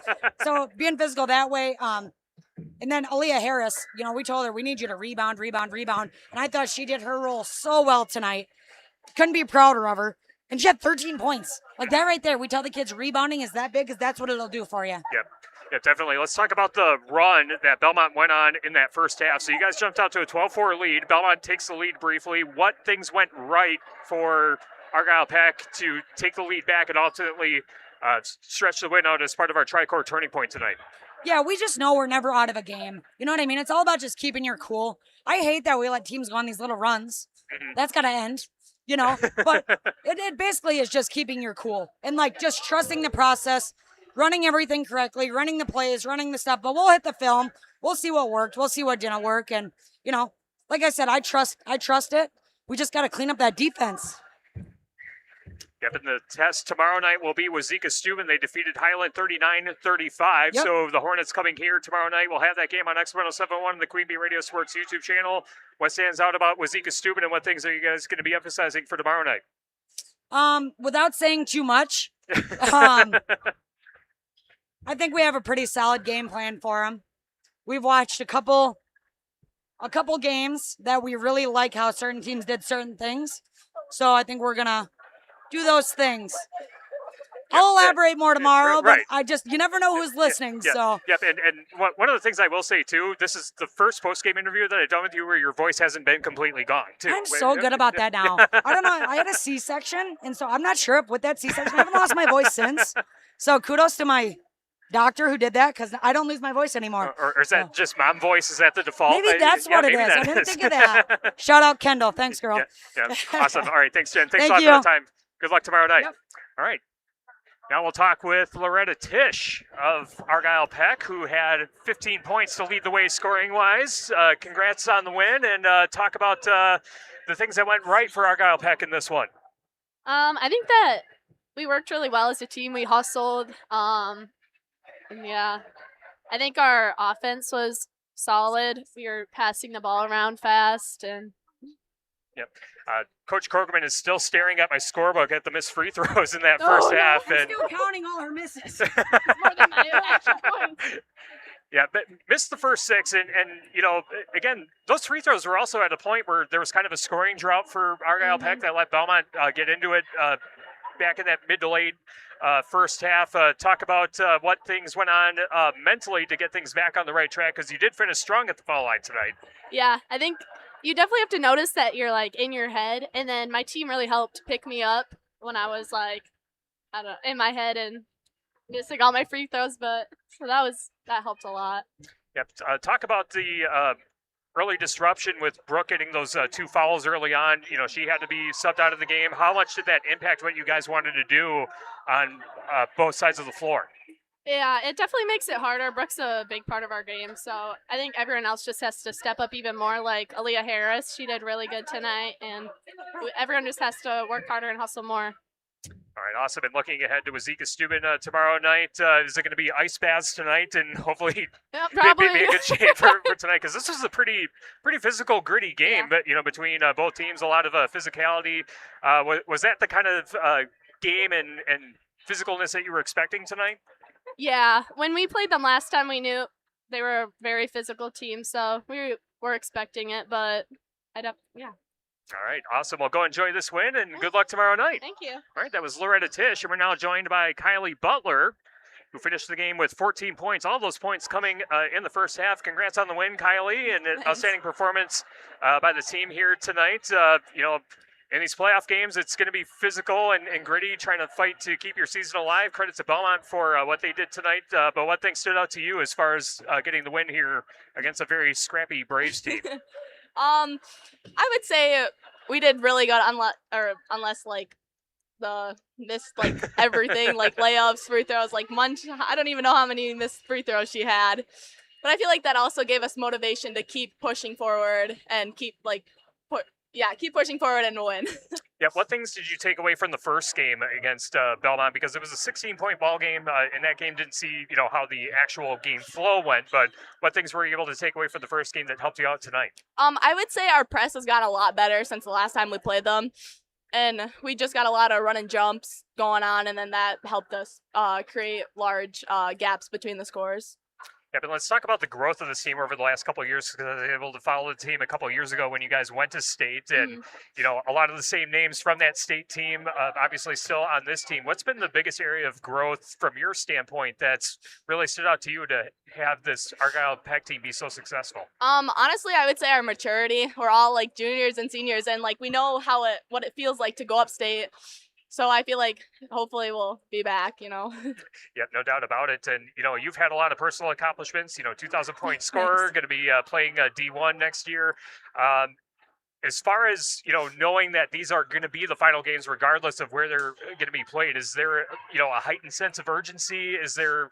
So being physical that way. And then Aaliyah Harris, we told her we need you to rebound. And I thought she did her role so well tonight. Couldn't be prouder of her. And she had 13 points. Like that right there. We tell the kids rebounding is that big because that's what it'll do for you. Yep. Yeah, definitely. Let's talk about the run that Belmont went on in that first half. So you guys jumped out to a 12-4 lead. Belmont takes the lead briefly. What things went right for Argyle Peck to take the lead back and ultimately stretch the win out as part of our tri-core turning point tonight? Yeah, we just know we're never out of a game. You know what I mean? It's all about just keeping your cool. I hate that we let teams go on these little runs. That's got to end, But it basically is just keeping your cool and, just trusting the process, running everything correctly, running the plays, running the stuff. But we'll hit the film. We'll see what worked. We'll see what didn't work. And, like I said, I trust it. We just got to clean up that defense. Yep, and the test tomorrow night will be Wazeeka Steuben. They defeated Highland 39-35. Yep. So the Hornets coming here tomorrow night. We'll have that game on X1071 and the Queen Bee Radio Sports YouTube channel. What stands out about Wazeeka Steuben and what things are you guys going to be emphasizing for tomorrow night? Without saying too much, I think we have a pretty solid game plan for them. We've watched a couple games that we really like how certain teams did certain things. So I think we're going to do those things. I'll elaborate more tomorrow, right. but you never know who's listening. So. Yep, and one of the things I will say, too, this is the first post-game interview that I've done with you where your voice hasn't been completely gone, too. I'm so good about that now. I don't know. I had a C-section, and so I'm not sure if with that C-section, I haven't lost my voice since. So kudos to my doctor who did that because I don't lose my voice anymore. Or is that just mom voice? Is that the default? Maybe that's what it is. I didn't think of that. Shout out Kendall. Thanks, girl. Yeah. Awesome. All right. Thanks, Jen. Thanks Thank a lot you. for the time. Good luck tomorrow night. Yep. All right. Now we'll talk with Loretta Tisch of Argyle Peck, who had 15 points to lead the way scoring-wise. Congrats on the win, and talk about the things that went right for Argyle Peck in this one. I think that we worked really well as a team. We hustled. Yeah. I think our offense was solid. We were passing the ball around fast. And Yep. Coach Krogman is still staring at my scorebook at the missed free throws in that first half. I'm and still counting all her misses. more than my extra points. Yeah, but missed the first six. And again, those free throws were also at a point where there was kind of a scoring drought for Argyle Peck that let Belmont get into it back in that mid to late first half. Talk about what things went on mentally to get things back on the right track, because you did finish strong at the foul line tonight. Yeah, I think you definitely have to notice that you're in your head. And then my team really helped pick me up when I was in my head and missing all my free throws. But so that helped a lot. Yep. Talk about the early disruption with Brooke getting those two fouls early on. She had to be subbed out of the game. How much did that impact what you guys wanted to do on both sides of the floor? Yeah, it definitely makes it harder. Brooke's a big part of our game, so I think everyone else just has to step up even more. Like Aaliyah Harris, she did really good tonight, and everyone just has to work harder and hustle more. All right, awesome. And looking ahead to Wazeeka Steuben tomorrow night, is it going to be ice baths tonight and hopefully probably be in good shape for tonight? Because this was a pretty physical, gritty game, but between both teams, a lot of physicality. Was that the kind of game and physicalness that you were expecting tonight? Yeah, when we played them last time, we knew they were a very physical team, so we were expecting it, but yeah. All right, awesome. Well, go enjoy this win, and good luck tomorrow night. Thank you. All right, that was Loretta Tisch, and we're now joined by Kylie Butler who finished the game with 14 points. All those points coming in the first half. Congrats on the win, Kylie, and an outstanding performance by the team here tonight. In these playoff games, it's going to be physical and gritty, trying to fight to keep your season alive. Credit to Belmont for what they did tonight. But what thing stood out to you as far as getting the win here against a very scrappy Braves team? I would say we did really good, unless like the missed like everything, like layups, free throws, like Munch. I don't even know how many missed free throws she had, but I feel like that also gave us motivation to keep pushing forward and keep pushing forward and win. Yeah, what things did you take away from the first game against Belmont? Because it was a 16-point ball game, and that game didn't see, how the actual game flow went. But what things were you able to take away from the first game that helped you out tonight? I would say our press has got a lot better since the last time we played them, and we just got a lot of run and jumps going on, and then that helped us create large gaps between the scores. Yeah, but let's talk about the growth of this team over the last couple of years, because I was able to follow the team a couple of years ago when you guys went to state, and a lot of the same names from that state team, obviously still on this team. What's been the biggest area of growth from your standpoint that's really stood out to you to have this Argyle Peck team be so successful? Honestly, I would say our maturity. We're all like juniors and seniors, and like we know what it feels like to go upstate. So I feel like hopefully we'll be back, Yeah, no doubt about it. And, you've had a lot of personal accomplishments, 2,000-point scorer, going to be playing D1 next year. As far as, knowing that these are going to be the final games regardless of where they're going to be played, is there, a heightened sense of urgency? Is the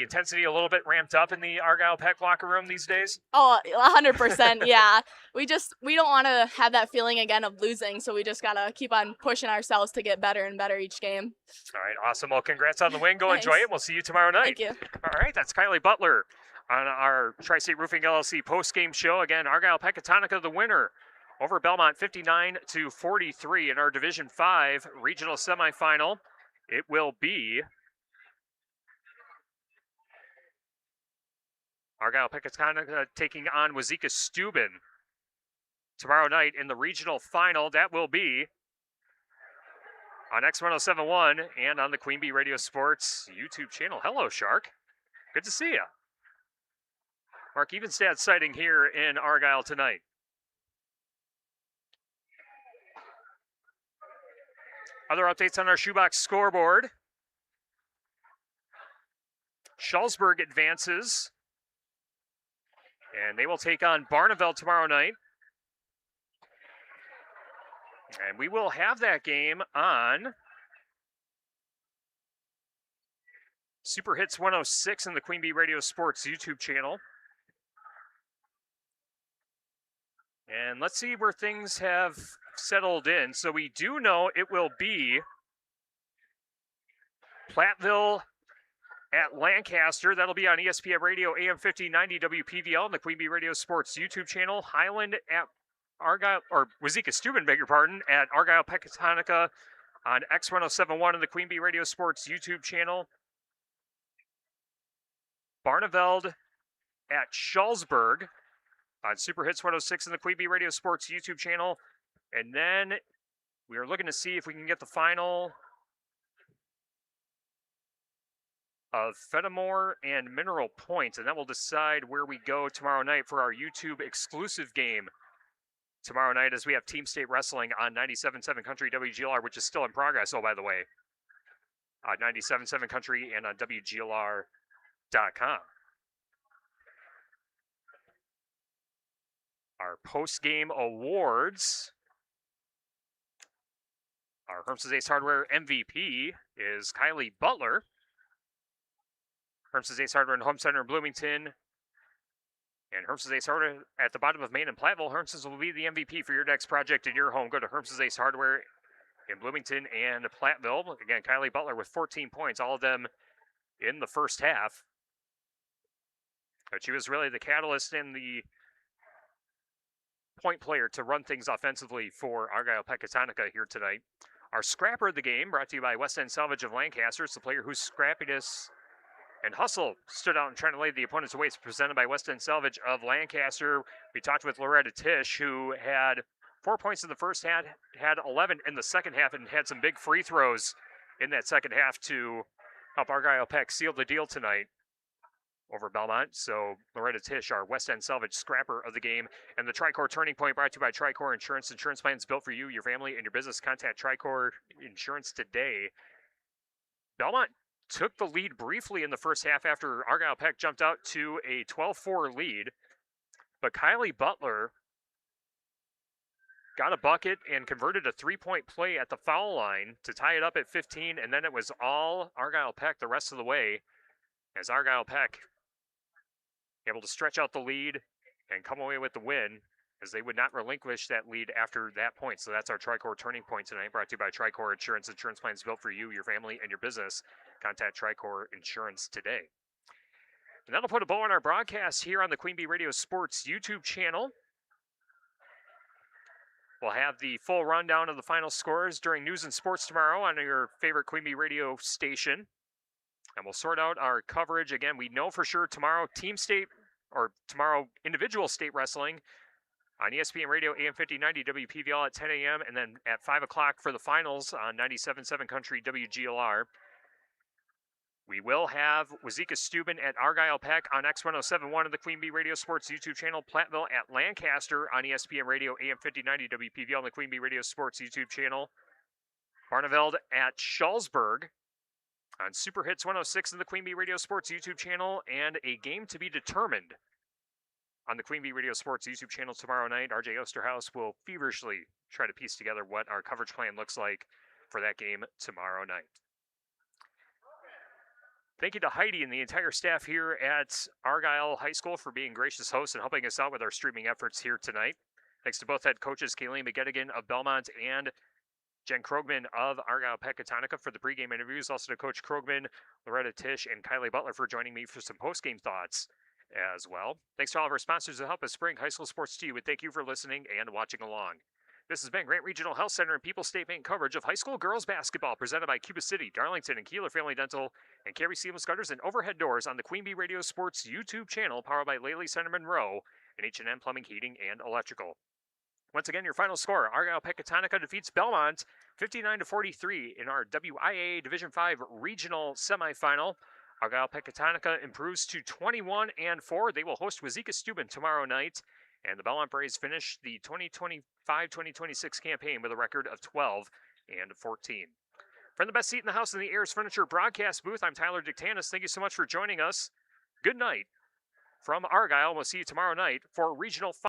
intensity a little bit ramped up in the Argyle Peck locker room these days? Oh, 100%, yeah. We don't want to have that feeling again of losing, so we just got to keep on pushing ourselves to get better and better each game. All right, awesome. Well, congrats on the win. Go enjoy it. We'll see you tomorrow night. Thank you. All right, that's Kylie Butler on our Tri-State Roofing LLC post-game show. Again, Argyle Pecatonica, the winner over Belmont 59-43 in our Division 5 regional semifinal. It will be Argyle Pecatonica taking on Wazeeka Steuben tomorrow night in the regional final. That will be on X1071 and on the Queen Bee Radio Sports YouTube channel. Hello, Shark. Good to see you. Mark Evenstad sighting here in Argyle tonight. Other updates on our shoebox scoreboard. Schulzberg advances, and they will take on Barneveld tomorrow night. And we will have that game on Super Hits 106 in the Queen Bee Radio Sports YouTube channel. And let's see where things have settled in. So we do know it will be Platteville at Lancaster. That'll be on ESPN Radio AM 1590 WPVL and the Queen Bee Radio Sports YouTube channel. Highland at Argyle, or Wazeeka Steuben, beg your pardon, at Argyle Pecatonica on X1071 and the Queen Bee Radio Sports YouTube channel. Barneveld at Schulzberg on Super Hits 106 and the Queen Bee Radio Sports YouTube channel. And then we are looking to see if we can get the final of Fenimore and Mineral Point, and that will decide where we go tomorrow night for our YouTube exclusive game tomorrow night, as we have Team State Wrestling on 97.7 Country WGLR, which is still in progress, oh, by the way, on 97.7 Country and on WGLR.com. Our post-game awards. Our Herms's Ace Hardware MVP is Kylie Butler. Herms's Ace Hardware and Home Center in Bloomington. And Herms's Ace Hardware at the bottom of Main and Platteville. Herms's will be the MVP for your next project in your home. Go to Herms's Ace Hardware in Bloomington and Platteville. Again, Kylie Butler with 14 points, all of them in the first half. But she was really the catalyst and the point player to run things offensively for Argyle Pecatonica here tonight. Our scrapper of the game, brought to you by West End Salvage of Lancaster. It's the player whose scrappiness and hustle stood out in trying to lay the opponents away. It's presented by West End Salvage of Lancaster. We talked with Loretta Tisch, who had 4 points in the first half, had 11 in the second half, and had some big free throws in that second half to help Argyle Peck seal the deal tonight over Belmont. So Loretta Tisch, our West End Salvage scrapper of the game, and the Tricor Turning Point brought to you by Tricor Insurance. Insurance plans built for you, your family, and your business. Contact Tricor Insurance today. Belmont took the lead briefly in the first half after Argyle Peck jumped out to a 12-4 lead, but Kylie Butler got a bucket and converted a three-point play at the foul line to tie it up at 15, and then it was all Argyle Peck the rest of the way, as Argyle Peck able to stretch out the lead and come away with the win, as they would not relinquish that lead after that point. So that's our Tricor Turning Point tonight, brought to you by Tricor Insurance. Insurance plans built for you, your family, and your business. Contact Tricor Insurance today. And that'll put a bow on our broadcast here on the Queen Bee Radio Sports YouTube channel. We'll have the full rundown of the final scores during News and Sports tomorrow on your favorite Queen Bee Radio station. And we'll sort out our coverage. Again, we know for sure tomorrow tomorrow individual state wrestling on ESPN Radio AM 5090 WPVL at 10 a.m. and then at 5 o'clock for the finals on 97.7 Country WGLR. We will have Wazika Steuben at Argyle Peck on X1071 of the Queen Bee Radio Sports YouTube channel. Platteville at Lancaster on ESPN Radio AM 5090 WPVL on the Queen Bee Radio Sports YouTube channel. Barneveld at Schulzberg on Super Hits 106 of the Queen Bee Radio Sports YouTube channel. And a game to be determined on the Queen Bee Radio Sports YouTube channel tomorrow night. RJ Osterhaus will feverishly try to piece together what our coverage plan looks like for that game tomorrow night. Thank you to Heidi and the entire staff here at Argyle High School for being gracious hosts and helping us out with our streaming efforts here tonight. Thanks to both head coaches, Kayleen McGettigan of Belmont and Jen Krogman of Argyle Pecatonica for the pregame interviews. Also to Coach Krogman, Loretta Tisch, and Kylie Butler for joining me for some postgame thoughts as well. Thanks to all of our sponsors that help us bring high school sports to you, and thank you for listening and watching along. This has been Grant Regional Health Center and People's State Bank coverage of high school girls basketball presented by Cuba City, Darlington, and Kieler Family Dental, and Carey Seamless Gutters and Overhead Doors on the Queen Bee Radio Sports YouTube channel, powered by Laley Center Monroe and H&M Plumbing, Heating, and Electrical. Once again, your final score, Argyle Pecatonica defeats Belmont 59-43 in our WIAA Division 5 regional semifinal. Argyle Pecatonica improves to 21-4. They will host Wazika Steuben tomorrow night. And the Belmont Braves finish the 2025-2026 campaign with a record of 12-14. From the best seat in the house in the Ayers Furniture broadcast booth, I'm Tyler Dictanis. Thank you so much for joining us. Good night from Argyle. We'll see you tomorrow night for Regional 5.